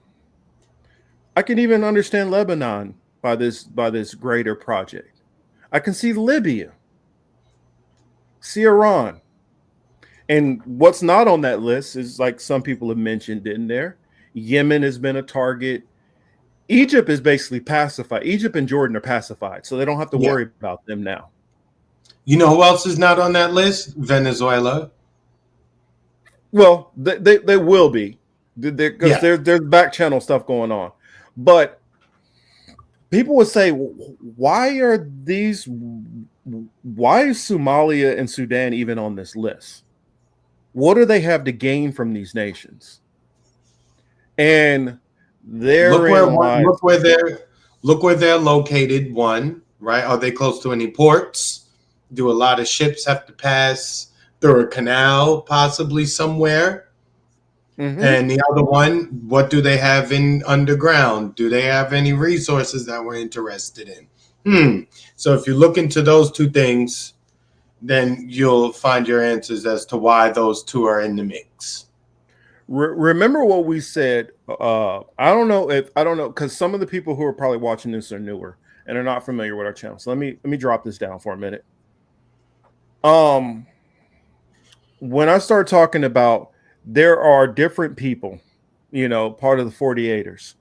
I can even understand Lebanon by this greater project. I can see Libya, see Iran. And what's not on that list is, like some people have mentioned in there, Yemen has been a target. Egypt is basically pacified. Egypt and Jordan are pacified, so they don't have to worry about them now. You know who else is not on that list? Venezuela. Well, they will be, because there's back channel stuff going on. But people would say, why is Somalia and Sudan even on this list? What do they have to gain from these nations? And look where they're located. One, right? Are they close to any ports? Do a lot of ships have to pass through a canal, possibly somewhere? Mm-hmm. And the other one, what do they have in underground? Do they have any resources that we're interested in? So if you look into those two things, then you'll find your answers as to why those two are in the mix. Remember what we said. I don't know, because some of the people who are probably watching this are newer and are not familiar with our channel. So let me drop this down for a minute. When I start talking about there are different people, part of the 48ers,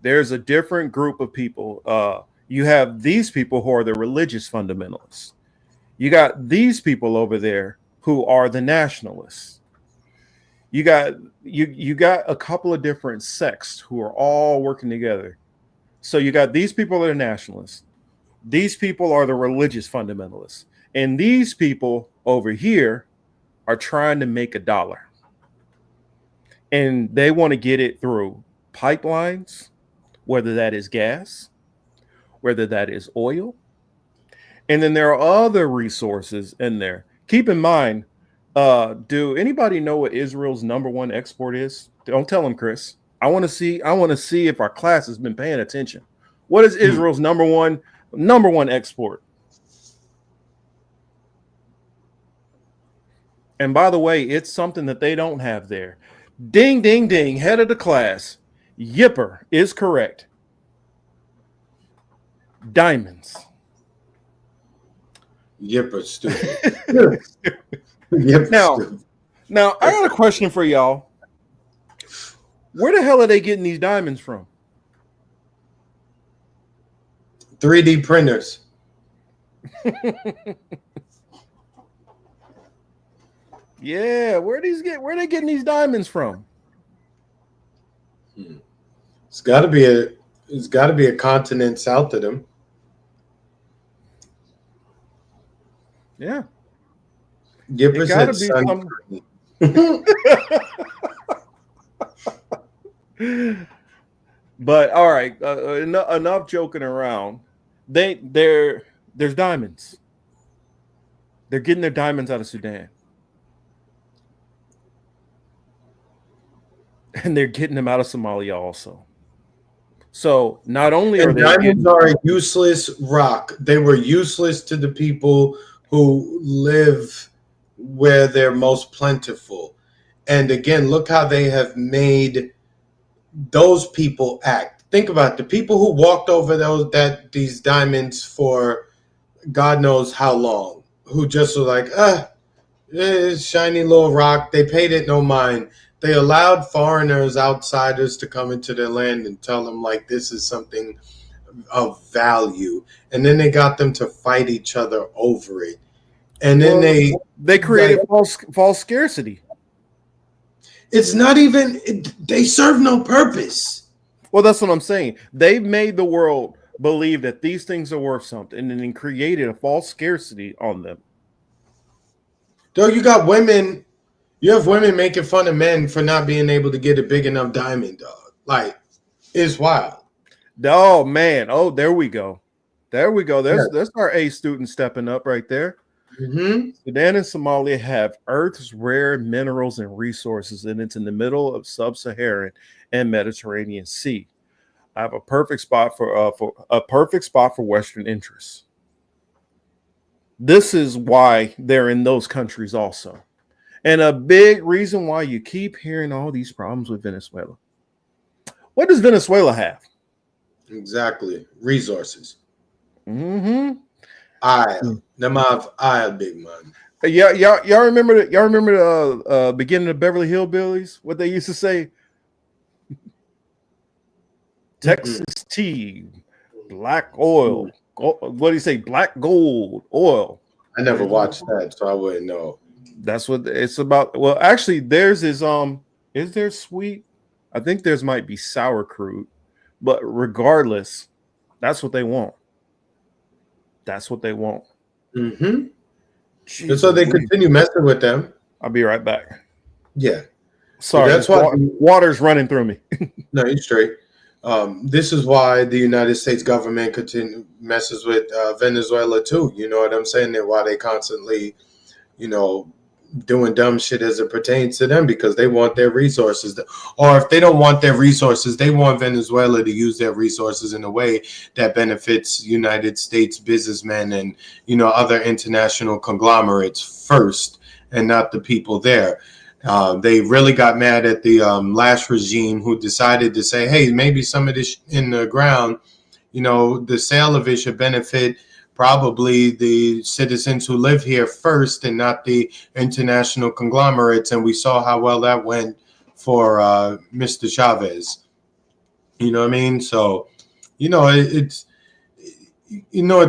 there's a different group of people. You have these people who are the religious fundamentalists. You got these people over there who are the nationalists. You got a couple of different sects who are all working together. So you got these people that are nationalists. These people are the religious fundamentalists. And these people over here are trying to make $1. And they want to get it through pipelines, whether that is gas, whether that is oil. And then there are other resources in there. Keep in mind, do anybody know what Israel's #1 export is? Don't tell them, Chris. I want to see if our class has been paying attention. What is Israel's number one export? And by the way, it's something that they don't have there. Ding, ding, ding. Head of the class. Yipper is correct. Diamonds. Yipper stupid. Now, I got a question for y'all. Where the hell are they getting these diamonds from? 3D printers. Yeah, where are they getting these diamonds from? It's got to be a continent south of them. Yeah, Give it us got that to be some. sunscreen. But all right, enough joking around. There's diamonds. They're getting their diamonds out of Sudan, and they're getting them out of Somalia also. So not only are And they diamonds getting, are a useless rock. They were useless to the people who live where they're most plentiful. And again, look how they have made those people act. Think about it. The people who walked over these diamonds for God knows how long, who just were like, shiny little rock. They paid it no mind. They allowed foreigners, outsiders to come into their land and tell them like this is something of value, and then they got them to fight each other over it, and then well, they they like created false scarcity. it's not even they serve no purpose. Well, that's what I'm saying. They've made the world believe that these things are worth something, and then created a false scarcity on them. Though you have women making fun of men for not being able to get a big enough diamond, dog. Like it's wild. Oh man! Oh, there we go. There we go. Yeah. There's our A student stepping up right there. Mm-hmm. Sudan and Somalia have Earth's rare minerals and resources, and it's in the middle of sub-Saharan and Mediterranean Sea. I have a perfect spot for Western interests. This is why they're in those countries also, and a big reason why you keep hearing all these problems with Venezuela. What does Venezuela have? Exactly. Resources. Mm-hmm. Them have big man. Yeah, y'all remember the beginning of Beverly Hillbillies? What they used to say: Texas tea, black oil. What do you say? Black gold oil. I never watched that, so I wouldn't know. That's what it's about. Well, actually, theirs is there sweet? I think theirs might be sour crude, but regardless, that's what they want. That's what they want. Mm-hmm. Jeez, And so they continue messing with them. I'll be right back. Yeah. Sorry, that's why water's running through me. no, you're straight. This is why the United States government messes with Venezuela too. You know what I'm saying? And why they constantly, doing dumb shit as it pertains to them because they want their resources. Or if they don't want their resources, they want Venezuela to use their resources in a way that benefits United States businessmen and, other international conglomerates first and not the people there. They really got mad at the last regime who decided to say, hey, maybe some of this in the ground, the sale of it should benefit probably the citizens who live here first and not the international conglomerates. And we saw how well that went for Mr. Chavez. You know what I mean? So, it's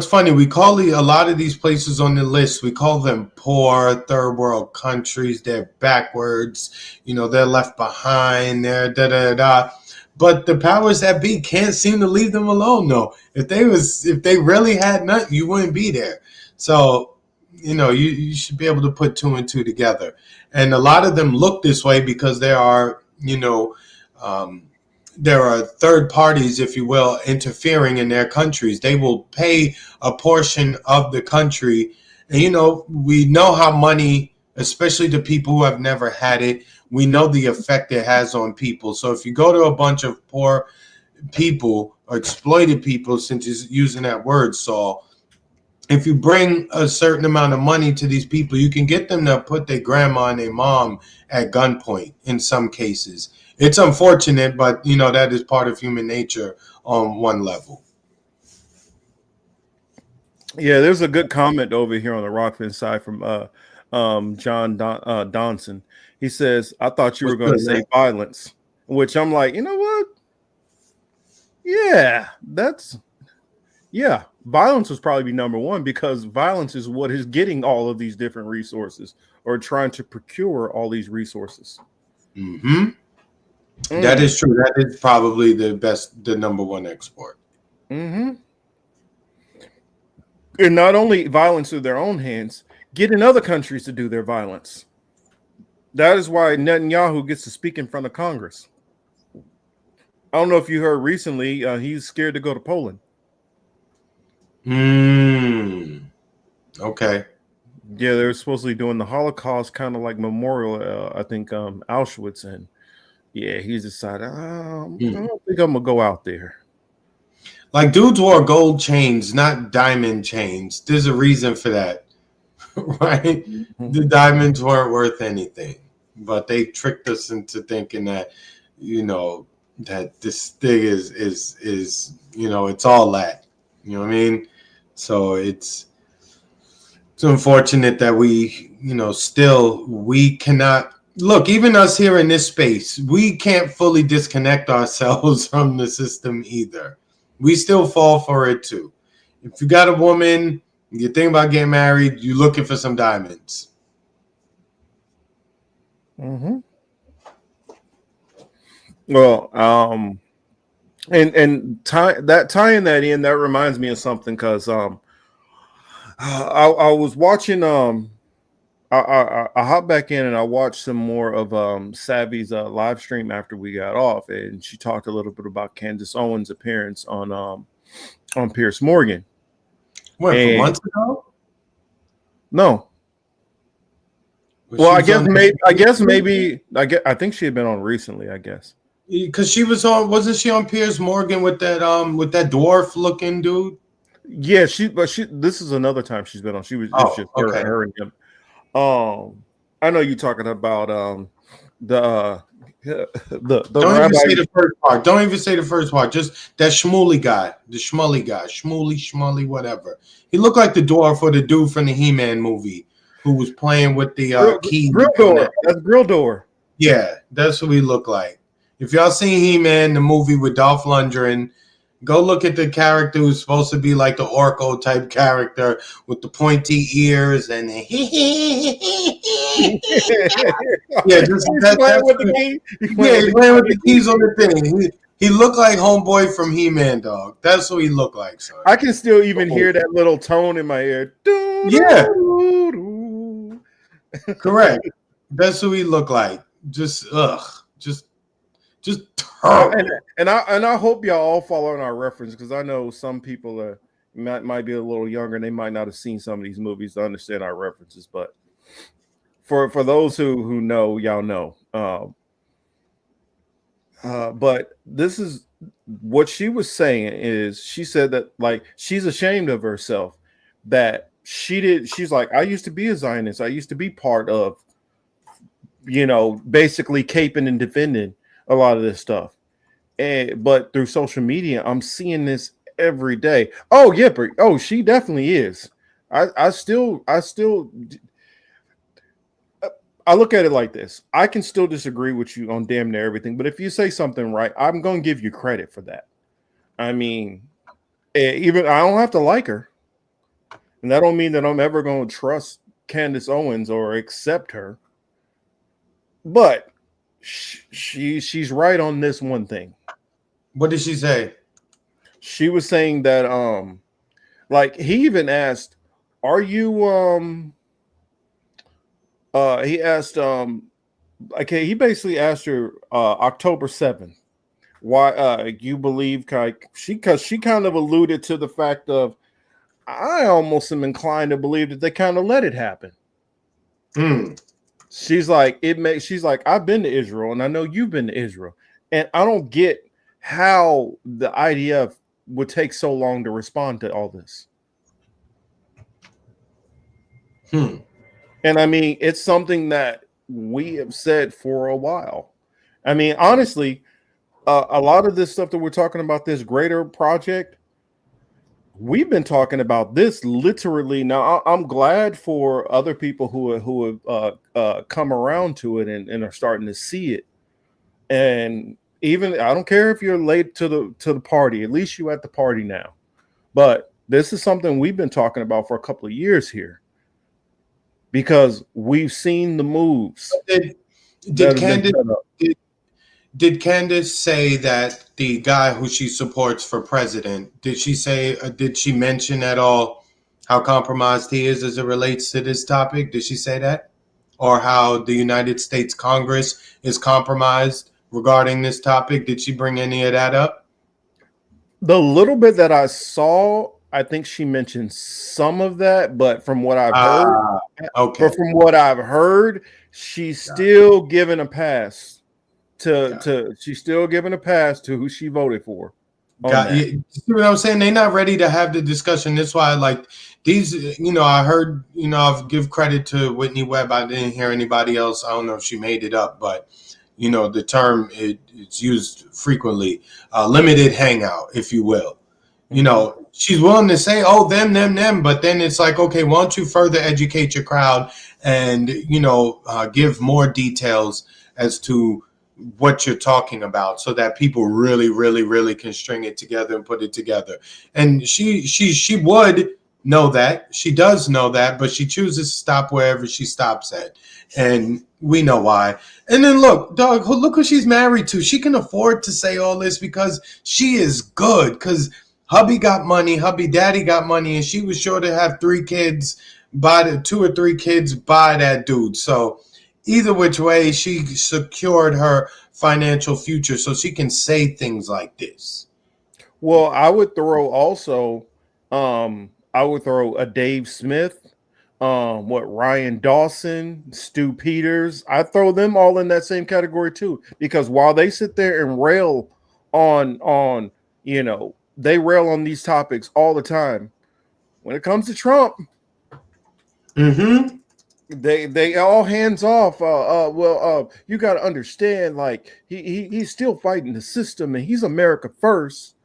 funny. We call a lot of these places on the list, we call them poor third world countries. They're backwards. They're left behind. They're da-da-da. But the powers that be can't seem to leave them alone, though. If they really had nothing, you wouldn't be there. So, you should be able to put two and two together. And a lot of them look this way because there are third parties, if you will, interfering in their countries. They will pay a portion of the country. And, we know how money, especially to people who have never had it, we know the effect it has on people. So if you go to a bunch of poor people or exploited people, since you're using that word, Saul, if you bring a certain amount of money to these people, you can get them to put their grandma and their mom at gunpoint in some cases. It's unfortunate, but, that is part of human nature on one level. Yeah, there's a good comment over here on the Rockfin side from John Donson. He says, I thought you were going to say violence, which I'm like, you know what? Yeah, violence would probably be number one because violence is what is getting all of these different resources or trying to procure all these resources. Mm-hmm. That is true. That is probably the number one export. Mm-hmm. And not only violence through their own hands, getting other countries to do their violence. That is why Netanyahu gets to speak in front of Congress. I don't know if you heard recently, he's scared to go to Poland. Okay. Yeah, they're supposedly doing the Holocaust kind of like memorial, I think Auschwitz, and yeah, he's decided, I don't think I'm going to go out there. Like, dudes wore gold chains, not diamond chains. There's a reason for that, right? Mm-hmm. The diamonds weren't worth anything, but they tricked us into thinking that, that this thing is it's all that. You know what I mean? So it's unfortunate that we, still we cannot look, even us here in this space, we can't fully disconnect ourselves from the system either. We still fall for it too. If you got a woman, you think about getting married, you're looking for some diamonds. Mm-hmm. Well, and tying that in, that reminds me of something because I was watching I hopped back in and I watched some more of Sabby's live stream after we got off, and she talked a little bit about Candace Owens' appearance on Piers Morgan. When, from months ago? No. Well, I think she had been on recently, I guess. Because wasn't she on Piers Morgan with that dwarf looking dude? Yeah, this is another time she's been on. She was it's just okay. her and him. I know you're talking about the don't even say the first part. Don't even say the first part. Just that Shmuley guy, the Shmuley guy, Shmuley, whatever. He looked like the dwarf or the dude from the He-Man movie who was playing with the key. Grill door. That's Grill Door. Yeah, that's what he looked like. If y'all seen He-Man, the movie with Dolph Lundgren, go look at the character who's supposed to be like the Orko type character with the pointy ears and yeah, just he's playing with the key. He's playing with the keys on the thing. He looked like homeboy from He-Man, dog. That's what he looked like, son. I can still even hear that little tone in my ear. Yeah, correct. That's what he looked like. Just and I hope y'all all follow our reference, because I know some people might be a little younger and they might not have seen some of these movies to understand our references. But for those who know, y'all know. But this is what she was saying is she said that like she's ashamed of herself that she's like, I used to be a Zionist. I used to be part of, basically caping and defending a lot of this stuff. But through social media, I'm seeing this every day. Oh, yeah, she definitely is. I look at it like this. I can still disagree with you on damn near everything, but if you say something right, I'm going to give you credit for that. I mean, even I don't have to like her. And that don't mean that I'm ever going to trust Candace Owens or accept her. But she's right on this one thing. What did she say? She was saying that like he even asked, are you he asked okay, he basically asked her October 7th why you believe because she kind of alluded to the fact of I almost am inclined to believe that they kind of let it happen. She's like, I've been to Israel and I know you've been to Israel, and I don't get how the IDF would take so long to respond to all this. And I mean, it's something that we have said for a while. I mean, honestly, a lot of this stuff that we're talking about, this greater project, we've been talking about this literally. Now, I'm glad for other people who have come around to it and are starting to see it. And even I don't care if you're late to the party. At least you're at the party now. But this is something we've been talking about for a couple of years here, because we've seen the moves. Did Candace say that the guy who she supports for president, did she mention at all how compromised he is as it relates to this topic? Did she say that? Or how the United States Congress is compromised regarding this topic? Did she bring any of that up? The little bit that I saw, I think she mentioned some of that, but from what I've heard, Okay. she's still giving a pass to she's still giving a pass to who she voted for. Got you. See what I'm saying? They're not ready to have the discussion. That's why I like these. I heard. I'll give credit to Whitney Webb. I didn't hear anybody else. I don't know if she made it up, but the term it's used frequently. Limited hangout, if you will. She's willing to say, "Oh, them," but then it's like, okay, why don't you further educate your crowd and give more details as to what you're talking about so that people really, really, really can string it together and put it together. And she would know that. She does know that, but she chooses to stop wherever she stops at. And we know why. And then look, dog, look who she's married to. She can afford to say all this because she is good. Because hubby got money, hubby daddy got money, and she was sure to have 3 kids by the 2 or 3 kids by that dude. So either which way, she secured her financial future so she can say things like this. Well, I would throw also, I would throw a Dave Smith, Ryan Dawson, Stu Peters. I throw them all in that same category too, because while they sit there and rail on they rail on these topics all the time. When it comes to Trump, they all hands off. You got to understand, like he's still fighting the system, and he's America first.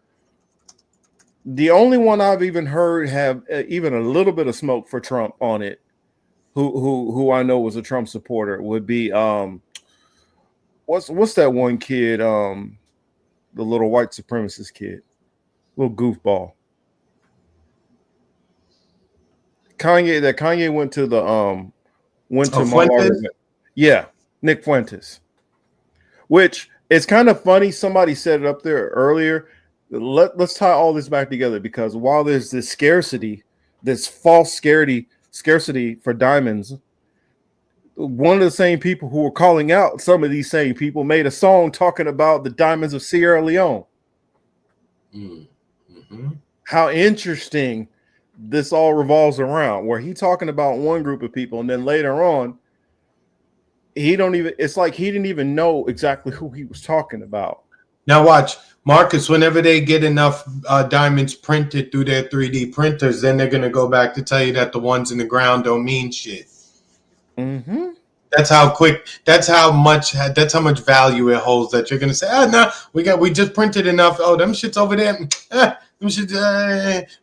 The only one I've even heard have even a little bit of smoke for Trump on it, who I know was a Trump supporter, would be what's that one kid, the little white supremacist kid, little goofball. Kanye went to the Fuentes? Yeah, Nick Fuentes. Which it's kind of funny. Somebody said it up there earlier. Let's tie all this back together, because while there's this scarcity, this false scarcity for diamonds, one of the same people who were calling out some of these same people made a song talking about the diamonds of Sierra Leone. Mm-hmm. How interesting this all revolves around, where he talking about one group of people, and then later on, it's like he didn't even know exactly who he was talking about. Now watch, Marcus, whenever they get enough diamonds printed through their 3D printers, then they're going to go back to tell you that the ones in the ground don't mean shit. Mm-hmm. That's how much value it holds, that you're going to say, no, we just printed enough. Oh, them shit's over there. Them shit,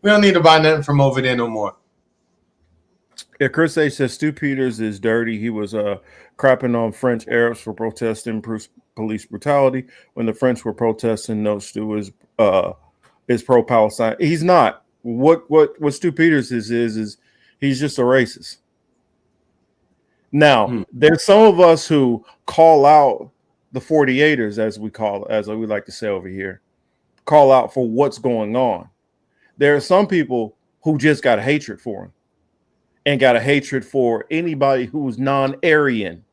we don't need to buy nothing from over there no more. Yeah, Chris A says Stu Peters is dirty. He was crapping on French Arabs for protesting police brutality. When the French were protesting, no, Stu is pro-Palestine. He's not. What Stu Peters is he's just a racist. Now, there's some of us who call out the 48ers, as we like to say over here, call out for what's going on. There are some people who just got a hatred for him, and got a hatred for anybody who's non-Aryan.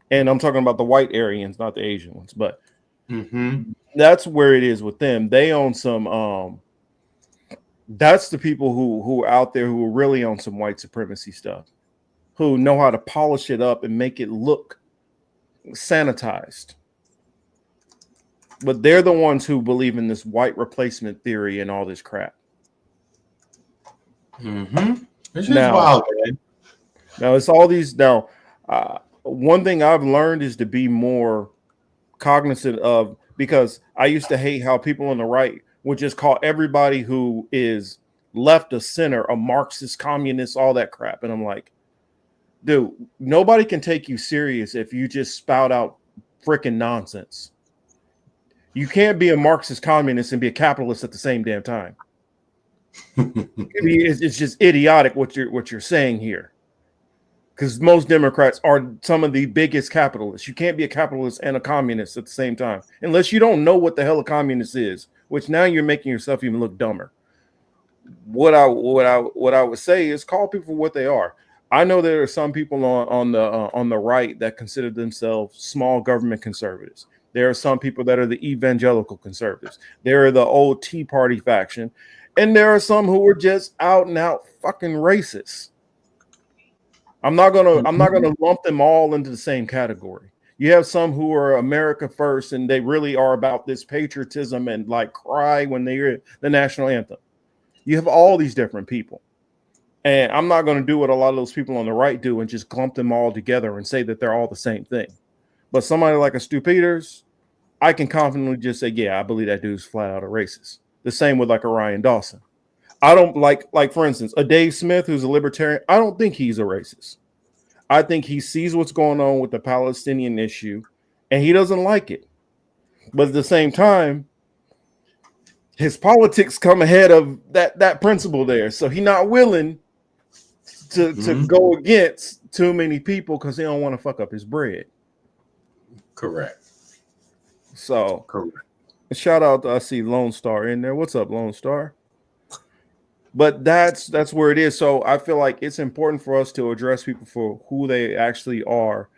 And I'm talking about the white Aryans, not the Asian ones. But that's where it is with them. They own some that's the people who are out there who are really on some white supremacy stuff, who know how to polish it up and make it look sanitized. But they're the ones who believe in this white replacement theory and all this crap. It's just wild, man. Now it's all these. Now, one thing I've learned is to be more cognizant of, because I used to hate how people on the right would just call everybody who is left of center a Marxist, communist, all that crap, and I'm like, dude, nobody can take you serious if you just spout out freaking nonsense. You can't be a Marxist communist and be a capitalist at the same damn time. It's just idiotic what you're saying here, because most Democrats are some of the biggest capitalists. You can't be a capitalist and a communist at the same time, unless you don't know what the hell a communist is, which now you're making yourself even look dumber. what I would say is call people for what they are. I know there are some people on the right that consider themselves small government conservatives. There are some people that are the evangelical conservatives. There are the old Tea Party faction, and there are some who are just out and out fucking racists. I'm not gonna lump them all into the same category. You have some who are America first, and they really are about this patriotism and like cry when they hear the national anthem. You have all these different people. And I'm not going to do what a lot of those people on the right do and just clump them all together and say that they're all the same thing. But somebody like a Stu Peters, I can confidently just say, yeah, I believe that dude's flat out a racist. The same with like a Ryan Dawson. I don't like for instance, a Dave Smith who's a libertarian. I don't think he's a racist. I think he sees what's going on with the Palestinian issue and he doesn't like it. But at the same time, his politics come ahead of that principle there. So he's not willing to go against too many people because he don't want to fuck up his bread. Correct. So correct. Shout out to I see Lone Star in there. What's up, Lone Star? But that's where it is. So I feel like it's important for us to address people for who they actually are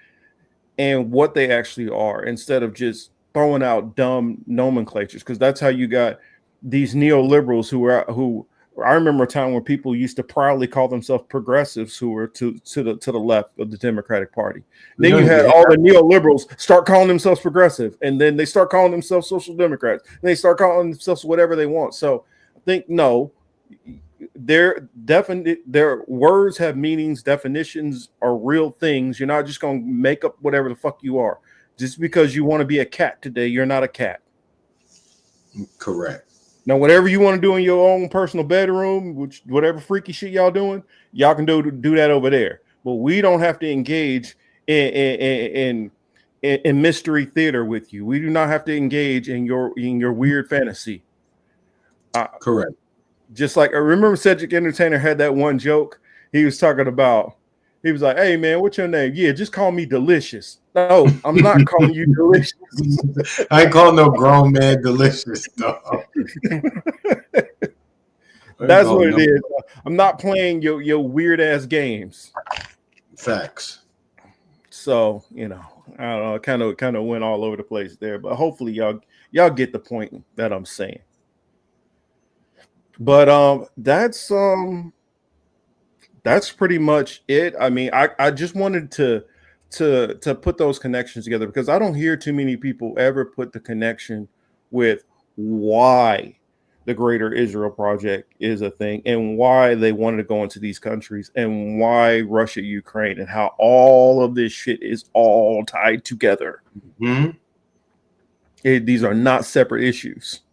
and what they actually are instead of just throwing out dumb nomenclatures, because that's how you got these neoliberals who I remember a time when people used to proudly call themselves progressives who were to the left of the Democratic Party. Then you had all the neoliberals start calling themselves progressive, and then they start calling themselves social democrats, and they start calling themselves whatever they want. So I think no, their words have meanings, definitions are real things. You're not just going to make up whatever the fuck you are. Just because you want to be a cat today, you're not a cat. Correct. Now, whatever you want to do in your own personal bedroom, which whatever freaky shit y'all doing, y'all can do that over there. But we don't have to engage in mystery theater with you. We do not have to engage in your weird fantasy. Correct. Just like I remember Cedric Entertainer had that one joke. He was talking about. He was like, "Hey man, what's your name? Yeah, just call me Delicious." No, I'm not calling you Delicious. I ain't calling no grown man Delicious, dog. That's what it is. I'm not playing your weird ass games. Facts. So I don't know, kind of went all over the place there, but hopefully y'all get the point that I'm saying. But that's pretty much it. I mean, I just wanted to put those connections together because I don't hear too many people ever put the connection with why the Greater Israel Project is a thing and why they wanted to go into these countries and why Russia, Ukraine, and how all of this shit is all tied together. These are not separate issues.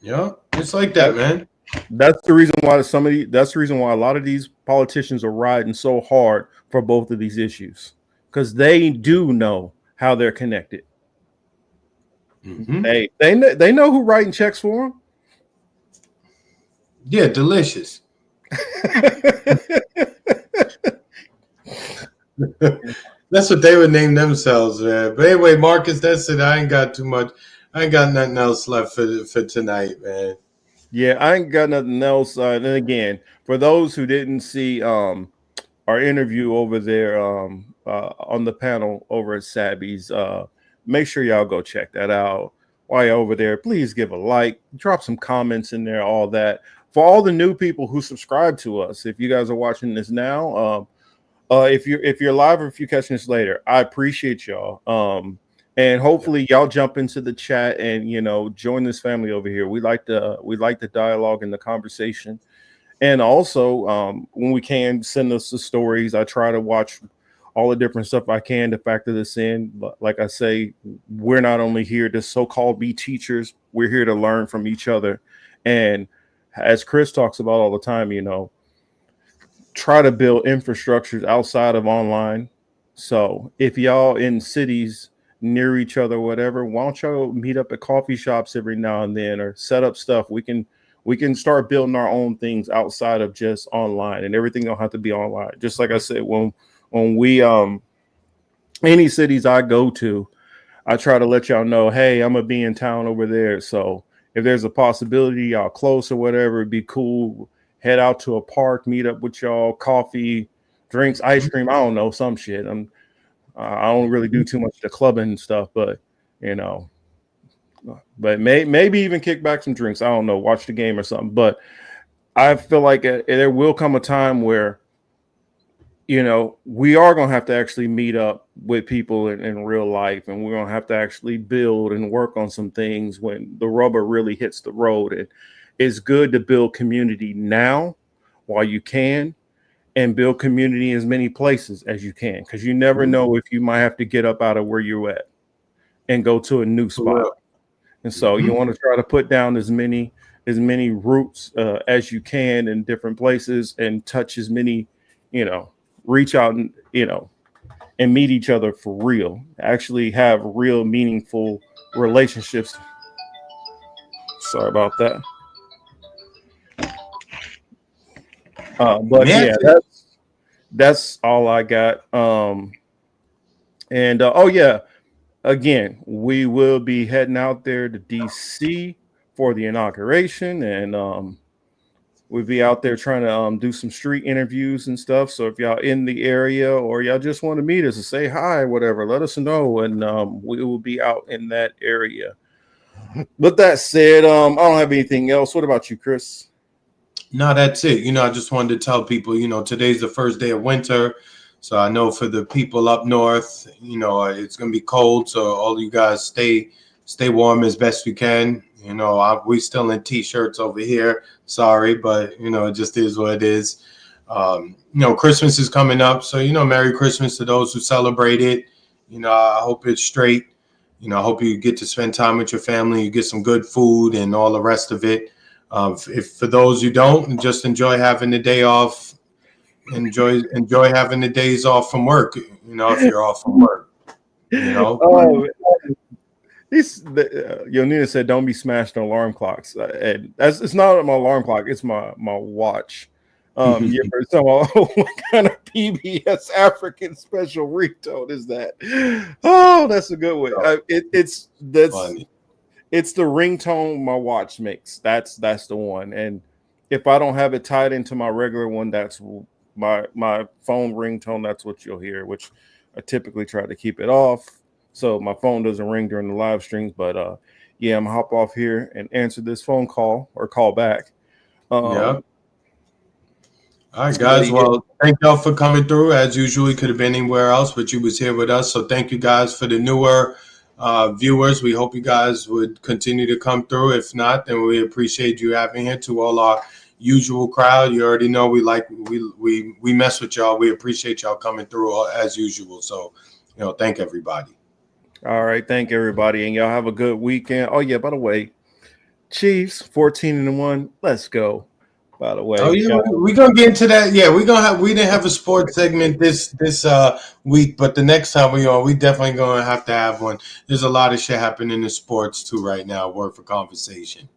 Yeah, it's like that, man. That's the reason why that's the reason why a lot of these politicians are riding so hard for both of these issues, because they do know how they're connected. They know who writing checks for them. Yeah, Delicious. That's what they would name themselves, man. But anyway, Marcus, that's it. I ain't got too much. I ain't got nothing else left for tonight, man. Yeah, I ain't got nothing else. And again, for those who didn't see our interview over there on the panel over at Sabby's, make sure y'all go check that out. While you're over there, please give a like, drop some comments in there, all that. For all the new people who subscribe to us, if you guys are watching this now, if you're live or if you're catching this later, I appreciate y'all. And hopefully y'all jump into the chat and join this family over here. We like the dialogue and the conversation. And also, when we can, send us the stories. I try to watch all the different stuff I can to factor this in. But like I say, we're not only here to so-called be teachers, we're here to learn from each other. And as Chris talks about all the time, try to build infrastructures outside of online. So if y'all in cities near each other, whatever, why don't y'all meet up at coffee shops every now and then or set up stuff? We can start building our own things outside of just online, and everything don't have to be online. Just like I said, when we any cities I go to, I try to let y'all know, hey, I'm gonna be in town over there. So if there's a possibility y'all close or whatever, it'd be cool. head out to a park, meet up with y'all, coffee, drinks, ice cream. I don't know, some shit. I don't really do too much the clubbing and stuff, but you know, but maybe even kick back some drinks. I don't know, watch the game or something. But I feel like there will come a time where, you know, we are going to have to actually meet up with people in real life, and we're going to have to actually build and work on some things when the rubber really hits the road. And it's good to build community now while you can, and build community in as many places as you can, because you never know if you might have to get up out of where you're at and go to a new spot. And so you want to try to put down as many roots as you can in different places, and touch as many, you know, reach out and, you know, and meet each other for real, actually have real meaningful relationships. Sorry about that. But yeah, that's all I got. And oh yeah, again, we will be heading out there to DC for the inauguration, and we'll be out there trying to do some street interviews and stuff. So if y'all in the area, or y'all just want to meet us and say hi, whatever, let us know, and we will be out in that area. But that said, I don't have anything else. What about you, Chris? No, that's it. You know, I just wanted to tell people, you know, today's the first day of winter. So I know for the people up north, you know, it's going to be cold. So all you guys stay warm as best we can. You know, we still in T-shirts over here. Sorry, but, you know, it just is what it is. You know, Christmas is coming up. So, you know, Merry Christmas to those who celebrate it. You know, I hope it's straight. You know, I hope you get to spend time with your family. You get some good food and all the rest of it. If for those who don't, just enjoy having the day off. Enjoy having the days off from work. You know, if you're off from work, you know. Yonina said, "Don't be smashing alarm clocks." And it's not my alarm clock; it's my watch. Yeah, so what kind of PBS African special ringtone is that? Oh, that's a good one. It's the ringtone my watch makes. That's the one. And if I don't have it tied into my regular one, that's my phone ringtone. That's what you'll hear, which I typically try to keep it off so my phone doesn't ring during the live streams. But yeah, I'm gonna hop off here and answer this phone call or call back. Yeah. All right, guys. Well, thank y'all for coming through. As usual, you could have been anywhere else, but you was here with us. So thank you guys for the newer viewers. We hope you guys would continue to come through. If not, then we appreciate you having here. To all our usual crowd, you already know we mess with y'all. We appreciate y'all coming through as usual. So, you know, thank everybody. All right, thank everybody, and y'all have a good weekend. Oh yeah, by the way, Chiefs 14-1. Let's go. By the way, oh yeah, we're gonna get into that. Yeah, we didn't have a sports segment this week, but the next time we definitely gonna have to have one. There's a lot of shit happening in sports too right now. Word for conversation.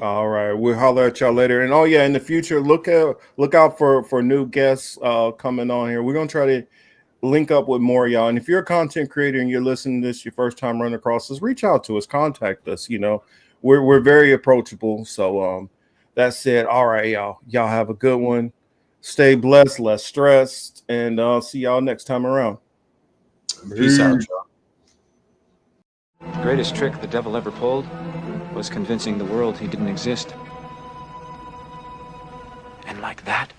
All right, we'll holler at y'all later. And oh yeah, in the future, look out for new guests coming on here. We're gonna try to link up with more y'all. And if you're a content creator and you're listening to this your first time running across us, reach out to us, contact us. You know, we're very approachable. So that said, all right, y'all have a good one. Stay blessed, less stressed, and see y'all next time around. Peace out, y'all. The greatest trick the devil ever pulled was convincing the world he didn't exist. And like that,